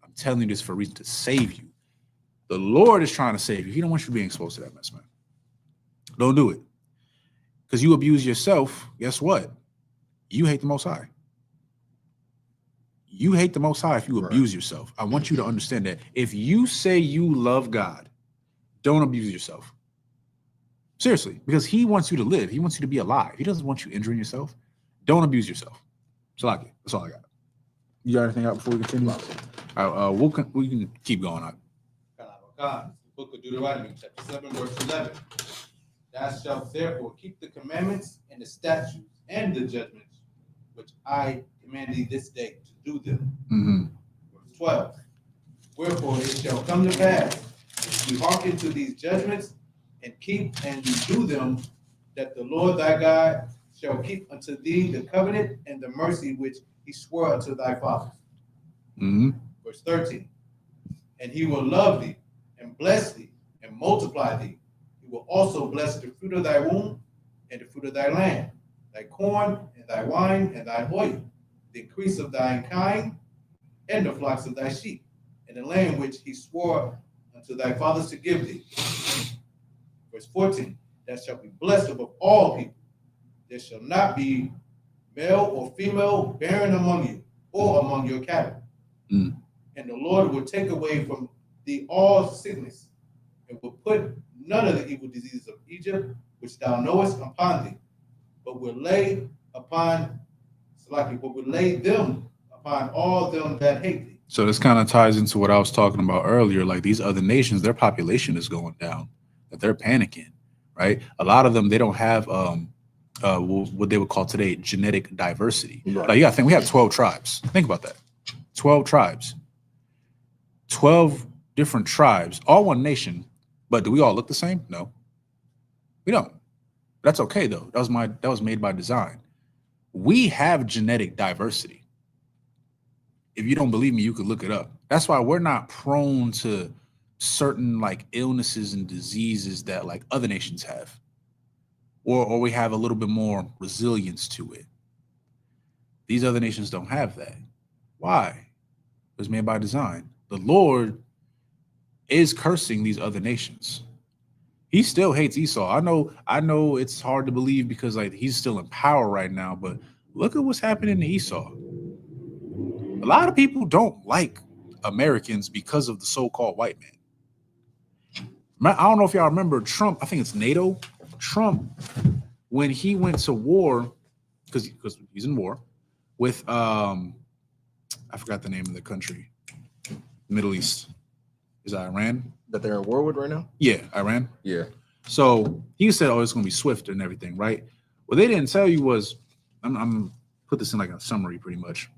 [SPEAKER 1] I'm telling you this for a reason, to save you. The Lord is trying to save you. He don't want you being exposed to that mess, man. Don't do it. Because you abuse yourself, guess what? You hate the Most High. You hate the Most High if you abuse yourself. I want you to understand that. If you say you love God, don't abuse yourself. Seriously, because he wants you to live. He wants you to be alive. He doesn't want you injuring yourself. Don't abuse yourself. Salaki, that's all I got. You got anything out before we continue? All right, we can keep going on.
[SPEAKER 3] The book of Deuteronomy, chapter 7, verse 11. Thou shalt therefore keep the commandments and the statutes and the judgments which I command thee this day to do them.
[SPEAKER 1] Mm-hmm.
[SPEAKER 3] Verse 12. Wherefore it shall come to pass, if you hearken to these judgments and keep and do them, that the Lord thy God shall keep unto thee the covenant and the mercy which he swore unto thy fathers.
[SPEAKER 1] Mm-hmm.
[SPEAKER 3] Verse 13. And he will love thee and bless thee and multiply thee. He will also bless the fruit of thy womb and the fruit of thy land, thy corn and thy wine and thy oil, the increase of thine kind and the flocks of thy sheep, and the land which he swore unto thy fathers to give thee. Verse 14. Thou shalt be blessed above all people. There shall not be male or female barren among you or among your cattle.
[SPEAKER 1] Mm.
[SPEAKER 3] And the Lord will take away from thee all sickness, and will put none of the evil diseases of Egypt, which thou knowest, upon thee, but will lay them upon all them that hate thee.
[SPEAKER 1] So this kind of ties into what I was talking about earlier. Like, these other nations, their population is going down, that they're panicking, right? A lot of them, they don't have what they would call today genetic diversity.
[SPEAKER 4] Right.
[SPEAKER 1] Like, you gotta think, we have 12 tribes. Think about that. 12 tribes. 12 different tribes, all one nation, but do we all look the same? No. We don't. That's okay though. That was made by design. We have genetic diversity. If you don't believe me, you could look it up. That's why we're not prone to certain like illnesses and diseases that like other nations have. Or we have a little bit more resilience to it. These other nations don't have that. Why? It was made by design. The Lord is cursing these other nations. He still hates Esau. I know it's hard to believe because like he's still in power right now, but look at what's happening to Esau. A lot of people don't like Americans because of the so-called white man. I don't know if y'all remember Trump, I think it's NATO. Trump, when he went to war, because he's in war with I forgot the name of the country. Middle East. Is that Iran?
[SPEAKER 4] That they're at war with right now?
[SPEAKER 1] Yeah, Iran.
[SPEAKER 4] Yeah.
[SPEAKER 1] So he said, oh, it's going to be swift and everything, right? What they didn't tell you was, I'm put this in like a summary pretty much.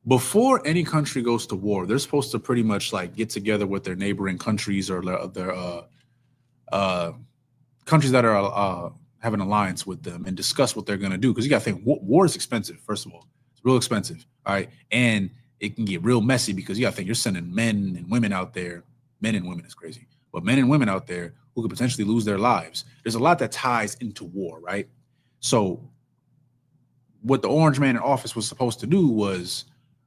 [SPEAKER 1] Before any country goes to war, they're supposed to pretty much like get together with their neighboring countries or their countries that are have an alliance with them and discuss what they're going to do. Because you got to think, war is expensive, first of all. It's real expensive, all right? And it can get real messy because you got to think you're sending men and women out there. Men and women is crazy, but men and women out there who could potentially lose their lives. There's a lot that ties into war, right? So what the orange man in office was supposed to do was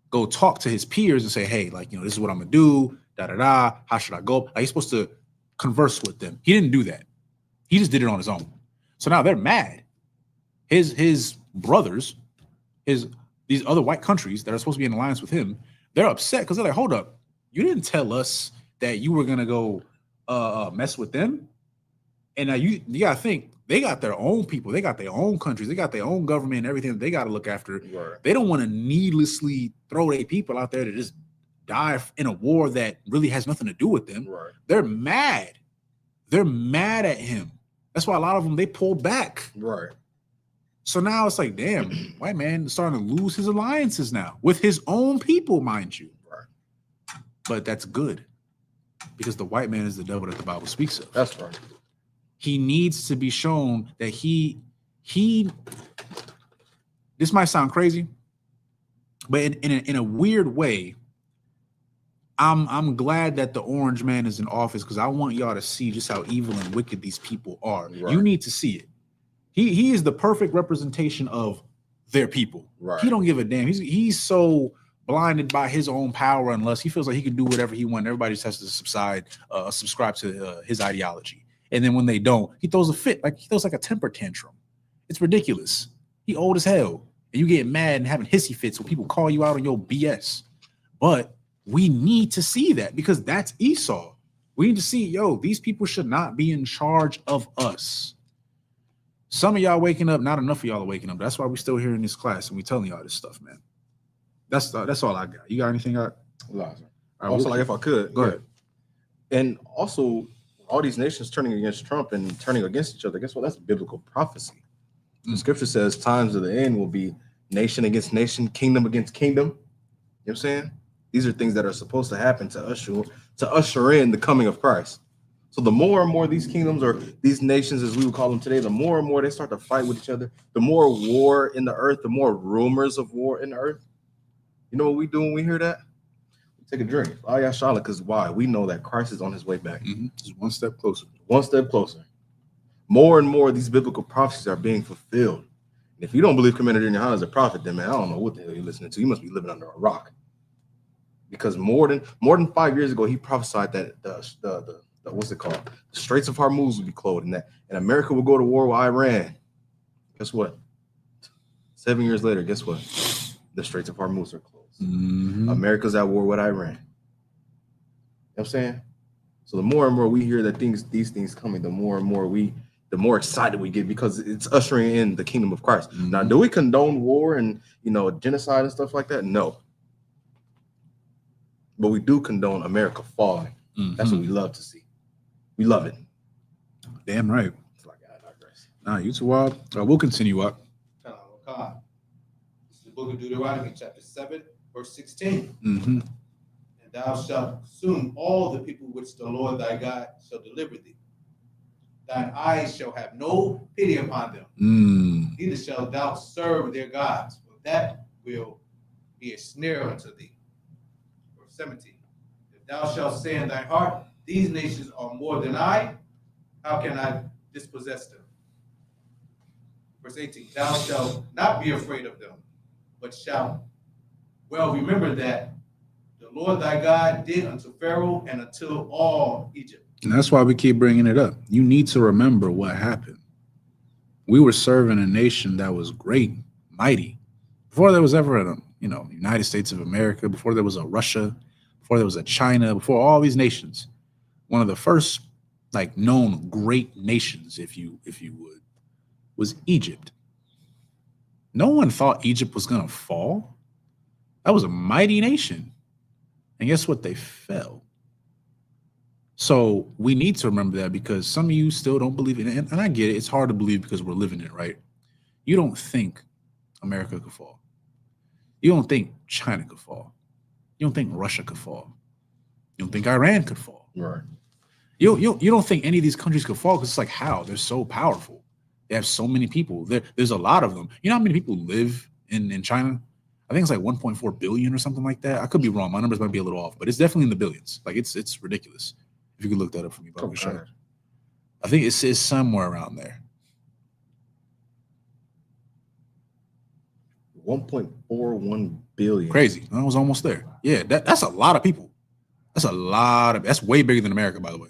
[SPEAKER 1] go talk to his peers and say, hey, like, this is what I'm going to do, da-da-da, how should I go? Like, he's supposed to converse with them. He didn't do that. He just did it on his own. So now they're mad. His brothers, these other white countries that are supposed to be in alliance with him, they're upset because they're like, hold up, you didn't tell us that you were gonna go mess with them. And now you gotta think, they got their own people, they got their own countries, they got their own government and everything that they gotta look after.
[SPEAKER 4] Right.
[SPEAKER 1] They don't want to needlessly throw their people out there to just die in a war that really has nothing to do with them.
[SPEAKER 4] Right.
[SPEAKER 1] They're mad. They're mad at him. That's why a lot of them, they pulled back.
[SPEAKER 4] Right.
[SPEAKER 1] So now it's like, damn, white man is starting to lose his alliances now with his own people, mind you.
[SPEAKER 4] Right.
[SPEAKER 1] But that's good because the white man is the devil that the Bible speaks of.
[SPEAKER 4] That's right.
[SPEAKER 1] He needs to be shown that he. This might sound crazy, but in a weird way, I'm glad that the orange man is in office because I want y'all to see just how evil and wicked these people are.
[SPEAKER 4] Right.
[SPEAKER 1] You need to see it. He is the perfect representation of their people.
[SPEAKER 4] Right.
[SPEAKER 1] He don't give a damn. He's so blinded by his own power unless he feels like he can do whatever he wants. Everybody just has to subscribe to his ideology. And then when they don't, he throws a fit. Like he throws like a temper tantrum. It's ridiculous. He old as hell. And you get mad and having hissy fits when people call you out on your BS. But we need to see that because that's Esau. We need to see, yo, these people should not be in charge of us. Some of y'all waking up, not enough of y'all are waking up. That's why we're still here in this class and we telling y'all this stuff, man. That's all I got. You got anything?
[SPEAKER 4] Also, like if I could,
[SPEAKER 1] go ahead.
[SPEAKER 4] And also, all these nations turning against Trump and turning against each other. Guess what? That's biblical prophecy. The scripture says times of the end will be nation against nation, kingdom against kingdom. You know what I'm saying? These are things that are supposed to happen to usher in the coming of Christ. So the more and more these kingdoms or these nations, as we would call them today, the more and more they start to fight with each other, the more war in the earth, the more rumors of war in the earth. You know what we do when we hear that? We take a drink. Because why? We know that Christ is on his way back.
[SPEAKER 1] Mm-hmm. Just one step closer.
[SPEAKER 4] One step closer. More and more these biblical prophecies are being fulfilled. And if you don't believe Commander Daniel is a prophet, then man, I don't know what the hell you're listening to. You must be living under a rock. Because more than 5 years ago, he prophesied that the what's it called? The Straits of Hormuz would be closed, and America would go to war with Iran. Guess what? 7 years later, guess what? The Straits of Hormuz are closed.
[SPEAKER 1] Mm-hmm.
[SPEAKER 4] America's at war with Iran. You know what I'm saying? So the more and more we hear that these things coming, the more excited we get because it's ushering in the kingdom of Christ.
[SPEAKER 1] Mm-hmm.
[SPEAKER 4] Now, do we condone war and genocide and stuff like that? No. But we do condone America falling. Mm-hmm. That's what we love to see. We love it.
[SPEAKER 1] Damn right.
[SPEAKER 4] It's like I digress.
[SPEAKER 1] Nah, you too wild. We'll continue up.
[SPEAKER 3] This is the book of Deuteronomy, chapter 7, verse 16.
[SPEAKER 1] Mm-hmm.
[SPEAKER 3] And thou shalt consume all the people which the Lord thy God shall deliver thee. Thine eyes shall have no pity upon them. Neither shalt thou serve their gods, for that will be a snare unto thee. Verse 17. If thou shalt say in thy heart, these nations are more than I, how can I dispossess them? Verse 18. Thou shalt not be afraid of them, but shalt well remember that the Lord thy God did unto Pharaoh and unto all Egypt.
[SPEAKER 1] And that's why we keep bringing it up. You need to remember what happened. We were serving a nation that was great, mighty. Before there was ever a, United States of America, before there was a Russia, before there was a China, before all these nations, one of the first known great nations, if you would, was Egypt. No one thought Egypt was going to fall. That was a mighty nation. And guess what? They fell. So we need to remember that because some of you still don't believe it. And I get it. It's hard to believe because we're living it, right? You don't think America could fall. You don't think China could fall. You don't think Russia could fall. You don't think Iran could fall.
[SPEAKER 4] Right.
[SPEAKER 1] You don't think any of these countries could fall because it's like, how? They're so powerful. They have so many people. There's a lot of them. You know how many people live in China? I think it's like 1.4 billion or something like that. I could be wrong. My numbers might be a little off, but it's definitely in the billions. It's ridiculous. If you could look that up for me, Bob, sure. I think it's somewhere around there.
[SPEAKER 4] 1.41 billion.
[SPEAKER 1] Crazy. I was almost there. Yeah, that's a lot of people. That's way bigger than America, by the way.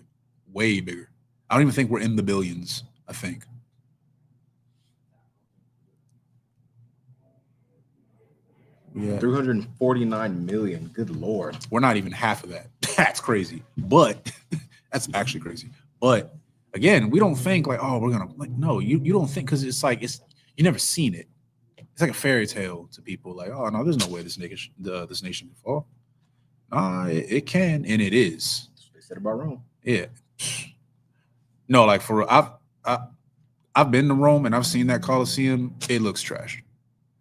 [SPEAKER 1] Way bigger. I don't even think we're in the billions, I think.
[SPEAKER 4] Yeah. 349 million. Good Lord.
[SPEAKER 1] We're not even half of that. That's crazy. But that's actually crazy. But again, we don't think we're gonna no, you don't think because it's you never seen it. It's like a fairy tale to people. Like, oh no, there's no way this nation can fall. It can, and it is.
[SPEAKER 4] They said about Rome.
[SPEAKER 1] Yeah. No, I've been to Rome and I've seen that Colosseum. It looks trash.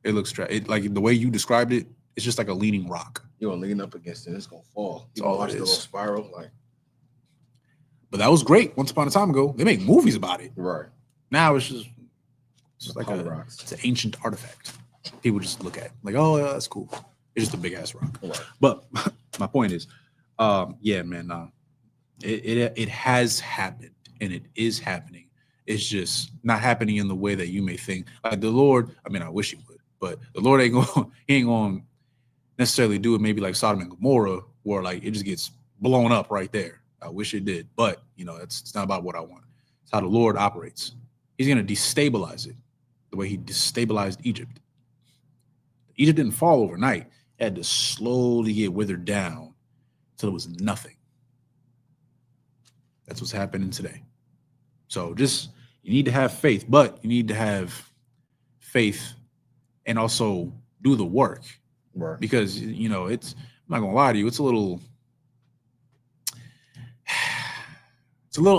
[SPEAKER 1] It looks trash. It, like the way you described it, it's just like a leaning rock.
[SPEAKER 4] You're gonna lean up against it, it's gonna fall.
[SPEAKER 1] That's
[SPEAKER 4] You
[SPEAKER 1] all
[SPEAKER 4] watch
[SPEAKER 1] it
[SPEAKER 4] the
[SPEAKER 1] is.
[SPEAKER 4] little spiral, like
[SPEAKER 1] But that was great once upon a time ago. They make movies about it.
[SPEAKER 4] right.
[SPEAKER 1] Now it's like
[SPEAKER 4] Power
[SPEAKER 1] a
[SPEAKER 4] rocks.
[SPEAKER 1] it's an ancient artifact. People just look at it like, oh yeah, that's cool. It's just a big ass rock.
[SPEAKER 4] Right.
[SPEAKER 1] But my point is, yeah, man, it has happened and it is happening. It's just not happening in the way that you may think. Like the Lord, I mean, I wish he would, but the Lord ain't going to necessarily do it maybe like Sodom and Gomorrah, where like it just gets blown up right there. I wish it did, but you know, it's not about what I want. It's how the Lord operates. He's going to destabilize it the way he destabilized Egypt. Egypt didn't fall overnight. It had to slowly get withered down until it was nothing. That's what's happening today. So just, you need to have faith, but you need to have faith and also do the work.
[SPEAKER 4] Right.
[SPEAKER 1] Because, you know, I'm not going to lie to you, it's a little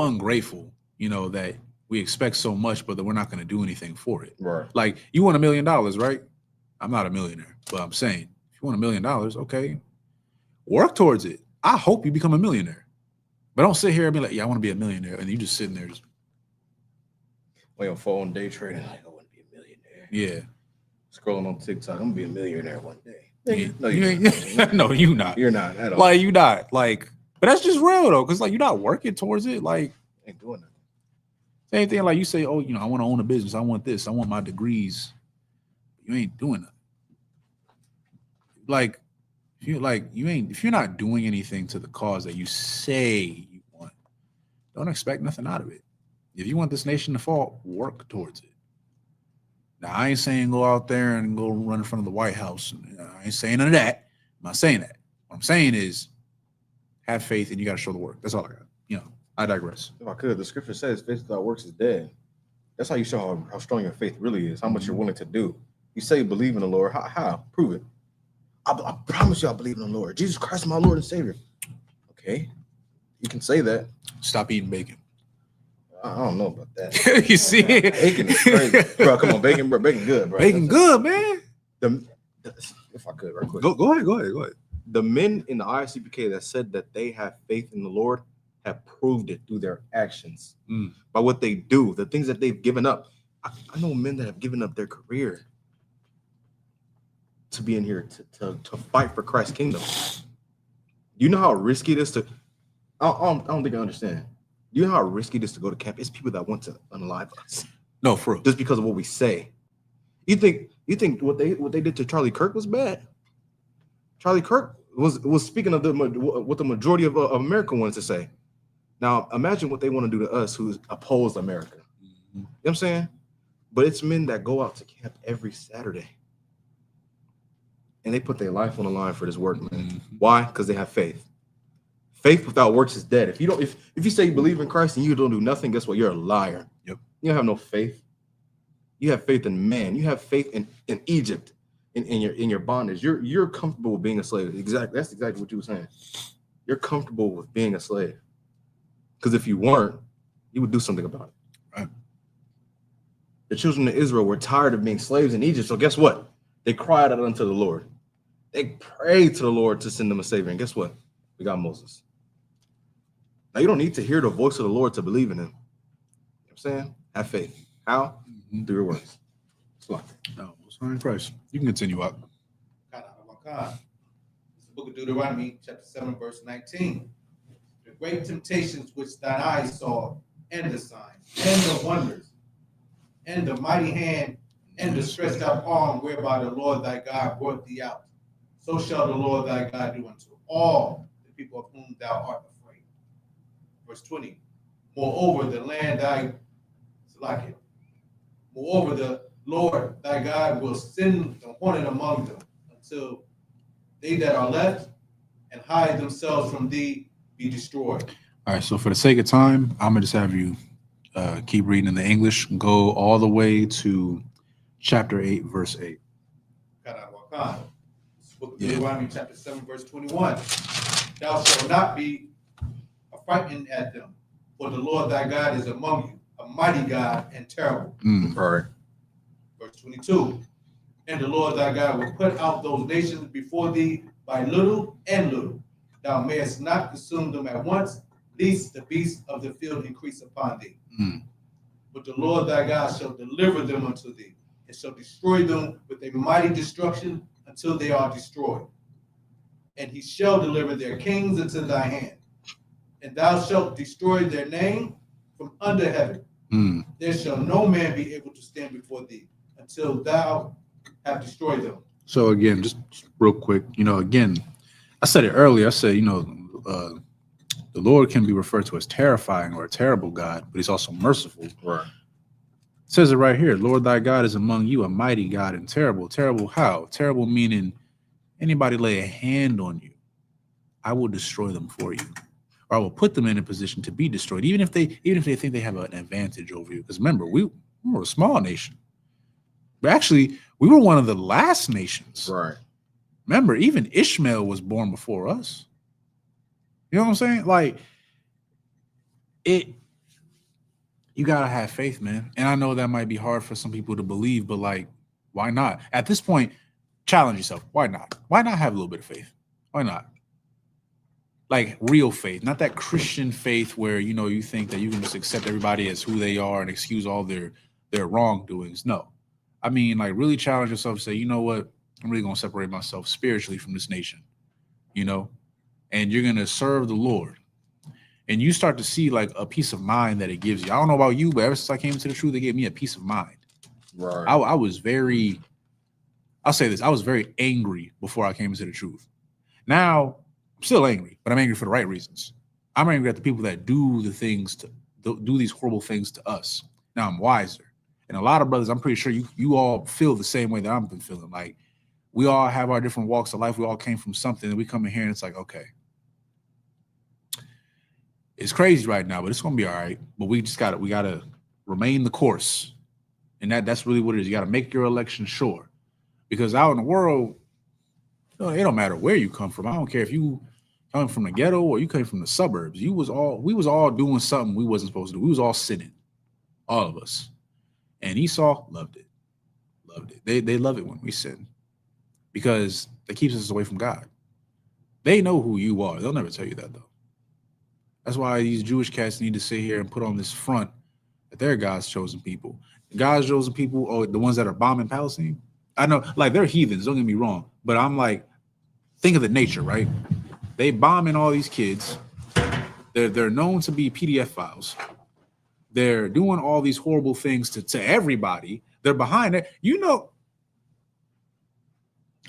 [SPEAKER 1] ungrateful, you know, that we expect so much, but that we're not going to do anything for it.
[SPEAKER 4] Right.
[SPEAKER 1] Like, you want $1 million, right? I'm not a millionaire, but I'm saying, if you want $1 million, okay, work towards it. I hope you become a millionaire. But don't sit here and be like, yeah, I want to be a millionaire. And you just sitting there just
[SPEAKER 4] On your phone, day trading, like, I want to be a millionaire.
[SPEAKER 1] yeah.
[SPEAKER 4] Scrolling on TikTok, I'm gonna be a millionaire one day.
[SPEAKER 1] Yeah.
[SPEAKER 4] No,
[SPEAKER 1] You
[SPEAKER 4] you're
[SPEAKER 1] ain't-
[SPEAKER 4] not.
[SPEAKER 1] no, you not.
[SPEAKER 4] You're not at all.
[SPEAKER 1] Like, you not. Like, but that's just real though, because like you're not working towards it. Like,
[SPEAKER 4] ain't doing nothing.
[SPEAKER 1] same thing, like you say, oh, you know, I want to own a business. I want this. I want my degrees. You ain't doing that. Like, if you're not doing anything to the cause that you say you want, don't expect nothing out of it. If you want this nation to fall, work towards it. Now, I ain't saying go out there and go run in front of the White House. I ain't saying none of that. I'm not saying that. What I'm saying is have faith and you got to show the work. That's all I got. You know, I digress.
[SPEAKER 4] If I could, the scripture says faith without works is dead. That's how you show how strong your faith really is, how much you're willing to do. You say you believe in the Lord. How? Prove it. I promise you I believe in the Lord. Jesus Christ is my Lord and Savior. Okay. You can say that.
[SPEAKER 1] Stop eating bacon.
[SPEAKER 4] I don't know about that.
[SPEAKER 1] You see?
[SPEAKER 4] Bacon is crazy. Bro, come on, bacon, bro. Bacon good, bro.
[SPEAKER 1] Bacon good, man.
[SPEAKER 4] If I could, right quick.
[SPEAKER 1] Go ahead.
[SPEAKER 4] The men in the ISUPK that said that they have faith in the Lord have proved it through their actions, by what they do, the things that they've given up. I know men that have given up their career to be in here to fight for Christ's kingdom. You know how risky it is to? I don't think I understand. You know how risky it is to go to camp? It's people that want to unalive us.
[SPEAKER 1] No, for real.
[SPEAKER 4] Just because of what we say. You think what they did to Charlie Kirk was bad? Charlie Kirk was speaking of what the majority of America wants to say. Now imagine what they want to do to us who oppose America. You know what I'm saying? But it's men that go out to camp every Saturday. And they put their life on the line for this work, man. Why? Because they have faith. Faith without works is dead. If you say you believe in Christ and you don't do nothing, guess what? You're a liar.
[SPEAKER 1] Yep.
[SPEAKER 4] You don't have no faith. You have faith in man. You have faith in Egypt, in your bondage. You're comfortable with being a slave. Exactly. That's exactly what you were saying. You're comfortable with being a slave. Because if you weren't, you would do something about it.
[SPEAKER 1] Right.
[SPEAKER 4] The children of Israel were tired of being slaves in Egypt. So guess what? They cried out unto the Lord. They prayed to the Lord to send them a savior. And guess what? We got Moses. Now, you don't need to hear the voice of the Lord to believe in him. You know what I'm saying? Have faith. How? Through your works. It's like
[SPEAKER 1] No, it's fine, Christ. You can continue up.
[SPEAKER 3] This is the book of Deuteronomy, chapter 7, verse 19. The great temptations which thine eyes saw, and the signs, and the wonders, and the mighty hand, and the stretched out arm whereby the Lord thy God brought thee out. So shall the Lord thy God do unto all the people of whom thou art afraid. Verse 20. Moreover, the land moreover, the Lord thy God will send the hornet among them until they that are left and hide themselves from thee be destroyed.
[SPEAKER 1] All right, so for the sake of time, I'm gonna just have you keep reading in the English. Go all the way to chapter 8, verse 8.
[SPEAKER 3] Book of Deuteronomy, chapter 7, verse 21. Thou shalt not be frightened at them, for the Lord thy God is among you, a mighty God and terrible.
[SPEAKER 4] Right.
[SPEAKER 3] Verse 22. And the Lord thy God will put out those nations before thee by little and little. Thou mayest not consume them at once, lest the beasts of the field increase upon thee. But the Lord thy God shall deliver them unto thee, and shall destroy them with a mighty destruction until they are destroyed. And he shall deliver their kings into thy hand, and thou shalt destroy their name from under heaven. There shall no man be able to stand before thee until thou have destroyed them.
[SPEAKER 1] So again, just real quick, again, I said it earlier. I said, the Lord can be referred to as terrifying or a terrible God, but he's also merciful.
[SPEAKER 4] Right.
[SPEAKER 1] It says it right here. Lord thy God is among you, a mighty God and terrible. Terrible how? Terrible meaning anybody lay a hand on you, I will destroy them for you. Or I will put them in a position to be destroyed, even if they think they have an advantage over you. Because remember, we were a small nation. But actually, we were one of the last nations.
[SPEAKER 4] Right.
[SPEAKER 1] Remember, even Ishmael was born before us. You know what I'm saying? Like, you gotta have faith, man. And I know that might be hard for some people to believe, but like, why not? At this point, challenge yourself. Why not? Why not have a little bit of faith? Why not? Like real faith, not that Christian faith where you think that you can just accept everybody as who they are and excuse all their wrongdoings. No, I mean, like, really challenge yourself. Say, you know what? I'm really gonna separate myself spiritually from this nation. And you're gonna serve the Lord. And you start to see like a peace of mind that it gives you. I don't know about you, but ever since I came into the truth, it gave me a peace of mind.
[SPEAKER 4] Right.
[SPEAKER 1] I was very, I'll say this, I was very angry before I came into the truth. Now, I'm still angry, but I'm angry for the right reasons. I'm angry at the people that do these horrible things to us. Now I'm wiser. And a lot of brothers, I'm pretty sure you all feel the same way that I've been feeling. Like, we all have our different walks of life. We all came from something, and we come in here and it's like, okay, it's crazy right now, but it's gonna be all right. But we gotta remain the course. And that's really what it is. You gotta make your election sure. Because out in the world, it don't matter where you come from. I don't care if you come from the ghetto or you came from the suburbs. We was all doing something we wasn't supposed to do. We was all sinning. All of us. And Esau loved it. Loved it. They love it when we sin. Because it keeps us away from God. They know who you are. They'll never tell you that, though. That's why these Jewish cats need to sit here and put on this front that they're God's chosen people. God's chosen people are the ones that are bombing Palestine. I know, like, they're heathens, don't get me wrong. But I'm like, think of the nature, right? They bombing all these kids. They're known to be PDF files. They're doing all these horrible things to everybody. They're behind it.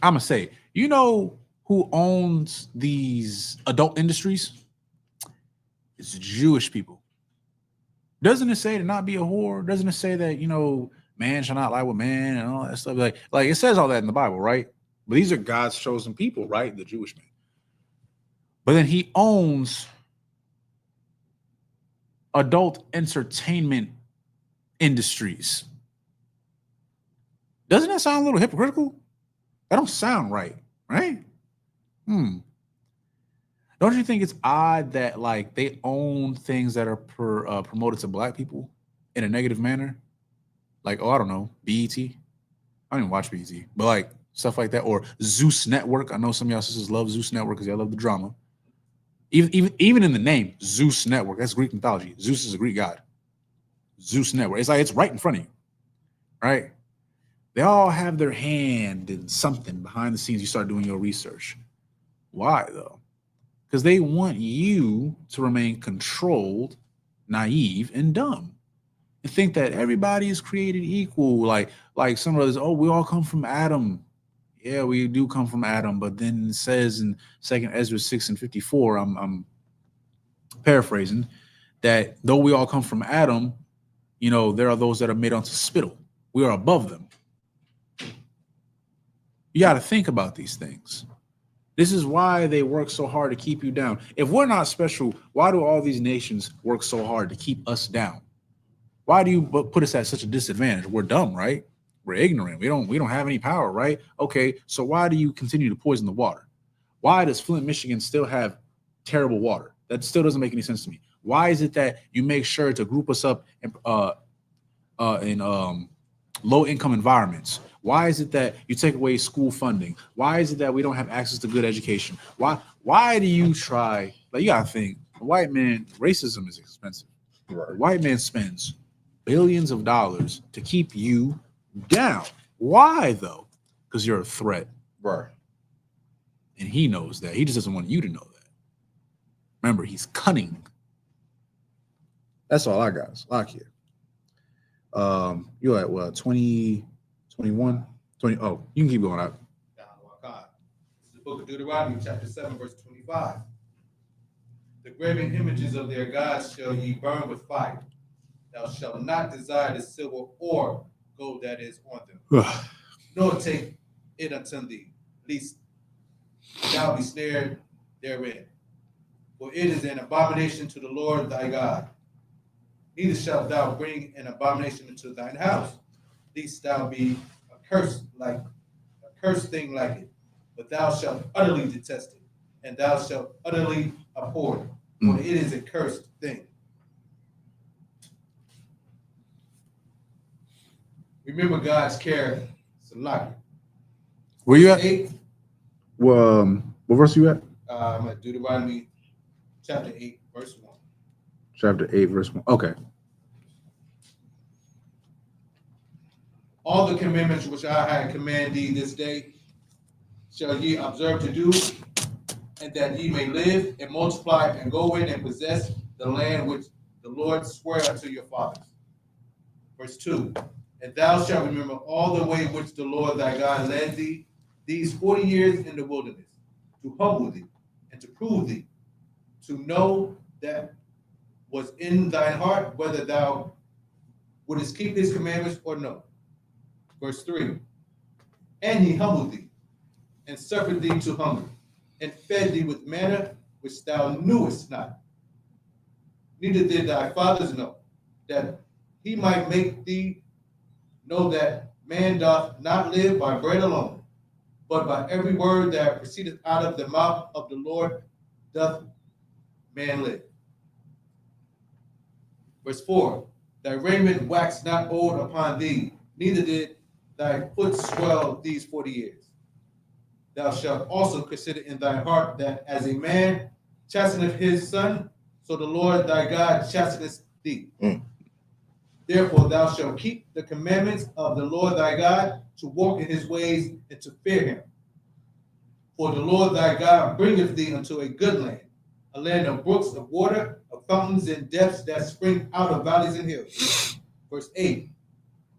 [SPEAKER 1] I'm going to say, who owns these adult industries? It's Jewish people. Doesn't it say to not be a whore? Doesn't it say that, man shall not lie with man and all that stuff? Like it says all that in the Bible, right? But these are God's chosen people, right? The Jewish man. But then he owns adult entertainment industries. Doesn't that sound a little hypocritical? That don't sound right? Don't you think it's odd that like they own things that are promoted to black people in a negative manner? Like, I don't know, BET. I don't even watch BET, but like stuff like that, or Zeus Network. I know some of y'all sisters love Zeus Network because y'all love the drama. Even in the name, Zeus Network, that's Greek mythology. Zeus is a Greek god. Zeus Network. It's like it's right in front of you, right? They all have their hand in something behind the scenes. You start doing your research. Why though? Because they want you to remain controlled, naive, and dumb. And think that everybody is created equal. Like some brothers, we all come from Adam. Yeah, we do come from Adam, but then it says in 2 Ezra 6:54, I'm paraphrasing, that though we all come from Adam, there are those that are made unto spittle. We are above them. You got to think about these things. This is why they work so hard to keep you down. If we're not special, why do all these nations work so hard to keep us down? Why do you put us at such a disadvantage? We're dumb, right? We're ignorant. We don't have any power, right? Okay, so why do you continue to poison the water? Why does Flint, Michigan still have terrible water? That still doesn't make any sense to me. Why is it that you make sure to group us up in low-income environments? Why is it that you take away school funding? Why is it that we don't have access to good education? Why do you try? Like, you gotta think, a white man, racism is expensive.
[SPEAKER 4] Right.
[SPEAKER 1] A white man spends billions of dollars to keep you down. Why though? Because you're a threat.
[SPEAKER 4] Right.
[SPEAKER 1] And he knows that. He just doesn't want you to know that. Remember, he's cunning. That's all I got. It's lock here. You're at what, 20, 21, 20? Oh, you can keep going up.
[SPEAKER 3] This is the book of Deuteronomy, chapter 7, verse 25. The graven images of their gods shall ye burn with fire. Thou shalt not desire the silver or gold that is on them, nor take it unto thee, lest thou be snared therein. For it is an abomination to the Lord thy God. Neither shalt thou bring an abomination into thine house, lest thou be accursed thing like it. But thou shalt utterly detest it, and thou shalt utterly abhor it, for it is a cursed thing. Remember God's care, Salaki.
[SPEAKER 1] Where you at?
[SPEAKER 3] 8,
[SPEAKER 1] What verse you at?
[SPEAKER 3] I'm at Deuteronomy chapter 8, verse 1.
[SPEAKER 1] Chapter 8, verse 1. Okay.
[SPEAKER 3] All the commandments which I had commanded thee this day shall ye observe to do, and that ye may live and multiply and go in and possess the land which the Lord sware unto your fathers. Verse 2. And thou shalt remember all the way which the Lord thy God led thee these 40 years in the wilderness, to humble thee and to prove thee, to know that was in thine heart, whether thou wouldest keep his commandments or no. Verse 3. And he humbled thee, and suffered thee to hunger, and fed thee with manna which thou knewest not. Neither did thy fathers know, that he might make thee know that man doth not live by bread alone, but by every word that proceedeth out of the mouth of the Lord doth man live. Verse 4. Thy raiment waxed not old upon thee, neither did thy foot swell these 40 years. Thou shalt also consider in thy heart that as a man chasteneth his son, so the Lord thy God chasteneth thee. Therefore thou shalt keep the commandments of the Lord thy God, to walk in his ways and to fear him. For the Lord thy God bringeth thee unto a good land, a land of brooks of water, of fountains and depths that spring out of valleys and hills. Verse 8.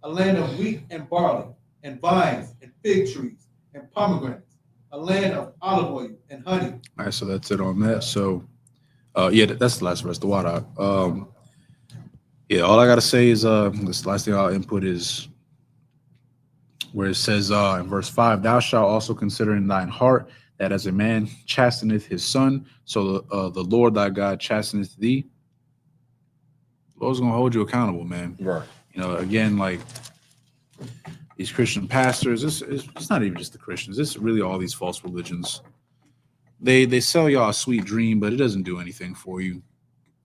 [SPEAKER 3] A land of wheat and barley, and vines, and fig trees, and pomegranates, a land of olive oil and honey.
[SPEAKER 1] All right, so that's it on that. So, that's the last verse, the water. All I gotta say is this last thing I'll input is where it says in verse 5, thou shalt also consider in thine heart that as a man chasteneth his son, so the Lord thy God chasteneth thee. The Lord's gonna hold you accountable, man.
[SPEAKER 4] Right.
[SPEAKER 1] Again, like these Christian pastors, it's not even just the Christians, it's really all these false religions. They sell y'all a sweet dream, but it doesn't do anything for you.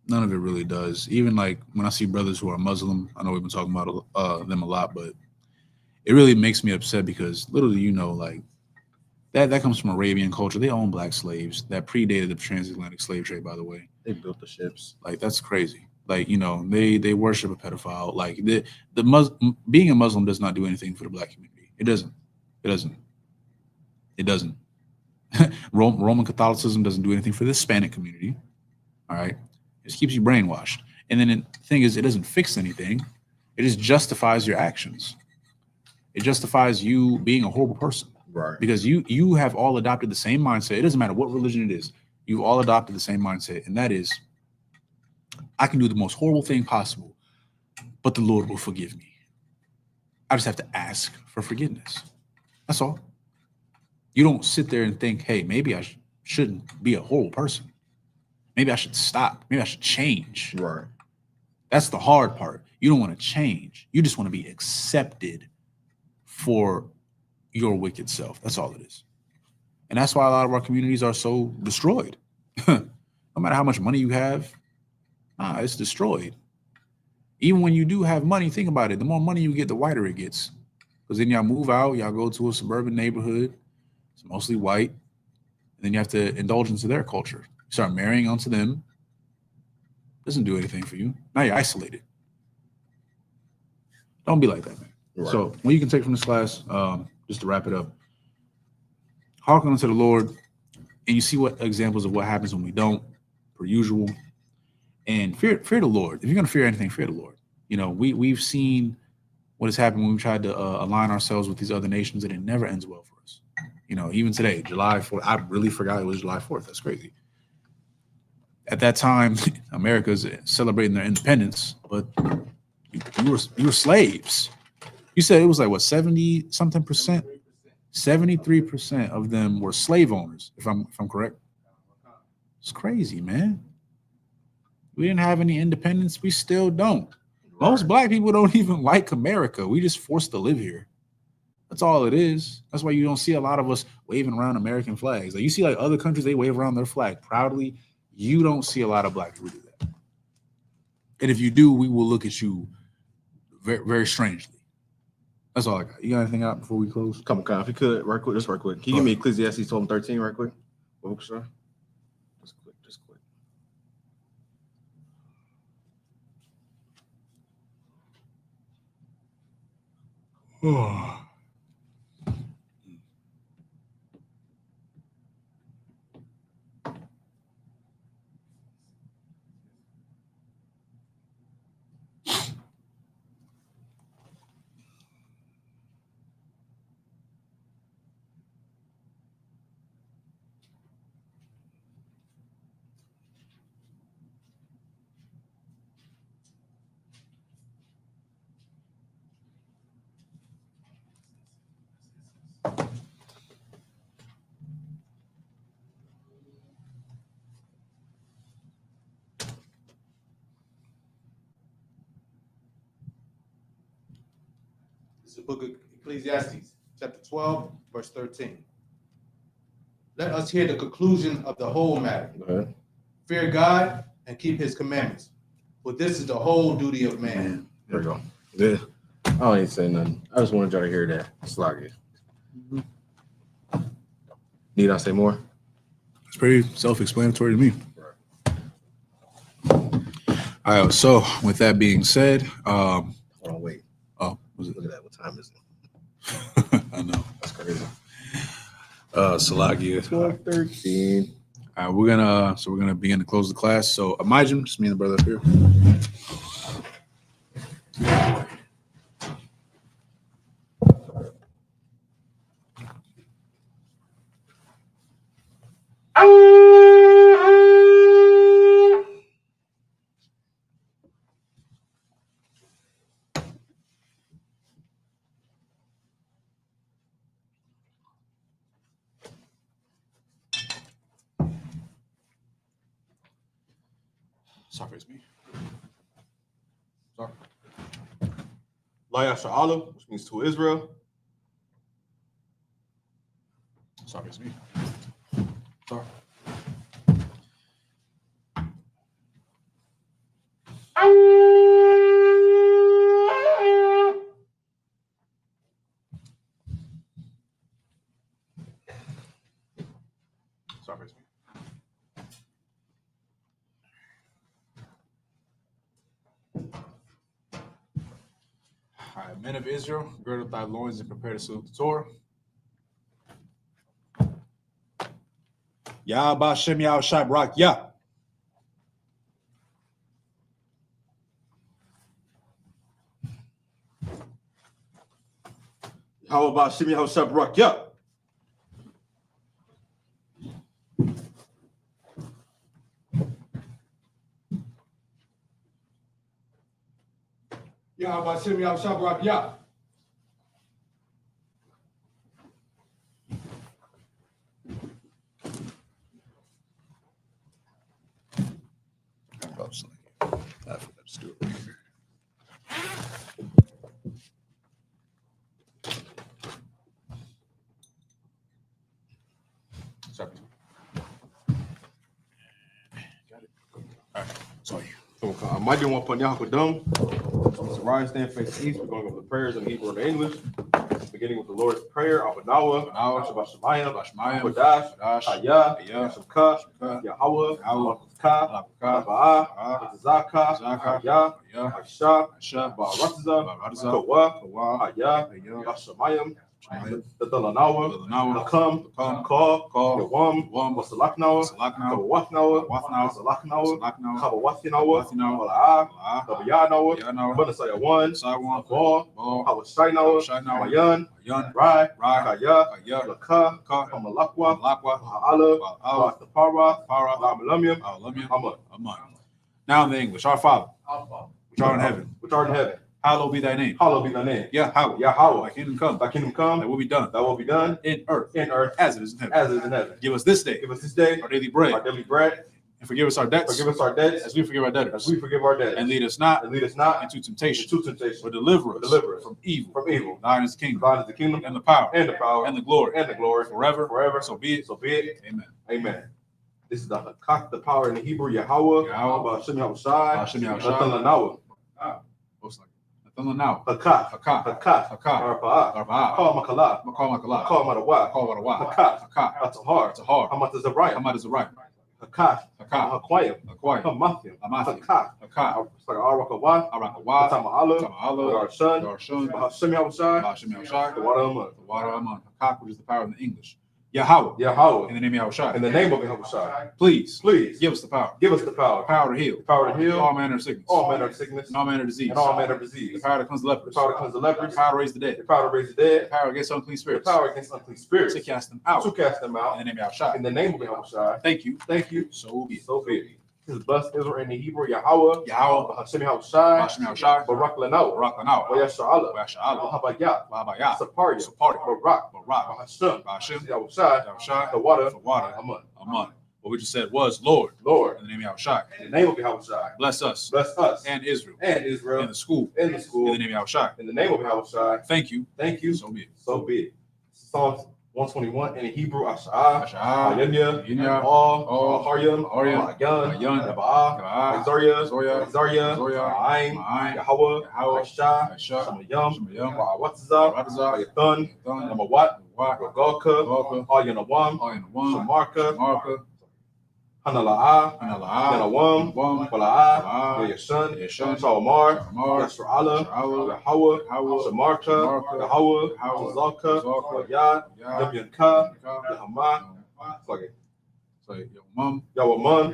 [SPEAKER 1] None of it really does. Even like when I see brothers who are Muslim, I know we've been talking about them a lot, but it really makes me upset because little do you know, like that comes from Arabian culture. They own black slaves that predated the transatlantic slave trade, by the way.
[SPEAKER 4] They built the ships.
[SPEAKER 1] Like, that's crazy. Like, they worship a pedophile. Like being a Muslim does not do anything for the black community. It doesn't. Roman Catholicism doesn't do anything for the Hispanic community. All right. It just keeps you brainwashed. And then the thing is, it doesn't fix anything. It just justifies your actions. It justifies you being a horrible person.
[SPEAKER 4] Right.
[SPEAKER 1] Because you have all adopted the same mindset. It doesn't matter what religion it is. You've all adopted the same mindset. And that is, I can do the most horrible thing possible, but the Lord will forgive me. I just have to ask for forgiveness. That's all. You don't sit there and think, hey, maybe I shouldn't be a horrible person. Maybe I should stop. Maybe I should change.
[SPEAKER 4] Right.
[SPEAKER 1] That's the hard part. You don't want to change. You just want to be accepted for your wicked self. That's all it is. And that's why a lot of our communities are so destroyed. No matter how much money you have, Nah, it's destroyed. Even when you do have money, think about it. The more money you get, the whiter it gets. Because then y'all move out, y'all go to a suburban neighborhood. It's mostly white. And then you have to indulge into their culture. You start marrying onto them. Doesn't do anything for you. Now you're isolated. Don't be like that, man. Right. So what you can take from this class, just to wrap it up, hearken unto the Lord, and you see what examples of what happens when we don't, per usual. And fear the Lord. If you're going to fear anything, fear the Lord. You know, we've seen what has happened when we tried to align ourselves with these other nations, and it never ends well for us. You know, even today, July 4th, I really forgot it was July 4th. That's crazy. At that time, America's celebrating their independence, but you were slaves. You said it was like what, 70-something%? 73% of them were slave owners, if I'm correct. It's crazy, man. We didn't have any independence. We still don't. Most black people don't even like America. We just forced to live here. That's all it is. That's why you don't see a lot of us waving around American flags. Like you see like other countries, they wave around their flag proudly. You don't see a lot of black people do that. And if you do, we will look at you very, very strangely. That's all I got. You got anything out before we close?
[SPEAKER 4] Come on, if you could, right quick, just right quick. Can you give me Ecclesiastes 12:13 right quick? Sir? Just quick.
[SPEAKER 3] This is the book of Ecclesiastes, chapter 12, verse 13. Let us hear the conclusion of the whole matter.
[SPEAKER 4] Go ahead.
[SPEAKER 3] Fear God and keep his commandments, for this is the whole duty of man.
[SPEAKER 4] There we go. Yeah. I don't need to say nothing. I just wanted y'all to hear that. Slog it. Need I say more?
[SPEAKER 1] It's pretty self-explanatory to me. All right. So with that being said,
[SPEAKER 4] Hold on, wait.
[SPEAKER 1] Oh, was it?
[SPEAKER 4] Look at that. What time is it?
[SPEAKER 1] I know.
[SPEAKER 4] That's crazy.
[SPEAKER 1] Salagia.
[SPEAKER 4] 12:13.
[SPEAKER 1] All right, we're gonna begin to close the class. So Imagine, just me and the brother up here. Sorry, it's me. Sorry.
[SPEAKER 2] Laya Sha'ala, which means to Israel.
[SPEAKER 1] Sorry, it's me. Sorry. Sorry, it's me. All right, men of Israel, gird up thy loins and prepare to salute the Torah. Yah Ba'Shem Yah Shai Barak Yah.
[SPEAKER 2] How about Shimi Hoshab Barak? Yeah.
[SPEAKER 3] Yahweh Shem Yahweh Shabrak Yah.
[SPEAKER 1] I forgot to do it right here. Sorry. Got it. All right, it's all you.
[SPEAKER 2] I might do one for Yahakadum. So rise, stand, face east. We're going over the prayers in Hebrew and English. Beginning with the Lord's Prayer, Abanawa, Shabbat Shemayim, Kodash, Hayah, Isupk, Yahweh, Ka, Aba'ah, Zaka, Hayah, Aisha, Ba'aratza, Kawa, Hayah, Bashamayim, the Dalanawa, Hakam, Call, Yawam, Wasalaknawa, Kawafnawa, Salaknawa, Kawathinawa, Mala'ah, Kabayanawa, Banasaya 1, Ball, Hawashainawa, Mayan, Rai, Kaya, Laka, Kamalakwa, Ha'ala, Tapara, Lamalumium,
[SPEAKER 1] Amen. Now in the English, our Father, which art in heaven, hallowed be thy name.
[SPEAKER 2] Hallowed be thy name.
[SPEAKER 1] Yahweh, thy kingdom come.
[SPEAKER 2] Thy kingdom come.
[SPEAKER 1] Thy will be done.
[SPEAKER 2] Thy will be done
[SPEAKER 1] In earth.
[SPEAKER 2] As
[SPEAKER 1] it is in heaven.
[SPEAKER 2] As it is in heaven.
[SPEAKER 1] Give us this day.
[SPEAKER 2] Give us this day
[SPEAKER 1] our daily bread.
[SPEAKER 2] Our daily bread.
[SPEAKER 1] And forgive us our debts.
[SPEAKER 2] Forgive us our debts.
[SPEAKER 1] As we forgive our debtors.
[SPEAKER 2] As we forgive our debtors.
[SPEAKER 1] And lead us not.
[SPEAKER 2] Into
[SPEAKER 1] temptation.
[SPEAKER 2] But
[SPEAKER 1] deliver us.
[SPEAKER 2] From
[SPEAKER 1] evil.
[SPEAKER 2] Thine
[SPEAKER 1] is the kingdom.
[SPEAKER 2] Thine is the kingdom.
[SPEAKER 1] And the power.
[SPEAKER 2] And the power.
[SPEAKER 1] And the glory.
[SPEAKER 2] Forever.
[SPEAKER 1] So be it. Amen.
[SPEAKER 2] Amen. This is the Hakak, the power in the Hebrew, Yahweh. Ba'ashem Yahushai.
[SPEAKER 1] What's like? Now.
[SPEAKER 2] Hakak.
[SPEAKER 1] Hakak.
[SPEAKER 2] Arba'ah. Call Makala. Call Madawa. Hakak. Atahar. Hamat is the right. Hakak. Hakwayim. Hamathim. Hakak. It's like Arakawa. Tama'ala. Our son. Ba'ashem Yahushai. The water Aman.
[SPEAKER 1] Hakak, which is the power in the English. Yahweh. In the name of Yahushai.
[SPEAKER 2] In the name of Yahushai.
[SPEAKER 1] Please.
[SPEAKER 2] Give us the power. Power to heal.
[SPEAKER 1] All manner of sickness. And all manner of disease. The power that comes to lepers. The power to raise the dead.
[SPEAKER 2] The power against unclean spirits.
[SPEAKER 1] To cast them out.
[SPEAKER 2] In the name of Yahushai. Thank you.
[SPEAKER 1] So be it.
[SPEAKER 2] This is blessed Israel in the Hebrew, Yahweh. Hashem Yahushai. Barak Lanao. Wayasha'ala. Habayah. Saparia. Barak. Hashem. Yahushai. The water.
[SPEAKER 1] Amen. What we just said was, Lord. In the name of Yahushai.
[SPEAKER 2] In the name of Yahushai.
[SPEAKER 1] Bless us. And Israel.
[SPEAKER 2] In
[SPEAKER 1] the school.
[SPEAKER 2] In the
[SPEAKER 1] name of Yahushai.
[SPEAKER 2] In the name of Yahushai.
[SPEAKER 1] Thank you.
[SPEAKER 2] So be it. Psalms 121 in the Hebrew, Asha'ah, Ayanya, Haryam, Ayan, Yaba'ah, Zoria, Aim, Yahweh, Aisha, Shamayam, Ba'awatza, Ayathan, Namawat, Ragalka, Ayanawam, Shamarka, Hanala'ah, Yanawam, Bala'ah, Yashan, Shalmar, Yasra'ala, Yahweh, Shamarka, Yahweh, Zalka, Yad, Yabyanka, Yahama, Yawamon,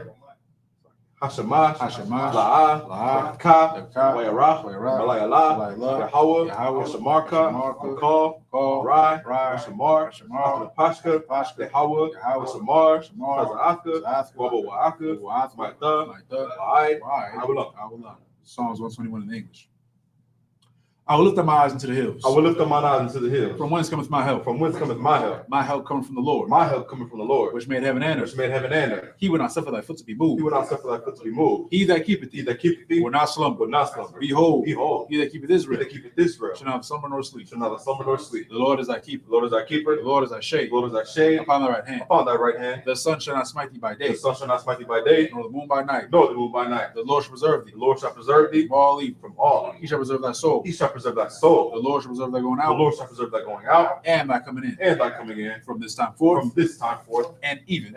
[SPEAKER 2] Hashemah, La'ah, Ka, Wayarach, Malayala, Yahweh, Shamarka, Call, Rai, Shamar, Pashka, Yahweh, Shamar, Taza'aka, Wabawa'aka, Maitha, I will love.
[SPEAKER 1] Psalms 121 in English. I will lift up my eyes into the hills. From whence cometh my help? My help coming from the Lord. Which made heaven and earth. He will not suffer thy foot to be moved. He that keepeth thee will not slumber. Behold, he that keepeth Israel shall not slumber nor sleep. The Lord is thy keeper. The Lord is thy shade. Upon thy right hand. The sun shall not smite thee by day. Nor the moon by night. The Lord shall preserve thee. From all evil. He shall preserve thy soul. The Lord shall preserve thy going out. And thy coming in. From this time forth. And even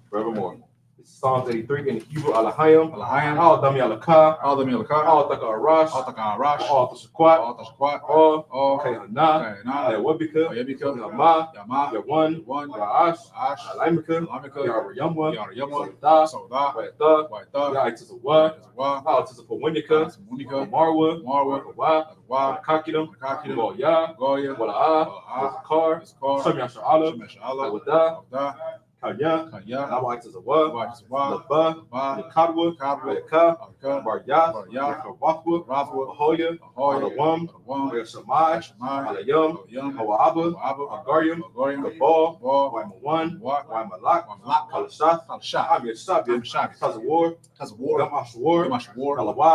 [SPEAKER 1] forevermore.
[SPEAKER 2] Psalms 83 in Hebrew, Alahayim, Al Dami Alaka,
[SPEAKER 1] Al
[SPEAKER 2] Taka Arash, Al Tashakwat, Al Kayana, Yawabika, Yama, Yawan, Ra'ash, Alamika, Yaryamwa, Sauda, Yaitazawa, Altizapawinika, Marwa, Kakidam, Goya, Wala'ah, Zakar, Shamya Sha'ala, Wada, Kaya, Nawaitazawa, Laba, Yakadwa, Yaka, Baryas, Yakawafwa, Ahoya, Alawam, Yashamai, Alayam, Hawa'aba, Agaryam, Gabal, Waimawan, Waimalak, Kalashath, Amir Shabir, Tazawar, Gamashawar, Alawa.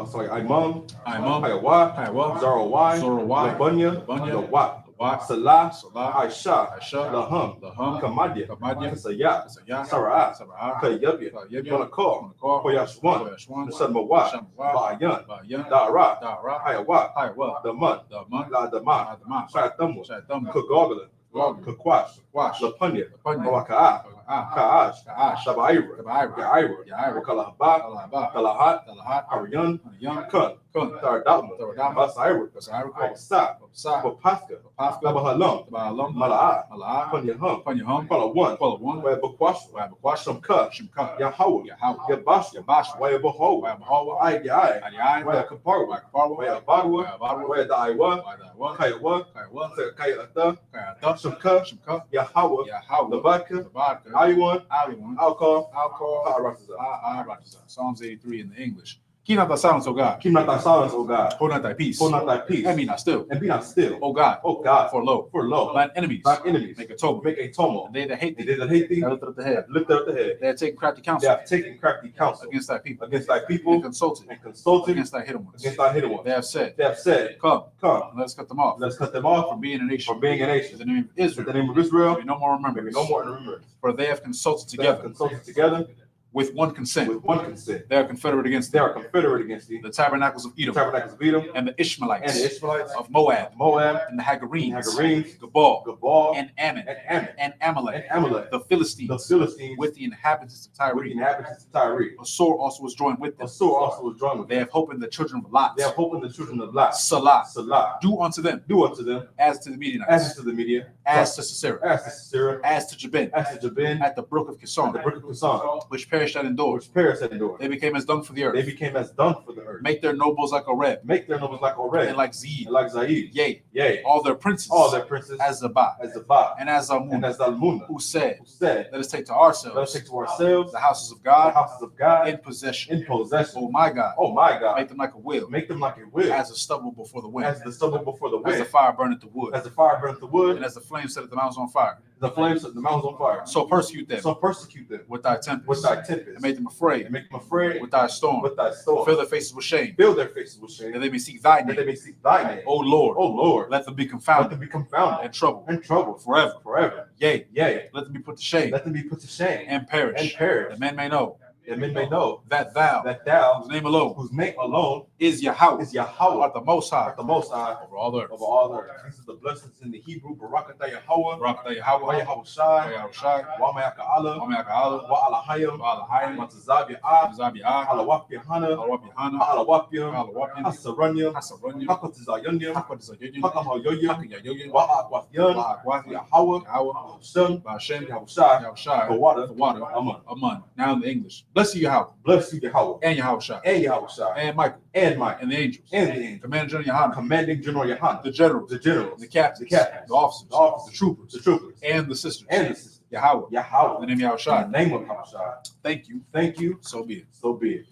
[SPEAKER 2] Sorry, Imam, Hayawa, Zarawai, Labunya,
[SPEAKER 1] Wat,
[SPEAKER 2] Salah,
[SPEAKER 1] Salah,
[SPEAKER 2] Aisha,
[SPEAKER 1] Aisha,
[SPEAKER 2] Laham,
[SPEAKER 1] Laham,
[SPEAKER 2] Kamadia,
[SPEAKER 1] Kamadia,
[SPEAKER 2] Kasaya,
[SPEAKER 1] Kasaya,
[SPEAKER 2] Sarah,
[SPEAKER 1] Sarah,
[SPEAKER 2] Kayabia,
[SPEAKER 1] Kayabia,
[SPEAKER 2] Monakor,
[SPEAKER 1] Monakor,
[SPEAKER 2] Koyashwan,
[SPEAKER 1] Koyashwan,
[SPEAKER 2] Nusamawa,
[SPEAKER 1] Nusamawa,
[SPEAKER 2] Ba'ayan,
[SPEAKER 1] Bayan,
[SPEAKER 2] Dara,
[SPEAKER 1] Dara,
[SPEAKER 2] Hayawa,
[SPEAKER 1] Hayawa,
[SPEAKER 2] Daman,
[SPEAKER 1] Daman,
[SPEAKER 2] Ladama,
[SPEAKER 1] Adama,
[SPEAKER 2] Shatamu,
[SPEAKER 1] Shatamu,
[SPEAKER 2] Kagogla,
[SPEAKER 1] Gogla,
[SPEAKER 2] Kakwash,
[SPEAKER 1] Wash,
[SPEAKER 2] Lapanya,
[SPEAKER 1] Lapanya,
[SPEAKER 2] Kawaka'a, Ka'ash,
[SPEAKER 1] Ka'ash,
[SPEAKER 2] Tabaira,
[SPEAKER 1] Tabaira,
[SPEAKER 2] Yaira,
[SPEAKER 1] Yaira,
[SPEAKER 2] Wakalahaba,
[SPEAKER 1] Alaba,
[SPEAKER 2] Talahat,
[SPEAKER 1] Talahat,
[SPEAKER 2] Harayan,
[SPEAKER 1] Young,
[SPEAKER 2] Kun,
[SPEAKER 1] Kun,
[SPEAKER 2] Taradama,
[SPEAKER 1] Taradama,
[SPEAKER 2] Basaira,
[SPEAKER 1] Basaira,
[SPEAKER 2] Kawasa,
[SPEAKER 1] Sa,
[SPEAKER 2] Wapaska,
[SPEAKER 1] Pafka,
[SPEAKER 2] Tabahalum,
[SPEAKER 1] Tabahalum,
[SPEAKER 2] Mala'a,
[SPEAKER 1] Mala'a,
[SPEAKER 2] Panyahum,
[SPEAKER 1] Panyahum,
[SPEAKER 2] Palawan,
[SPEAKER 1] Palawan,
[SPEAKER 2] Wabakwash,
[SPEAKER 1] Wabakwash,
[SPEAKER 2] Shamka,
[SPEAKER 1] Shimka,
[SPEAKER 2] Yahweh,
[SPEAKER 1] Yahweh,
[SPEAKER 2] Yabash,
[SPEAKER 1] Yabash,
[SPEAKER 2] Wayabaho,
[SPEAKER 1] Wayabahawa,
[SPEAKER 2] Ayai,
[SPEAKER 1] Adiai,
[SPEAKER 2] Wayakaparwa,
[SPEAKER 1] Wakaparwa,
[SPEAKER 2] Wayabadwa,
[SPEAKER 1] Wayabadwa,
[SPEAKER 2] Wayadaiwa,
[SPEAKER 1] Wadawa,
[SPEAKER 2] Kayawa,
[SPEAKER 1] Kaiwa,
[SPEAKER 2] Kayata,
[SPEAKER 1] Kayata,
[SPEAKER 2] Shamka,
[SPEAKER 1] Shimka,
[SPEAKER 2] Yahweh,
[SPEAKER 1] Yahweh,
[SPEAKER 2] Labaka,
[SPEAKER 1] Labaka,
[SPEAKER 2] Aywan,
[SPEAKER 1] Aliwan,
[SPEAKER 2] Alcohol,
[SPEAKER 1] Alcohol,
[SPEAKER 2] Ha'aratiza.
[SPEAKER 1] Psalms 83 in the English. Keep not thy silence, O God.
[SPEAKER 2] Keep not thy silence, O God.
[SPEAKER 1] Hold not thy peace.
[SPEAKER 2] Hold not thy peace.
[SPEAKER 1] And be not still.
[SPEAKER 2] And be not still.
[SPEAKER 1] O God.
[SPEAKER 2] O God.
[SPEAKER 1] For lo, thine enemies, make a tumult.
[SPEAKER 2] Make a tumult.
[SPEAKER 1] And they that hate
[SPEAKER 2] And
[SPEAKER 1] thee,
[SPEAKER 2] they that hate thee,
[SPEAKER 1] have lifted up the head.
[SPEAKER 2] lift up the head.
[SPEAKER 1] They have taken crafty
[SPEAKER 2] They
[SPEAKER 1] counsel
[SPEAKER 2] have taken crafty counsel
[SPEAKER 1] against thy people.
[SPEAKER 2] against thy
[SPEAKER 1] And
[SPEAKER 2] people
[SPEAKER 1] consulted
[SPEAKER 2] and consulted
[SPEAKER 1] against thy hidden ones.
[SPEAKER 2] against thy hidden ones.
[SPEAKER 1] They have said,
[SPEAKER 2] They have said,
[SPEAKER 1] Come,
[SPEAKER 2] come,
[SPEAKER 1] let us cut them off
[SPEAKER 2] let's cut them off
[SPEAKER 1] from being a nation.
[SPEAKER 2] from being a
[SPEAKER 1] In
[SPEAKER 2] nation.
[SPEAKER 1] the name of
[SPEAKER 2] In
[SPEAKER 1] Israel,
[SPEAKER 2] the name of Israel,
[SPEAKER 1] there be no more
[SPEAKER 2] maybe
[SPEAKER 1] remembrance.
[SPEAKER 2] no more in remembrance.
[SPEAKER 1] For they have consulted
[SPEAKER 2] They have
[SPEAKER 1] together
[SPEAKER 2] consulted together
[SPEAKER 1] with one consent.
[SPEAKER 2] with one consent.
[SPEAKER 1] They are confederate against
[SPEAKER 2] They
[SPEAKER 1] thee.
[SPEAKER 2] are confederate against thee.
[SPEAKER 1] The tabernacles of
[SPEAKER 2] The
[SPEAKER 1] Edom
[SPEAKER 2] tabernacles of Edom
[SPEAKER 1] and the Ishmaelites
[SPEAKER 2] and the Ishmaelites
[SPEAKER 1] of Moab
[SPEAKER 2] Moab
[SPEAKER 1] and the Hagarenes,
[SPEAKER 2] Hagarenes,
[SPEAKER 1] Gabal
[SPEAKER 2] Gabal
[SPEAKER 1] and Ammon
[SPEAKER 2] and Ammon
[SPEAKER 1] and Amalek,
[SPEAKER 2] and Amalek,
[SPEAKER 1] the
[SPEAKER 2] the
[SPEAKER 1] Philistines
[SPEAKER 2] Philistines
[SPEAKER 1] with the inhabitants of
[SPEAKER 2] with the
[SPEAKER 1] Tyre.
[SPEAKER 2] inhabitants of Tyre.
[SPEAKER 1] Assur also was joined with them.
[SPEAKER 2] Assur also was joined with
[SPEAKER 1] They
[SPEAKER 2] them.
[SPEAKER 1] have hope in the children of Lot.
[SPEAKER 2] They have hope in the children of Lot.
[SPEAKER 1] Salah.
[SPEAKER 2] Salah.
[SPEAKER 1] Do unto them
[SPEAKER 2] Do unto them
[SPEAKER 1] as to the Midianites,
[SPEAKER 2] as to the media,
[SPEAKER 1] as to Sisera,
[SPEAKER 2] as to Sisera,
[SPEAKER 1] as to Jabin,
[SPEAKER 2] as to Jabin,
[SPEAKER 1] at the brook of
[SPEAKER 2] at the
[SPEAKER 1] Kison,
[SPEAKER 2] brook of Kison,
[SPEAKER 1] which perished at Endor.
[SPEAKER 2] which Paris had endured.
[SPEAKER 1] They became as dung for the
[SPEAKER 2] They
[SPEAKER 1] earth.
[SPEAKER 2] became as dung for the earth.
[SPEAKER 1] Make their nobles like Oreb
[SPEAKER 2] Make their nobles like Oreb
[SPEAKER 1] and like Zeb.
[SPEAKER 2] and like Zaid.
[SPEAKER 1] Yea,
[SPEAKER 2] Yea,
[SPEAKER 1] all their princes
[SPEAKER 2] all their princes
[SPEAKER 1] as Zabah
[SPEAKER 2] as Zabah
[SPEAKER 1] and as
[SPEAKER 2] and
[SPEAKER 1] Zalmunna,
[SPEAKER 2] as Zalmunna,
[SPEAKER 1] who said,
[SPEAKER 2] who said,
[SPEAKER 1] let us take to
[SPEAKER 2] let us
[SPEAKER 1] ourselves
[SPEAKER 2] take to ourselves
[SPEAKER 1] the houses of
[SPEAKER 2] the
[SPEAKER 1] God
[SPEAKER 2] houses of God
[SPEAKER 1] in possession.
[SPEAKER 2] in possession.
[SPEAKER 1] Oh my God,
[SPEAKER 2] Oh my God,
[SPEAKER 1] make them like a wheel,
[SPEAKER 2] make them like a wheel,
[SPEAKER 1] as a stubble before the wind,
[SPEAKER 2] as the stubble before the
[SPEAKER 1] as the
[SPEAKER 2] wind,
[SPEAKER 1] fire burneth the wood,
[SPEAKER 2] as the fire burns the wood,
[SPEAKER 1] and as the flame set the mountains on fire.
[SPEAKER 2] the flames set the mountains on fire.
[SPEAKER 1] So persecute them
[SPEAKER 2] So persecute them
[SPEAKER 1] with thy
[SPEAKER 2] with
[SPEAKER 1] tempest,
[SPEAKER 2] thy
[SPEAKER 1] and
[SPEAKER 2] tempest,
[SPEAKER 1] make them afraid
[SPEAKER 2] and make them afraid
[SPEAKER 1] with thy storm.
[SPEAKER 2] with thy storm.
[SPEAKER 1] Fill their faces with shame,
[SPEAKER 2] Fill their faces with shame,
[SPEAKER 1] that they may seek thy
[SPEAKER 2] that they
[SPEAKER 1] name.
[SPEAKER 2] may seek thy name.
[SPEAKER 1] O Lord,
[SPEAKER 2] O Lord,
[SPEAKER 1] let them be
[SPEAKER 2] let
[SPEAKER 1] confounded
[SPEAKER 2] them be confounded
[SPEAKER 1] and troubled
[SPEAKER 2] and troubled
[SPEAKER 1] forever.
[SPEAKER 2] forever.
[SPEAKER 1] Yea,
[SPEAKER 2] Yea,
[SPEAKER 1] let them be put to shame
[SPEAKER 2] let them be put to shame
[SPEAKER 1] and perish,
[SPEAKER 2] and perish,
[SPEAKER 1] that men may know
[SPEAKER 2] that men may know
[SPEAKER 1] that thou,
[SPEAKER 2] that thou,
[SPEAKER 1] whose name alone
[SPEAKER 2] whose name alone
[SPEAKER 1] is Yahweh,
[SPEAKER 2] is Yahweh,
[SPEAKER 1] art the Most High
[SPEAKER 2] art the Most High
[SPEAKER 1] over all the earth.
[SPEAKER 2] of all the earth. These are the blessings in the Hebrew. Barakatah Yahweh,
[SPEAKER 1] Barakatah
[SPEAKER 2] Wa
[SPEAKER 1] Yahweh,
[SPEAKER 2] Yahweh Shai,
[SPEAKER 1] Yahweh Shai,
[SPEAKER 2] Wa Mayaka Allah,
[SPEAKER 1] Omeaka Allah,
[SPEAKER 2] Wa Alahayim,
[SPEAKER 1] Alahayim,
[SPEAKER 2] Matazab Ya'ah,
[SPEAKER 1] Zabiah,
[SPEAKER 2] Alawak Yahana,
[SPEAKER 1] Alawab Yahana,
[SPEAKER 2] Alawapim,
[SPEAKER 1] Alawapim,
[SPEAKER 2] Hasaranyim,
[SPEAKER 1] Hasarunyim,
[SPEAKER 2] Hakotizayanyim,
[SPEAKER 1] Hakwadzayoyin,
[SPEAKER 2] Hakahayoyim,
[SPEAKER 1] Hakayayoyin,
[SPEAKER 2] Wa Akwatyan,
[SPEAKER 1] Wa'akwathin,
[SPEAKER 2] Yahweh,
[SPEAKER 1] Yahweh,
[SPEAKER 2] Hashem,
[SPEAKER 1] Ba'ashem,
[SPEAKER 2] Yahushai,
[SPEAKER 1] Yahushai,
[SPEAKER 2] the water,
[SPEAKER 1] the water, Aman. Now in the English. Bless you, Yahweh,
[SPEAKER 2] bless you, Yahweh,
[SPEAKER 1] and Yahushai,
[SPEAKER 2] and Yahushai,
[SPEAKER 1] and Michael,
[SPEAKER 2] and Mike,
[SPEAKER 1] and the angels,
[SPEAKER 2] and the angel,
[SPEAKER 1] Commander General Yohanan,
[SPEAKER 2] commanding General Yohanan,
[SPEAKER 1] the generals,
[SPEAKER 2] the generals,
[SPEAKER 1] the captains,
[SPEAKER 2] the captains,
[SPEAKER 1] the officers,
[SPEAKER 2] the officers,
[SPEAKER 1] the troopers,
[SPEAKER 2] the troopers,
[SPEAKER 1] and the sisters,
[SPEAKER 2] and the sisters,
[SPEAKER 1] Yahweh,
[SPEAKER 2] Yahweh,
[SPEAKER 1] in the name of
[SPEAKER 2] in
[SPEAKER 1] Yahushai.
[SPEAKER 2] the name of Yahushai.
[SPEAKER 1] Thank you.
[SPEAKER 2] Thank you,
[SPEAKER 1] So be it.
[SPEAKER 2] so be it.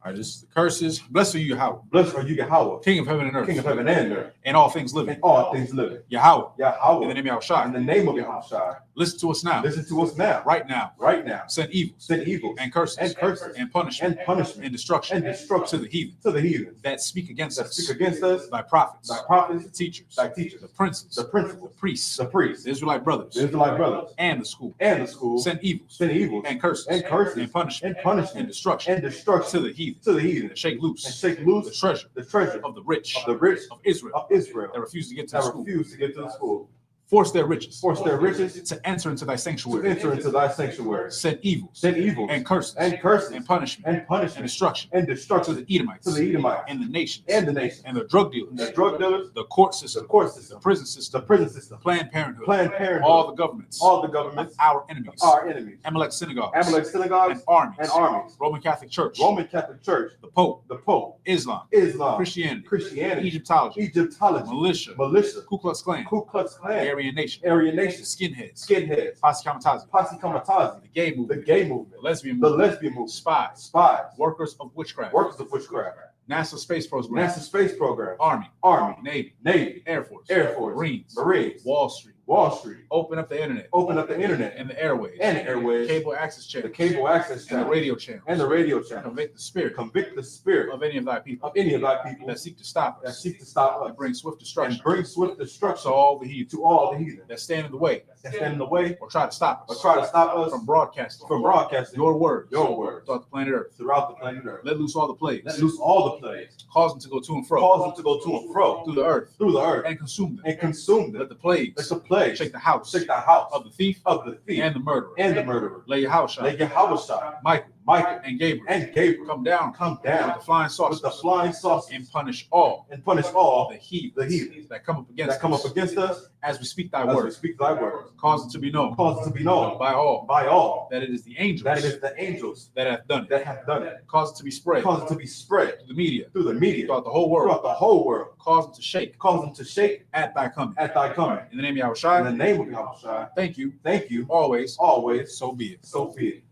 [SPEAKER 1] All right, this is the curses. Blessed are you, Yahweh,
[SPEAKER 2] Blessed are you, Yahweh,
[SPEAKER 1] King of heaven and earth,
[SPEAKER 2] King of heaven and earth,
[SPEAKER 1] and all things living.
[SPEAKER 2] and all things living.
[SPEAKER 1] Yahweh, in the
[SPEAKER 2] Yahweh,
[SPEAKER 1] name of
[SPEAKER 2] in
[SPEAKER 1] Yahushai.
[SPEAKER 2] the name of Yahushai.
[SPEAKER 1] Listen to us now,
[SPEAKER 2] Listen to us now,
[SPEAKER 1] right now.
[SPEAKER 2] right now.
[SPEAKER 1] Send evil
[SPEAKER 2] Send evils
[SPEAKER 1] and curses and punishment
[SPEAKER 2] and punishment
[SPEAKER 1] and destruction
[SPEAKER 2] and destruction
[SPEAKER 1] to the heathen
[SPEAKER 2] to the heathens
[SPEAKER 1] that speak against
[SPEAKER 2] that
[SPEAKER 1] us,
[SPEAKER 2] speak against us,
[SPEAKER 1] thy prophets,
[SPEAKER 2] thy prophets,
[SPEAKER 1] the teachers,
[SPEAKER 2] thy teachers,
[SPEAKER 1] the princes,
[SPEAKER 2] the principals,
[SPEAKER 1] the priests,
[SPEAKER 2] the priests,
[SPEAKER 1] the Israelite brothers,
[SPEAKER 2] the Israelite brothers,
[SPEAKER 1] and the school.
[SPEAKER 2] and the school.
[SPEAKER 1] Send evils
[SPEAKER 2] Send evils
[SPEAKER 1] and curses
[SPEAKER 2] and curses
[SPEAKER 1] and punishment
[SPEAKER 2] and punishment
[SPEAKER 1] and destruction
[SPEAKER 2] and destruction
[SPEAKER 1] to the heathen
[SPEAKER 2] to the heathen,
[SPEAKER 1] and shake
[SPEAKER 2] and
[SPEAKER 1] loose
[SPEAKER 2] shake
[SPEAKER 1] the
[SPEAKER 2] loose
[SPEAKER 1] treasure
[SPEAKER 2] the treasure
[SPEAKER 1] of the rich
[SPEAKER 2] of the rich
[SPEAKER 1] of Israel
[SPEAKER 2] of Israel
[SPEAKER 1] that refuse to get to
[SPEAKER 2] that
[SPEAKER 1] the school.
[SPEAKER 2] refuse to get to the school.
[SPEAKER 1] Force their riches
[SPEAKER 2] Force their riches
[SPEAKER 1] to enter into thy
[SPEAKER 2] to
[SPEAKER 1] sanctuary.
[SPEAKER 2] enter into thy sanctuary.
[SPEAKER 1] Send evils
[SPEAKER 2] Send evils
[SPEAKER 1] and curses
[SPEAKER 2] and curses
[SPEAKER 1] and punishment
[SPEAKER 2] and
[SPEAKER 1] and
[SPEAKER 2] punishment
[SPEAKER 1] destruction
[SPEAKER 2] and
[SPEAKER 1] to
[SPEAKER 2] destruction
[SPEAKER 1] the Edomites
[SPEAKER 2] to the Edomites
[SPEAKER 1] and the nations
[SPEAKER 2] and the nation
[SPEAKER 1] and the drug
[SPEAKER 2] and the
[SPEAKER 1] dealers,
[SPEAKER 2] drug dealers,
[SPEAKER 1] the court
[SPEAKER 2] the
[SPEAKER 1] system,
[SPEAKER 2] court
[SPEAKER 1] the
[SPEAKER 2] system,
[SPEAKER 1] prison
[SPEAKER 2] the
[SPEAKER 1] system,
[SPEAKER 2] prison system,
[SPEAKER 1] Planned Parenthood,
[SPEAKER 2] Planned Parenthood,
[SPEAKER 1] all the governments,
[SPEAKER 2] all the governments,
[SPEAKER 1] our enemies,
[SPEAKER 2] our enemies,
[SPEAKER 1] Amalek synagogues,
[SPEAKER 2] Amalek synagogues
[SPEAKER 1] and
[SPEAKER 2] and armies,
[SPEAKER 1] Roman Catholic Church,
[SPEAKER 2] Roman Catholic Church,
[SPEAKER 1] the Pope,
[SPEAKER 2] the Pope,
[SPEAKER 1] Islam,
[SPEAKER 2] Islam,
[SPEAKER 1] Christianity,
[SPEAKER 2] Christianity,
[SPEAKER 1] Egyptology,
[SPEAKER 2] Egyptology,
[SPEAKER 1] militia,
[SPEAKER 2] militia,
[SPEAKER 1] Ku Klux Klan,
[SPEAKER 2] Ku Klux Klan,
[SPEAKER 1] Aryan Nation,
[SPEAKER 2] Aryan Nation,
[SPEAKER 1] skinheads,
[SPEAKER 2] skinheads,
[SPEAKER 1] Posse Kamatazi,
[SPEAKER 2] Posse Kamatazi,
[SPEAKER 1] the gay
[SPEAKER 2] the
[SPEAKER 1] movement,
[SPEAKER 2] gay
[SPEAKER 1] the
[SPEAKER 2] movement,
[SPEAKER 1] lesbian
[SPEAKER 2] the
[SPEAKER 1] movement,
[SPEAKER 2] lesbian movement,
[SPEAKER 1] spies,
[SPEAKER 2] spies,
[SPEAKER 1] workers of witchcraft,
[SPEAKER 2] workers of witchcraft,
[SPEAKER 1] NASA space program,
[SPEAKER 2] NASA space program,
[SPEAKER 1] Army,
[SPEAKER 2] Army,
[SPEAKER 1] Navy,
[SPEAKER 2] Navy,
[SPEAKER 1] Air Force,
[SPEAKER 2] Air Force,
[SPEAKER 1] Marines,
[SPEAKER 2] Marines,
[SPEAKER 1] Wall Street,
[SPEAKER 2] Wall Street.
[SPEAKER 1] Open up the internet.
[SPEAKER 2] Open up the internet.
[SPEAKER 1] And the airways.
[SPEAKER 2] And the airways.
[SPEAKER 1] Cable access
[SPEAKER 2] The
[SPEAKER 1] channels.
[SPEAKER 2] cable access channel.
[SPEAKER 1] And the radio channels.
[SPEAKER 2] And the radio channel.
[SPEAKER 1] Convict the spirit.
[SPEAKER 2] Convict the spirit
[SPEAKER 1] Of any of thy people.
[SPEAKER 2] of any of thy people
[SPEAKER 1] That seek to stop
[SPEAKER 2] that
[SPEAKER 1] us.
[SPEAKER 2] seek to stop us.
[SPEAKER 1] And bring swift destruction.
[SPEAKER 2] And bring swift destruction
[SPEAKER 1] To all the heathen.
[SPEAKER 2] to all the heathen
[SPEAKER 1] That stand in the way.
[SPEAKER 2] that stand in the way
[SPEAKER 1] Or try to stop
[SPEAKER 2] or
[SPEAKER 1] us.
[SPEAKER 2] try to stop us
[SPEAKER 1] From broadcasting.
[SPEAKER 2] from broadcasting
[SPEAKER 1] Your words.
[SPEAKER 2] your words
[SPEAKER 1] Throughout the planet Earth.
[SPEAKER 2] throughout the planet Earth.
[SPEAKER 1] Let loose all the plagues.
[SPEAKER 2] Let loose all the plagues.
[SPEAKER 1] Cause them to go to and fro.
[SPEAKER 2] Cause them to go to and fro
[SPEAKER 1] Through the earth.
[SPEAKER 2] through the earth
[SPEAKER 1] And consume them.
[SPEAKER 2] and consume them.
[SPEAKER 1] Let the plagues.
[SPEAKER 2] Let the plagues
[SPEAKER 1] Shake the house.
[SPEAKER 2] shake the house
[SPEAKER 1] Of the thief.
[SPEAKER 2] of the thief
[SPEAKER 1] And the murderer.
[SPEAKER 2] and the murderer.
[SPEAKER 1] Lay your house
[SPEAKER 2] Let your house shine.
[SPEAKER 1] Michael.
[SPEAKER 2] Michael
[SPEAKER 1] And Gabriel.
[SPEAKER 2] and Gabriel
[SPEAKER 1] Come down.
[SPEAKER 2] come
[SPEAKER 1] With
[SPEAKER 2] down
[SPEAKER 1] the flying
[SPEAKER 2] with
[SPEAKER 1] saucers.
[SPEAKER 2] the flying saucers
[SPEAKER 1] And punish all.
[SPEAKER 2] and punish all
[SPEAKER 1] The heathens.
[SPEAKER 2] the heathens
[SPEAKER 1] That come up against
[SPEAKER 2] that come up
[SPEAKER 1] us.
[SPEAKER 2] against us
[SPEAKER 1] As we speak thy
[SPEAKER 2] as we
[SPEAKER 1] word.
[SPEAKER 2] speak thy word.
[SPEAKER 1] Cause it to be known.
[SPEAKER 2] Cause it to be known
[SPEAKER 1] By all.
[SPEAKER 2] by all
[SPEAKER 1] That it is the angels.
[SPEAKER 2] that it is the angels
[SPEAKER 1] That hath done it.
[SPEAKER 2] that have done it.
[SPEAKER 1] Cause it to be spread.
[SPEAKER 2] Cause it to be spread
[SPEAKER 1] To the media.
[SPEAKER 2] through the media
[SPEAKER 1] Throughout the whole world.
[SPEAKER 2] throughout the whole world.
[SPEAKER 1] Cause it to shake.
[SPEAKER 2] Cause them to shake
[SPEAKER 1] At thy coming.
[SPEAKER 2] at thy coming.
[SPEAKER 1] In the name of
[SPEAKER 2] In the
[SPEAKER 1] Yahushua.
[SPEAKER 2] name of Yahushua,
[SPEAKER 1] Thank you.
[SPEAKER 2] thank you
[SPEAKER 1] Always.
[SPEAKER 2] always.
[SPEAKER 1] So be it.
[SPEAKER 2] So be it.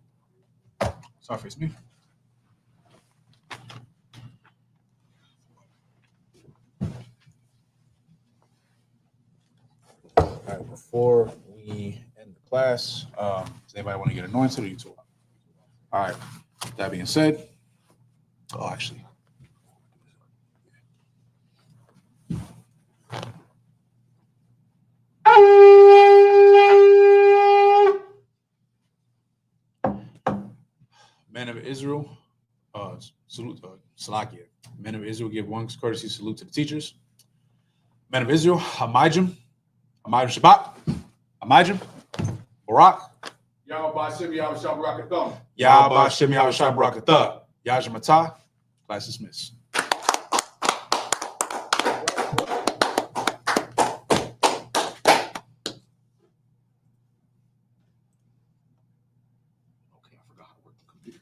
[SPEAKER 1] Sorry for me. All right, before we end the class, does anybody want to get anointed or you two? All right. That being said, actually. Men of Israel, salute, Salakia. Men of Israel give one courtesy salute to the teachers. Men of Israel, Amijim Shabbat, Amijim, Barak,
[SPEAKER 3] Yahweh Shem Yahweh Shabbat.
[SPEAKER 1] Yah Ba'Shem Yahushua Barakatah, Yajamata, class dismissed. Okay, I forgot how to work the computer.